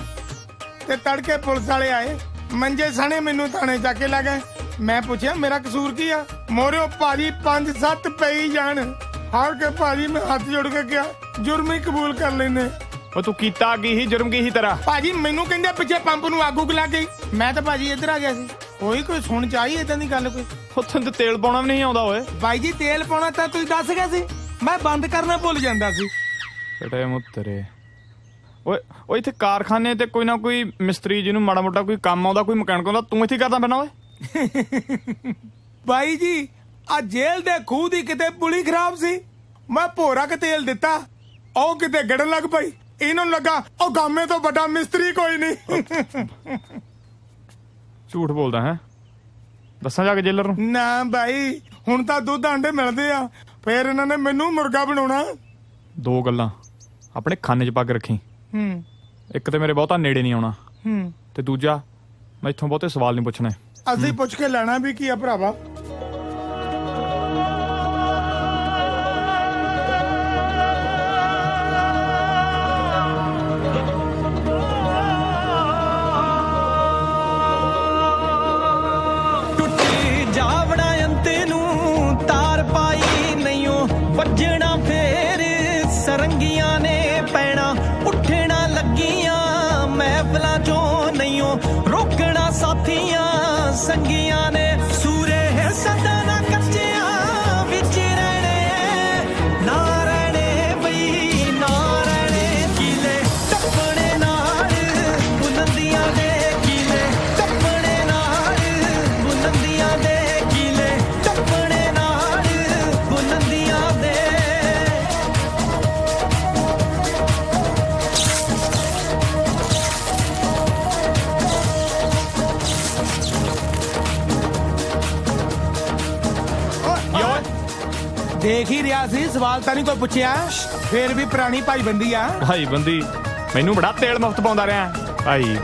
ਤੇ ਤੜਕੇ ਪੁਲਿਸ ਵਾਲੇ ਆਏ ਮੰਜੇ ਸਾਣੇ ਮੈਨੂੰ ਥਾਣੇ ਜਾ ਕੇ ਲੈ ਗਏ। ਮੈਂ ਪੁੱਛਿਆ ਮੇਰਾ ਕਸੂਰ ਕੀ ਆ? ਮੋਰਿਓ ਭਾਜੀ 5-7 ਪਈ ਜਾਣ। ਹਾਰ ਕੇ ਭਾਜੀ ਮੈਂ ਹੱਥ ਜੋੜ ਕੇ ਕਿਹਾ ਜੁਰਮ ਹੀ ਕਬੂਲ ਕਰ ਲੈਨੇ। ਓ ਤੂੰ ਕੀਤਾ ਕੀ ਹੀ ਜੁਰਮ ਕੀ ਹੀ ਤੇਰਾ? ਭਾਜੀ ਮੈਨੂੰ ਕਹਿੰਦੇ ਪਿੱਛੇ ਪੰਪ ਨੂੰ ਆਗੂ ਲੱਗ ਗਈ। ਮੈਂ ਤਾਂ ਭਾਜੀ ਇੱਧਰ ਆ ਗਿਆ ਸੀ। ਕੋਈ ਸੁਣ ਚਾਹੀ ਏਦਾਂ ਦੀ ਗੱਲ ਕੋਈ? ਉੱਥੇ ਤੇ ਤੇਲ ਪਾਉਣਾ ਵੀ ਨਹੀਂ ਆਉਂਦਾ ਓਏ। ਬਾਈ ਜੀ ਤੇਲ ਪਾਉਣਾ ਤਾਂ ਤੁਸੀਂ ਦੱਸ ਗਏ ਸੀ, ਮੈਂ ਬੰਦ ਕਰਨਾ ਭੁੱਲ ਜਾਂਦਾ ਸੀ। ਬੇਟੇ ਮੁੱਤਰੇ ਓਏ ਇੱਥੇ ਕਾਰਖਾਨੇ ਤੇ ਕੋਈ ਨਾ ਕੋਈ ਮਿਸਤਰੀ ਜਿਹਨੂੰ ਮਾੜਾ ਮੋਟਾ ਕੋਈ ਕੰਮ ਆਉਂਦਾ, ਕੋਈ ਮਕੈਨਿਕ ਆਉਂਦਾ, ਤੂੰ ਇੱਥੇ ਕਰਦਾ ਪੈਣਾ ਓਏ? ਬਾਈ ਜੀ ਆ ਜੇਲ੍ਹ ਦੇ ਖੂਹ ਦੀ ਕਿਤੇ ਪੁਲੀ ਖਰਾਬ ਸੀ। ਮੈਂ ਭੋਰਾ ਕੇ ਤੇਲ ਦਿੱਤਾ, ਉਹ ਕਿਤੇ ਗੜਨ ਲੱਗ ਪਈ। ਇਹਨਾਂ ਨੂੰ ਲੱਗਾ ਉਹ ਗਾਮੇ ਤੋਂ ਵੱਡਾ ਮਿਸਤਰੀ ਕੋਈ ਨਹੀਂ। ਝੂਠ ਬੋਲਦਾ ਹੈ? ਦੱਸਾਂ ਜਾ ਕੇ ਜੇਲਰ ਨੂੰ? ਨਾ ਬਾਈ ਹੁਣ ਤਾਂ ਦੁੱਧ ਆਂਡੇ ਮਿਲਦੇ ਆ, ਫੇਰ ਇਹਨਾਂ ਨੇ ਮੈਨੂੰ ਮੁਰਗਾ ਬਣਾਉਣਾ। 2 ਗੱਲਾਂ ਆਪਣੇ ਖਾਨੇ 'ਚ ਪੱਗ ਰੱਖੀ। ਇੱਕ ਤੇ ਮੇਰੇ ਬਹੁਤਾ ਨੇੜੇ ਨਹੀਂ ਆਉਣਾ, ਤੇ ਦੂਜਾ ਮੈਥੋਂ ਬਹੁਤੇ ਸਵਾਲ ਨਹੀਂ ਪੁੱਛਣੇ। ਅਸੀਂ ਪੁੱਛ ਕੇ ਲੈਣਾ ਵੀ ਕੀ ਆ ਭਰਾਵਾ। ਟੁੱਟੀ ਜਾਵੜਾ ਅੰਤੇ ਨੂੰ ਤਾਰ ਪਾਈ ਨਹੀਂਓ ਵੱਜਣਾ ਫੇਰ ਸਰੰਗੀਆਂ ਨੇ ਪੈਣਾ ਉੱਠਣਾ ਲੱਗੀਆਂ ਮਹਿਫਲਾਂ ਚੋਂ ਨਹੀਂਓ ਰੋਕਣਾ ਸਾਥੀਆਂ ਸੰਗੀਆਂ ਨੇ ਸੂਰੇ ਸਦਾ ਨਾ ਕੱਚਿਆਂ ਵਿੱਚ ਰਹਿਣੇ ਨਾ ਰਹਿਣੇ ਬਈ ਨਾ ਰਹਿਣੇ ਕਿਲੇ ਟੱਪਣੇ ਨਾਲ ਬੁਲੰਦੀਆਂ ਦੇ ਕਿਲੇ ਟੱਪਣੇ ਨਾਲ ਬੁਲੰਦੀਆਂ ਦੇ ਕਿਲੇ ਟੱਪਣੇ ਨਾਲ ਬੁਲੰਦੀਆਂ ਦੇ। ਦੇਖ ਹੀ ਰਿਹਾ ਸੀ, ਸਵਾਲ ਤਾਂ ਨਹੀਂ ਕੋਈ ਪੁੱਛਿਆ। ਫੇਰ ਵੀ ਪੁਰਾਣੀ ਭਾਈ ਬੰਦੀ ਆ। ਭਾਈ ਬੰਦੀ ਮੈਨੂੰ ਬੜਾ ਤੇਲ ਮੁਫਤ ਪਾਉਂਦਾ ਰਿਹਾ। ਭਾਈ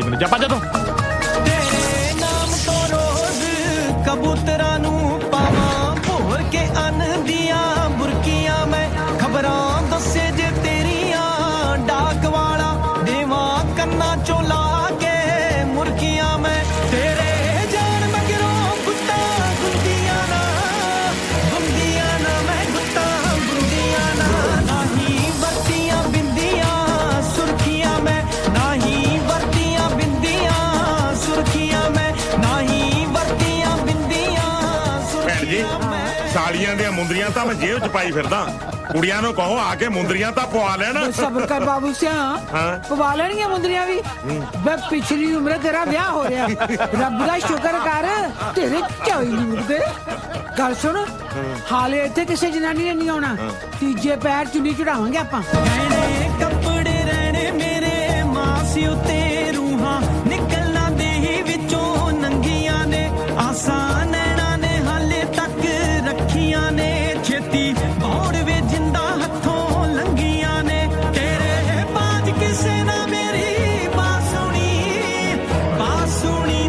ਬੰਦੀ ਜਾ ਭੱਜ ਤੂੰ। ਤੇਰੇ ਨਾਮ ਤੋਂ ਰੋਜ਼ ਕਬੂਤਰਾਂ ਨੂੰ ਪਾਵਾਂ ਭੋਰ ਕੇ ਅੰਨ ਦੀਆਂ ਬੁਰਕੀਆਂ ਮੈਂ ਖਬਰਾਂ ਦੱਸੇ ਜੇ ਤੇਰੀਆਂ ਡਾਕ ਵਾਲਾ ਦੇਵਾਂ ਕੰਨਾਂ ਚੋਂ ਲਾ ਕੇ ਮੁਰਕੀਆਂ ਮੈਂ ਤੇਰੇ ਜਾਨ ਮਗਰੋਂ ਗੁੱਤਾਂ ਗੁੰਦੀਆਂ ਨਾ ਮੈਂ ਗੁੱਤਾਂ ਗੁੰਦੀਆਂ ਨਾ ਨਹੀਂ ਵਰਤੀਆਂ ਬਿੰਦੀਆਂ ਸੁਰਖੀਆਂ ਮੈਂ ਨਹੀਂ ਵਰਤੀਆਂ ਬਿੰਦੀਆਂ ਸੁਰਖੀਆਂ ਮੈਂ ਨਹੀਂ ਵਰਤੀਆਂ ਬਿੰਦੀਆਂ ਭੈਣ ਜੀ ਸਾਲੀਆਂ ਦੀਆਂ ਮੁੰਦਰੀਆਂ ਤਾਂ ਮੈਂ ਜੇਬ 'ਚ ਪਾਈ ਫਿਰਦਾ। ਕੁੜੀਆਂ ਨੂੰ ਕਹੋ ਆ ਕੇ ਮੁੰਦਰੀਆਂ ਤਾਂ ਪਵਾ ਲੈਣ। ਸਬਰ ਕਰ ਬਾਬੂ ਸਿਆ, ਪਵਾ ਲੈਣਗੀਆਂ ਮੁੰਦਰੀਆਂ ਵੀ। ਬੇ ਪਿਛਲੀ ਉਮਰੇ ਤੇਰਾ ਵਿਆਹ ਹੋ ਰਿਹਾ, ਰੱਬ ਦਾ ਸ਼ੁਕਰ ਕਰ ਤੇਰੇ ਝੋਈ ਨਹੀਂ ਮੁੜਦੇ। ਗੱਲ ਸੁਣ, ਹਾਲੇ ਇੱਥੇ ਕਿਸੇ ਜਨਾਨੀ ਨੇ ਨਹੀਂ ਆਉਣਾ, ਤੀਜੇ ਪੈਰ ਚੁੰਨੀ ਚੜਾਵਾਂਗੇ ਆਪਾਂ। ਰਹਿਣੇ ਕੱਪੜੇ ਰਹਿਣੇ ਮੇਰੇ ਮਾਸ ਉੱਤੇ ਰੂਹਾਂ ਨਿਕਲਣਾ ਦੇਹੀ ਵਿੱਚੋਂ ਨੰਗੀਆਂ ਨੇ ਆਸਾਂ ਨੈਣਾ ਨੇ ਹਾਲੇ ਤੱਕ ਰੱਖੀਆਂ ਨੇ ਛੇਤੀ ਬੌੜ ਵੇ ਜਿੰਦਾ ਹੱਥੋਂ ਲੰਗੀਆਂ ਨੇ ਤੇਰੇ ਬਾਜ ਕਿਸੇ ਨਾ ਮੇਰੀ ਬਾਸੁਣੀ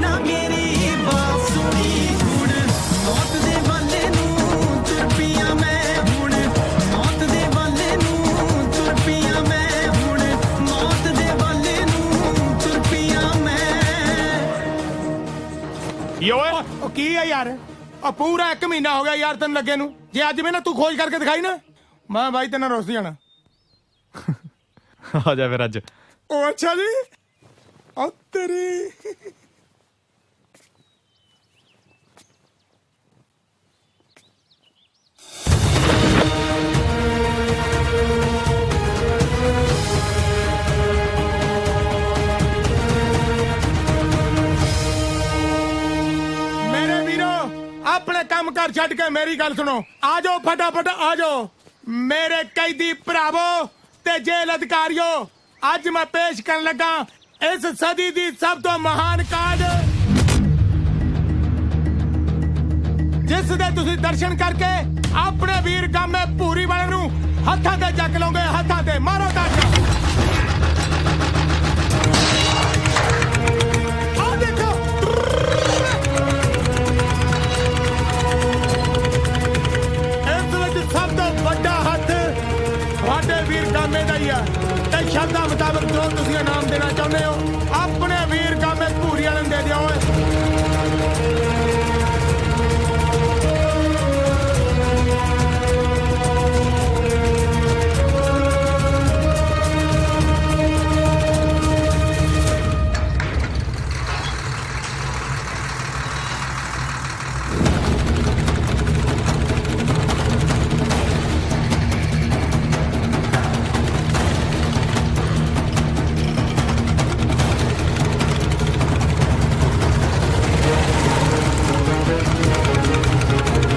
ਨਾ ਮੇਰੀ ਬਾਸੁਣੀ ਹੁਣ ਮੌਤ ਦੇ ਵਾਲੇ ਨੂੰ ਤੁਰ ਪਈਆਂ ਮੈਂ ਹੁਣ ਮੌਤ ਦੇ ਵਾਲੇ ਨੂੰ ਤੁਰ ਪਈਆਂ ਮੈਂ ਹੁਣ ਮੌਤ ਦੇ ਵਾਲੇ ਨੂੰ ਤੁਰ ਪਈਆਂ ਮੈਂ। ਓਏ ਉਹ ਕੀ ਆ ਯਾਰ? ਆ ਪੂਰਾ 1 ਮਹੀਨਾ ਹੋ ਗਿਆ ਯਾਰ ਤੈਨੂੰ ਲੱਗੇ ਨੂੰ। ਜੇ ਅੱਜ ਵੀ ਨਾ ਤੂੰ ਖੋਜ ਕਰਕੇ ਦਿਖਾਈ ਨਾ, ਮੈਂ ਬਾਈ ਤੈਨੂੰ ਰੁੱਸ ਜਾਣਾ। ਆ ਜਾ ਫਿਰ ਅੱਜ। ਉਹ ਅੱਛਾ ਜੀ ਆ ਤੇਰੀ ਮੇਰੇ ਵੀਰੋ ਆਪਣੇ ਕੰਮ ਕਰ ਛੱਡ ਕੇ ਮੇਰੀ ਗੱਲ ਸੁਣੋ। ਆ ਜਾਓ ਫਟਾਫਟ ਆ ਜਾਓ ਮੇਰੇ ਕੈਦੀ ਭਰਾਵੋ ਤੇ ਜੇਲ੍ਹ ਅਧਿਕਾਰੀਓ। ਅੱਜ ਮੈਂ ਪੇਸ਼ ਕਰਨ ਲੱਗਾ ਇਸ ਸਦੀ ਦੀ ਸਭ ਤੋਂ ਮਹਾਨ ਕਾਢ, ਜਿਸ ਦੇ ਤੁਸੀਂ ਦਰਸ਼ਨ ਕਰਕੇ ਆਪਣੇ ਵੀਰ ਗਾਮੇ ਭੂਰੀ ਵਾਲੇ ਨੂੰ ਹੱਥਾਂ ਤੇ ਚੱਕ ਲਓਗੇ। ਹੱਥਾਂ ਤੇ ਮਾਰੋ ਤਾਂ ਕਾਮੇ ਦਾ ਹੀ ਆ ਤੇ ਸ਼ਬਦਾਂ ਮੁਤਾਬਕ ਜੋ ਤੁਸੀਂ ਇਨਾਮ ਦੇਣਾ ਚਾਹੁੰਦੇ ਹੋ ਆਪਣੇ ਵੀਰ ਕਾਮੇ ਭੂਰੀ ਵਾਲੇ ਨੂੰ ਦੇ ਦਿਓ ਓਏ।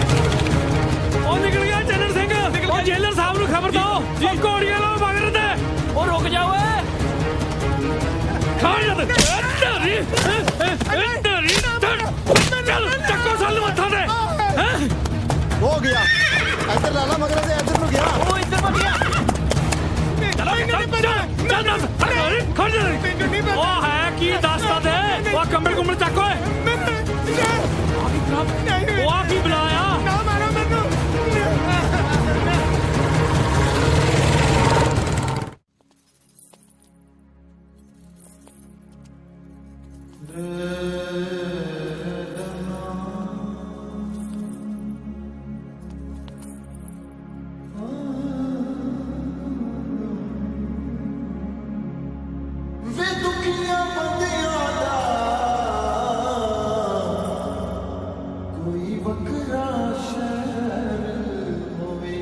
ਉਹ ਨਿਕਲ ਗਿਆ ਚੰਨਣ ਸਿੰਘ ਉਹ ਜੇਲਰ ਸਾਹਿਬ ਨੂੰ ਖਬਰ ਦਿਓ ਉਹ ਘੋੜੀਆਂ ਲਾਓ ਮਗਰ ਤੇ ਉਹ ਰੁਕ ਜਾ ਓਏ ਖਾਣ ਜਦ ਡਰੀ ਚੱਲ ਚੱਕੋ ਸਾਲ ਨੂੰ ਮੱਥਾ ਤੇ ਹੋ ਗਿਆ ਇੱਧਰ ਲਾਲਾ ਮਗਰ ਤੇ ਇੱਧਰ ਨੂੰ ਗਿਆ ਉਹ ਇੱਧਰ ਮਾ ਗਿਆ ਚੱਲ ਖੜ ਜਾ ਉਹ ਹੈ ਕੀ ਦੱਸਦਾ ਤੇ ਉਹ ਕੰਬਲ ਕੁੰਬਲ ਚੱਕ ਓਏ ਉਹ ਆ ਕੀ ਬੁਲਾਇਆ ਨਾ ਮਾਰੋ ਮੈਨੂੰ ਵੇ ਦੁਖੀਆਂ ਬੰਦਿਆਂ ਦਾ ਕੋਈ ਵੱਖਰਾ ਸ਼ਹਿਰ ਹੋਵੇ।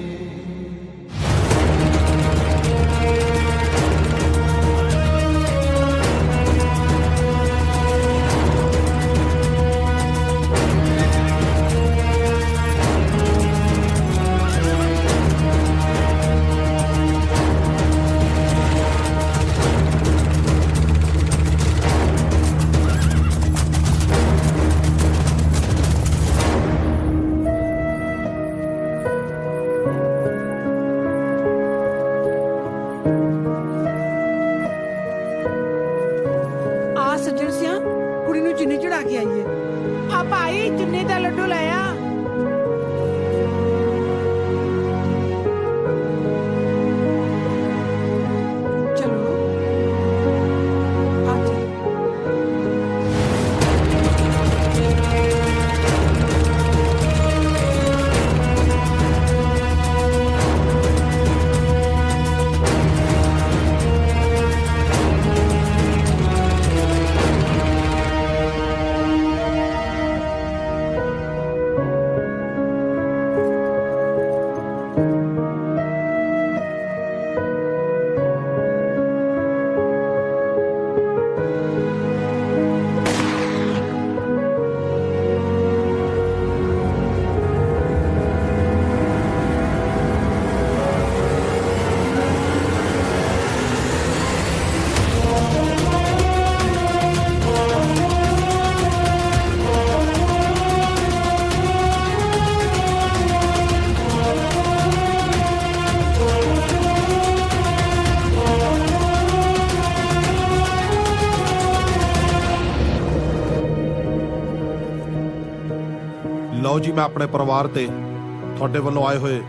ਆ ਸੱਜਣ ਸਿਆ ਕੁੜੀ ਨੂੰ ਚੁੰਨੀ ਚੜਾ ਕੇ ਆਈਏ ਆ ਭਾਈ ਚੁੰਨੀ ਦਾ ਲੱਡੂ ਲੈ ਆ ਚਲੋ ਆ ਚਲੋ ਲਓ ਜੀ ਮੈਂ ਆਪਣੇ ਪਰਿਵਾਰ ਤੇ ਤੁਹਾਡੇ ਵੱਲੋਂ ਆਏ ਹੋਏ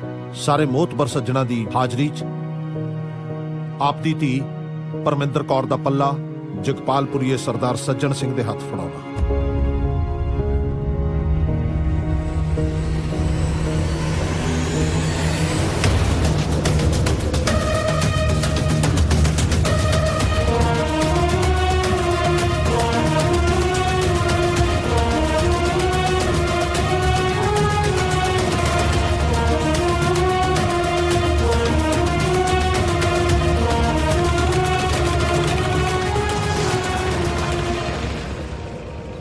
ਸਾਰੇ ਮੋਹਤਬਰ ਸੱਜਣਾ ਦੀ ਹਾਜ਼ਰੀ 'ਚ ਆਪ ਦੀ ਧੀ ਪਰਮਿੰਦਰ ਕੌਰ ਦਾ ਪੱਲਾ ਜਗਪਾਲਪੁਰੀਏ ਸਰਦਾਰ ਸੱਜਣ ਸਿੰਘ ਦੇ ਹੱਥ ਫੜਾਉਣਾ।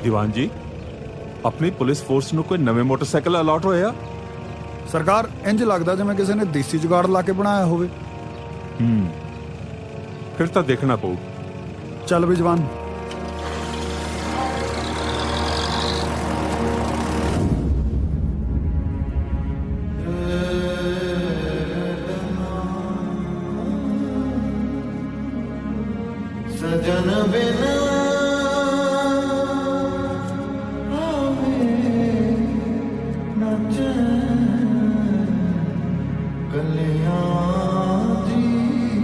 ਦੀਵਾਨ ਜੀ ਆਪਣੀ ਪੁਲਿਸ ਫੋਰਸ ਨੂੰ ਕੋਈ ਨਵੇਂ ਮੋਟਰਸਾਈਕਲ ਅਲਾਟ ਹੋਇਆ? ਸਰਕਾਰ ਇੰਜ ਲੱਗਦਾ ਜਿਵੇਂ ਕਿਸੇ ਨੇ ਦੇਸੀ ਜੁਗਾੜ ਲਾ ਕੇ ਬਣਾਇਆ ਹੋਵੇ। ਫਿਰ ਤਾਂ ਦੇਖਣਾ ਪਊ। ਚੱਲ ਵੀ ਜਵਾਨ। ਸਜਨ ਬਿਨਾ ਨਚ ਕਲਿਆਂ ਦੀ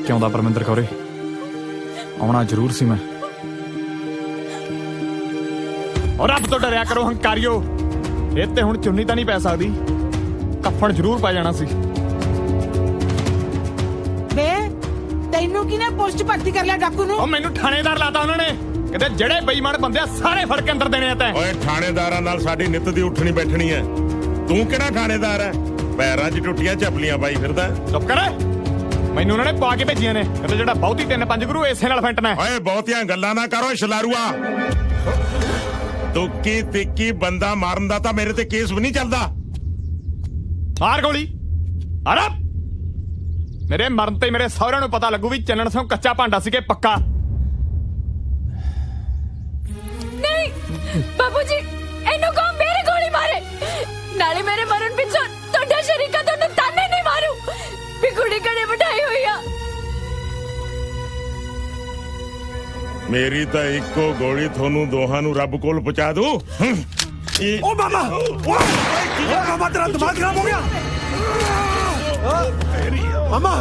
ਕੇ ਆਉਂਦਾ ਪਰਮਿੰਦਰ ਕੌਰੇ, ਆਉਣਾ ਜ਼ਰੂਰ ਸੀ ਮੈਂ। ਔਰ ਰੱਬ ਤੋਂ ਡਰਿਆ ਕਰੋ ਹੰਕਾਰਿਓ, ਇਹ ਤੇ ਹੁਣ ਚੁੰਨੀ ਤਾਂ ਨਹੀਂ ਪੈ ਸਕਦੀ, ਕੱਫਣ ਜ਼ਰੂਰ ਪੈ ਜਾਣਾ ਸੀ। ਬੇ ਤੈਨੂੰ ਕਿਹਨੇ ਪੋਸਟ ਭਰਤੀ ਕਰ ਲਿਆ ਡਾਕੂ ਨੂੰ? ਉਹ ਮੈਨੂੰ ਥਾਣੇਦਾਰ ਲਾਤਾ ਉਹਨਾਂ ਨੇ, ਕਹਿੰਦੇ ਜਿਹੜੇ ਬੇਈਮਾਨ ਬੰਦੇ ਆ ਸਾਰੇ ਫੜ ਕੇ ਅੰਦਰ ਦੇਣੇ ਆ। ਤੈਂ ਓਏ ਥਾਣੇਦਾਰਾਂ ਨਾਲ ਸਾਡੀ ਨਿੱਤ ਦੀ ਉੱਠਣੀ ਬੈਠਣੀ ਐ, ਤੂੰ ਕਿਹੜਾ ਥਾਣੇਦਾਰ ਐ? ਪੈਰਾਂ 'ਚ ਟੁੱਟੀਆਂ ਚੱਪਲੀਆਂ ਪਾਈ ਫਿਰਦਾ। ਚੁੱਪ ਕਰ, ਮੈਨੂੰ ਉਹਨਾਂ ਨੇ ਪਾ ਕੇ ਭੇਜੀਆਂ ਨੇ, ਕਹਿੰਦੇ ਜਿਹੜਾ ਬਹੁਤੀ 3-5 ਗੁਰੂ ਇਸੇ ਨਾਲ ਫੈਂਟਣਾ। ਓਏ ਬਹੁਤੀਆਂ ਗੱਲਾਂ ਨਾ ਕਰੋ ਛਲਾਰੂਆ, ਦੁੱਕੀ ਤਿੱਕੀ ਬੰਦਾ ਮਾਰਨ ਦਾ ਤਾਂ ਮੇਰੇ ਤੇ ਕੇਸ ਵੀ ਨਹੀਂ ਚੱਲਦਾ। ਮਾਰ ਗੋਲੀ ਅਰੇ ਮੇਰੇ ਮਰਨ ਤੇ ਮੇਰੇ ਸਹੁਰਿਆਂ ਨੂੰ ਪਤਾ ਲੱਗੂ ਵੀ ਚੰਨਣ ਸਿੰਘ ਕੱਚਾ ਭਾਂਡਾ ਸੀ ਕਿ ਪੱਕਾ। ਨਹੀਂ ਬਾਬੂ ਜੀ, ਇਹਨੂੰ ਕਹੋ ਮੇਰੇ ਗੋਲੀ ਮਾਰੇ, ਨਾਲੇ ਮੇਰੇ ਮਰਨ ਪਿੱਛੋਂ ਤੁਹਾਡਾ ਸ਼ਰੀਕਾ ਤੁਹਾਨੂੰ ਤਾਨੇ ਨਹੀਂ ਮਾਰੂ ਵੀ ਕੁੜੀ ਕੜੇ ਬਿਠਾਈ ਹੋਈ ਆ। ਮੇਰੀ ਤਾਂ ਇੱਕੋ ਗੋਲੀ ਤੁਹਾਨੂੰ ਦੋਹਾਂ ਨੂੰ ਰੱਬ ਕੋਲ ਪਹੁੰਚਾ ਦੂ। ਓ ਮਾਮਾ, ਓਏ ਮਾਮਾ ਤੇਰਾ ਦਿਮਾਗ ਖਰਾਬ ਹੋ ਗਿਆ। ਮਾਮਾ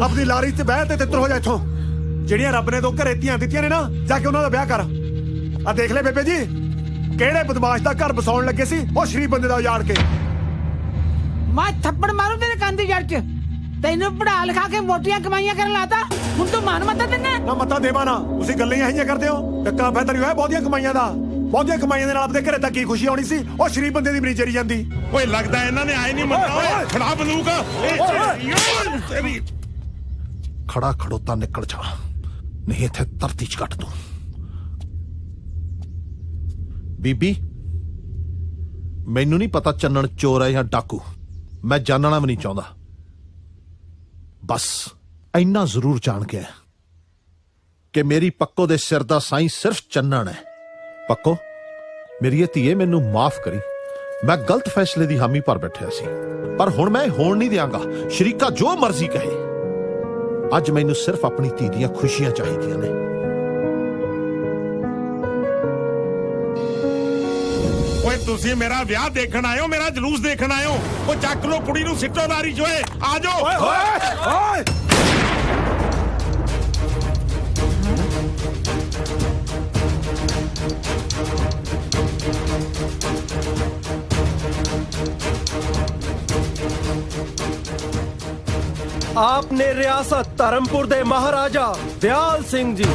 ਆਪਣੀ ਲਾਰੀ 'ਚ ਬਹਿ ਤੇ ਤਿੱਤਰ ਹੋ ਜਾ ਇੱਥੋਂ। ਜਿਹੜੀਆਂ ਰੱਬ ਨੇ 2 ਘਰੇ ਧੀਆਂ ਦਿੱਤੀਆਂ ਨੇ ਨਾ, ਜਾ ਕੇ ਉਹਨਾਂ ਦਾ ਵਿਆਹ ਕਰ। ਆ ਦੇਖ ਲੈ ਬੇਬੇ ਜੀ, ਕਿਹੜੇ ਬਦਮਾਸ਼ ਦਾ ਘਰ ਬਸਾਉਣ ਲੱਗੇ ਸੀ, ਉਹ ਸ਼ਰੀਫ ਬੰਦੇ ਦਾ ਉਜਾੜ ਕੇ। ਮੈਂ ਥੱਪੜ ਮਾਰੂ ਤੇਰੇ ਕੰਨ ਦੀ ਜੜ 'ਚ। ਤੈਨੂੰ ਪੜਾ ਲਿਖਾ ਕੇ ਮੋਟੀਆਂ ਕਮਾਈਆਂ ਕਰਨ ਲਾਤਾ, ਹੁਣ ਤੂੰ ਮਾਨ ਮੱਤਾ ਦਿੰਨਾ ਨਾ। ਮੱਤਾ ਦੇਵਾ ਨਾ, ਤੁਸੀਂ ਗੱਲਾਂ ਹੀ ਇਹੀਆਂ ਕਰਦੇ ਹੋ। ਟੱਕਾ ਫੈਦਰ ਹੋਇਆ ਬਹੁਤੀਆਂ ਕਮਾਈਆਂ ਦਾ, ਬਹੁਤੀਆਂ ਕਮਾਈਆਂ ਦੇ ਨਾਲ ਆਪਣੇ ਘਰੇ ਤਾਂ ਕੀ ਖੁਸ਼ੀ ਆਉਣੀ ਸੀ, ਉਹ ਸ਼ਰੀਫ ਬੰਦੇ ਦੀ ਮਰੀ ਚਰੀ ਜਾਂਦੀ। ਓਏ ਲੱਗਦਾ ਇਹਨਾਂ ਨੇ ਆਏ ਨਹੀਂ ਮੰਨਣਾ। ਓਏ ਖੜਾ ਬੰਦੂਕ ਖੜਾ ਖੜੋਤਾ ਨਿਕਲ ਜਾ, ਨਹੀਂ ਇੱਥੇ ਧਰਤੀ 'ਚ ਕੱਟ ਦੂੰ। ਬੀਬੀ ਮੈਨੂੰ ਨਹੀਂ ਪਤਾ ਚੰਨਣ ਚੋਰ ਹੈ ਜਾਂ ਡਾਕੂ, ਮੈਂ ਜਾਣਨਾ ਵੀ ਨਹੀਂ ਚਾਹੁੰਦਾ। ਬਸ ਇੰਨਾ ਜ਼ਰੂਰ ਜਾਣ ਗਿਆ ਕਿ ਮੇਰੀ ਪੱਕੋ ਦੇ ਸਿਰ ਦਾ ਸਾਈਂ ਸਿਰਫ ਚੰਨਣ ਹੈ। ਪੱਕੋ ਮੇਰੀ ਇਹ ਧੀਏ, ਮੈਨੂੰ ਮਾਫ ਕਰੀ, ਮੈਂ ਗਲਤ ਫੈਸਲੇ ਦੀ ਹਾਮੀ ਭਰ ਬੈਠਿਆ ਸੀ, ਪਰ ਹੁਣ ਮੈਂ ਹੋਣ ਨਹੀਂ ਦਿਆਂਗਾ। ਸ਼ਰੀਕਾ ਜੋ ਮਰਜ਼ੀ ਕਹੇ, ਅੱਜ ਮੈਨੂੰ ਸਿਰਫ ਆਪਣੀ ਧੀ ਦੀਆਂ ਖੁਸ਼ੀਆਂ ਚਾਹੀਦੀਆਂ ਨੇ। ਓਏ ਤੁਸੀਂ ਮੇਰਾ ਵਿਆਹ ਦੇਖਣ ਆਇਓ, ਮੇਰਾ ਜਲੂਸ ਦੇਖਣ ਆਇਓ। ਉਹ ਚੱਕ ਲੋ ਕੁੜੀ ਨੂੰ, ਸਿੱਟੋ ਲਾਰੀ 'ਚ। ਓਏ ਆ ਜਾਓ। ਓਏ ਓਏ ਓਏ आपने रियासत धर्मपुर दे महाराजा दयाल सिंह जी।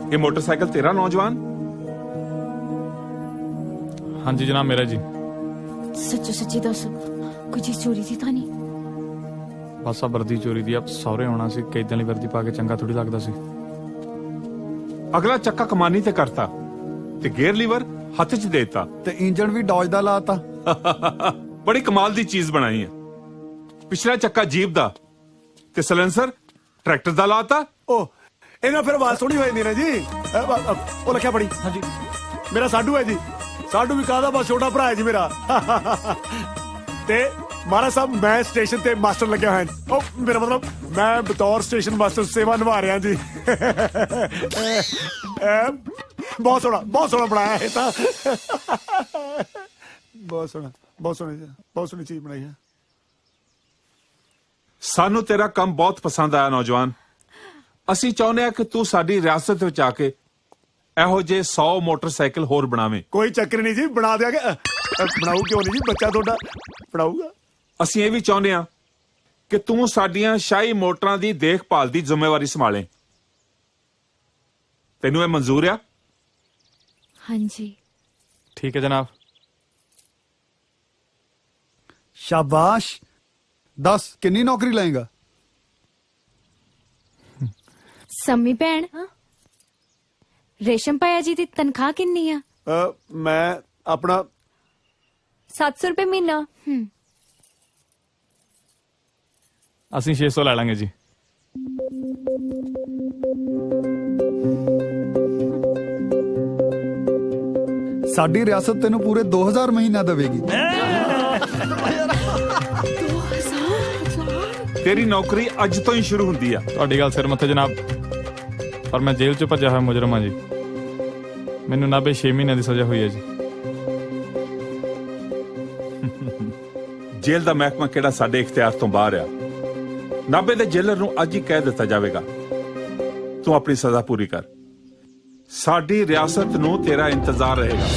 ਇਹ ਮੋਟਰਸਾਈਕਲ ਤੇਰਾ ਨੌਜਵਾਨ? ਹਾਂਜੀ ਜਨਾਬ, ਮੇਰਾ ਜੀ। ਸੱਚੋ ਸੱਚੀ ਦੱਸ, ਕੋਈ ਚੀਜ਼ ਚੋਰੀ ਦੀ ਤਾਂ ਨਹੀਂ? ਬਸ ਆ ਵਰਦੀ ਚੋਰੀ ਦੀ ਆ, ਸਹੁਰੇ ਆਉਣਾ ਸੀ, ਕੈਦਾਂ ਲਈ ਵਰਦੀ ਪਾ ਕੇ ਚੰਗਾ ਥੋੜੀ ਲੱਗਦਾ ਸੀ। ਅਗਲਾ ਚੱਕਾ ਕਮਾਨੀ ਤੇ ਕਰਤਾ ਤੇ ਗੇਅਰ ਲੀਵਰ ਹੱਥ 'ਚ ਦੇਤਾ ਤੇ ਇੰਜਣ ਵੀ ਡੌਜ ਦਾ ਲਾਤਾ। ਬੜੀ ਕਮਾਲ ਦੀ ਚੀਜ਼ ਬਣਾਈ ਹੈ। ਪਿਛਲਾ ਚੱਕਾ ਜੀਪ ਦਾ ਤੇ ਸਲੈਂਸਰ ਟਰੈਕਟਰ ਦਾ ਲਾਤਾ। ਉਹ ਇਹਨਾਂ ਫਿਰ ਆਵਾਜ਼ ਸੁਣੀ ਹੋਈ ਨਹੀਂ ਨਾ ਜੀ। ਉਹ ਲਿਖਿਆ ਪੜੀ। ਹਾਂਜੀ ਮੇਰਾ ਸਾਡੂ ਹੈ ਜੀ। ਸਾਡੂ ਵੀ ਕਾਹਦਾ, ਬਸ ਛੋਟਾ ਭਰਾ ਹੈ ਜੀ ਮੇਰਾ। ਤੇ ਮਹਾਰਾਜ ਸਾਹਿਬ, ਮੈਂ ਸਟੇਸ਼ਨ ਤੇ ਮਾਸਟਰ ਲੱਗਿਆ ਹੋਇਆ। ਉਹ ਮੇਰਾ ਮਤਲਬ ਮੈਂ ਬਤੌਰ ਸਟੇਸ਼ਨ ਮਾਸਟਰ ਸੇਵਾ ਨਿਭਾ ਰਿਹਾ ਜੀ। ਬਹੁਤ ਸੋਹਣਾ ਬਣਾਇਆ ਹੈ ਤਾਂ। ਬਹੁਤ ਸੋਹਣੀ ਚੀਜ਼ ਬਣਾਈ ਹੈ। ਸਾਨੂੰ ਤੇਰਾ ਕੰਮ ਬਹੁਤ ਪਸੰਦ ਆਇਆ ਨੌਜਵਾਨ। ਅਸੀਂ ਚਾਹੁੰਦੇ ਹਾਂ ਕਿ ਤੂੰ ਸਾਡੀ ਰਿਆਸਤ ਵਿੱਚ ਆ ਕੇ ਇਹੋ ਜਿਹੇ 100 ਮੋਟਰਸਾਈਕਲ ਹੋਰ ਬਣਾਵੇਂ। ਕੋਈ ਚੱਕਰ ਨਹੀਂ ਜੀ, ਬਣਾ ਦਿਆਂਗੇ। ਬਣਾਉ ਕਿਉਂ ਨਹੀਂ ਜੀ, ਬੱਚਾ ਤੁਹਾਡਾ ਬਣਾਊਗਾ। ਅਸੀਂ ਇਹ ਵੀ ਚਾਹੁੰਦੇ ਹਾਂ ਕਿ ਤੂੰ ਸਾਡੀਆਂ ਸ਼ਾਹੀ ਮੋਟਰਾਂ ਦੀ ਦੇਖਭਾਲ ਦੀ ਜ਼ਿੰਮੇਵਾਰੀ ਸੰਭਾਲੇ। ਤੈਨੂੰ ਇਹ ਮਨਜ਼ੂਰ ਆ? ਹਾਂਜੀ ਠੀਕ ਹੈ ਜਨਾਬ। ਸ਼ਾਬਾਸ਼। ਦੱਸ ਕਿੰਨੀ ਨੌਕਰੀ ਲਾਏਗਾ? ਸੰਮੀ ਭੈਣ, ਰੇਸ਼ਮ ਪਾਇਆ ਜੀ ਦੀ ਤਨਖਾਹ ਕਿੰਨੀ ਆ? ਮੈਂ ਆਪਣਾ 700 ਰੁਪਏ ਮਹੀਨਾ। ਅਸੀਂ 600 ਲੈ ਲਾਂਗੇ ਜੀ। ਸਾਡੀ ਰਿਆਸਤ ਤੈਨੂੰ ਪੂਰੇ 2000 ਮਹੀਨਾ ਦੇਵੇਗੀ। ਤੇਰੀ ਨੌਕਰੀ ਅੱਜ ਤੋਂ ਹੀ ਸ਼ੁਰੂ ਹੁੰਦੀ ਆ। ਤੁਹਾਡੀ ਗੱਲ ਸਿਰ ਮੱਥੇ ਜਨਾਬ, ਪਰ ਮੈਂ ਜੇਲ੍ਹ 'ਚੋਂ ਭੱਜਿਆ ਹੋਇਆ ਮੁਜਰਮ ਹਾਂ ਜੀ। ਮੈਨੂੰ ਨਾਭੇ 6 ਮਹੀਨਿਆਂ ਦੀ ਸਜ਼ਾ ਹੋਈ ਹੈ ਜੀ। ਜੇਲ੍ਹ ਦਾ ਮਹਿਕਮਾ ਕਿਹੜਾ ਸਾਡੇ ਇਖਤਿਆਰ ਤੋਂ ਬਾਹਰ ਆ। ਨਾਭੇ ਦੇ ਜੇਲਰ ਨੂੰ ਅੱਜ ਹੀ ਕਹਿ ਦਿੱਤਾ ਜਾਵੇਗਾ ਤੂੰ ਆਪਣੀ ਸਜ਼ਾ ਪੂਰੀ ਕਰ। ਸਾਡੀ ਰਿਆਸਤ ਨੂੰ ਤੇਰਾ ਇੰਤਜ਼ਾਰ ਰਹੇਗਾ।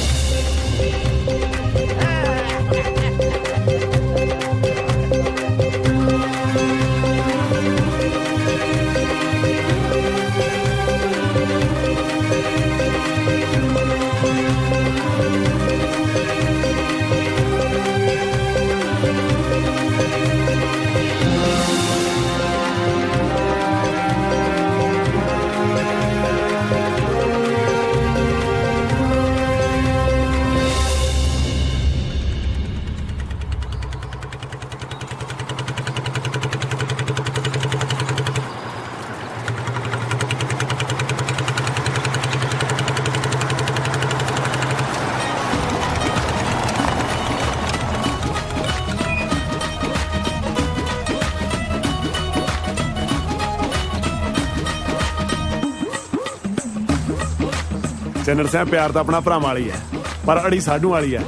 ਚੰਨੜ ਸਿੰਘ ਪਿਆਰ ਤਾਂ ਆਪਣਾ ਭਰਾਵਾਂ ਵਾਲੀ ਹੈ, ਪਰ ਅੜੀ ਸਾਡੂ ਵਾਲੀ ਹੈ।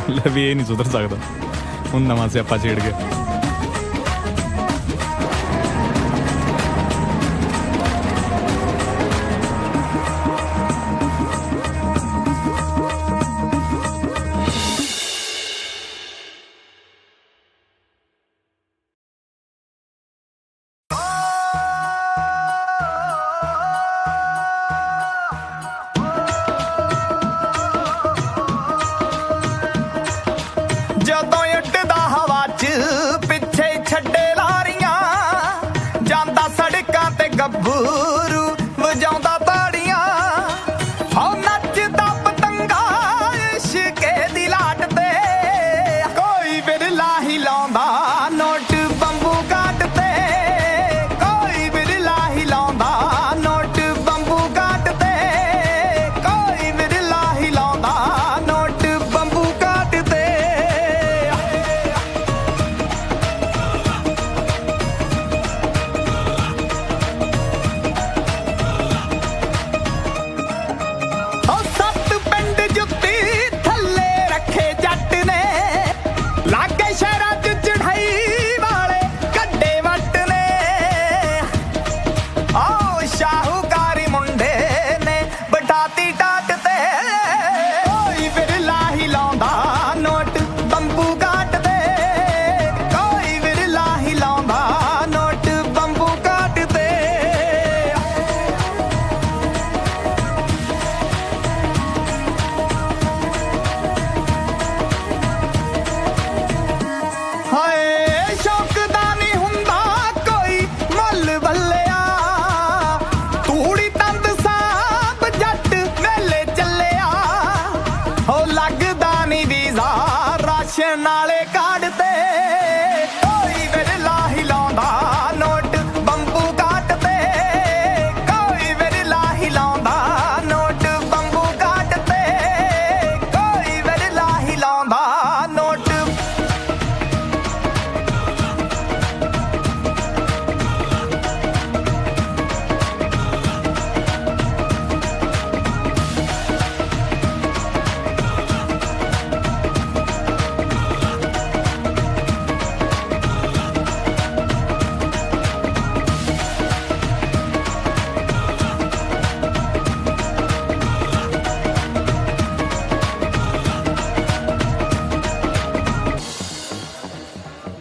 ਲੈ ਵੀ ਇਹ ਨਹੀਂ ਸੁਧਰ ਸਕਦਾ, ਹੁਣ ਨਵਾਂ ਸਿਆਪਾ ਛੇੜ ਗਿਆ। ਜਦੋਂ ਉੱਡਦਾ ਹਵਾ 'ਚ ਪਿੱਛੇ ਛੱਡੇ ਲਾਰੀਆਂ, ਜਾਂਦਾ ਸੜਕਾਂ ਤੇ ਗੱਭਰੂ ਵਜਾਉਂਦਾ ਤਾੜੀਆਂ। ਹੋ ਨੱਚਦਾ ਪਤੰਗਾ ਇਸ਼ਕੇ ਦੀ ਲਾਟ ਤੇ, ਕੋਈ ਵਿਰਲਾ ਹੀ ਲਾਉਂਦਾ ਨੋਟ ਬੰਬੂ ਘਾਟ ਤੇ, ਕੋਈ ਵਿਰਲਾ ਹੀ ਲਾਉਂਦਾ ਨੋਟ ਬੰਬੂ ਘਾਟ ਤੇ, ਕੋਈ ਵਿਰਲਾ ਹੀ ਲਾਉਂਦਾ ਨੋਟ ਬੰਬੂ ਘਾਟ ਤੇ। ਉਹ ਸੱਤ ਪਿੰਡ ਜੁੱਤੀ ਥੱਲੇ ਰੱਖੇ ਜੱਟ ਨੇ, ਲਾਗੇ ਸ਼ਹਿਰਾਂ 'ਚ ਚੜਾਈ ਵਾਲੇ ਕੱਡੇ ਵੱਟ ਨੇ। ਆਹ ਸ਼ਾਹੂਕਾਰੀ ਮੁੰਡੇ ਨੇ ਬਿਠਾਤੀ ਟਾਟ ਤੇ, ਕੋਈ ਵਿਰਲਾ ਹੀ ਲਾਉਂਦਾ ਨੋਟ ਬੰਬੂ ਘਾਟ ਤੇ, ਕੋਈ ਵਿਰਲਾ ਹੀ ਲਾਉਂਦਾ ਨੋਟ ਬੰਬੂ ਘਾਟ ਤੇ। ਹਾਏ ਸ਼ੌਕ ਦਾ ਨਹੀਂ ਹੁੰਦਾ ਕੋਈ ਮੁੱਲ ਬੱਲਿਆ, ਤੂੜੀ ਤੰਦ ਸਾਬ ਜੱਟ ਵੇਲੇ ਚੱਲਿਆ। ਹੋ ਲੱਗਦਾ ਨਹੀਂ ਵੀਜ਼ਾ ਰਾਸ਼ਨ ਵਾਲੇ ਕਾਰਡ ਤੇ, ਕੋਈ ਵਿਰਲਾ ਹੀ ਲਾਉਂਦਾ ਨੋਟ ਬੰਬੂ ਘਾਟ ਤੇ, ਕੋਈ ਵਿਰਲਾ ਹੀ ਲਾਉਂਦਾ ਨੋਟ ਬੰਬੂ ਘਾਟ ਤੇ, ਕੋਈ ਵਿਰਲਾ ਹੀ ਲਾਉਂਦਾ ਨੋਟ।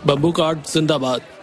बब्बू कार्ड जिंदाबाद।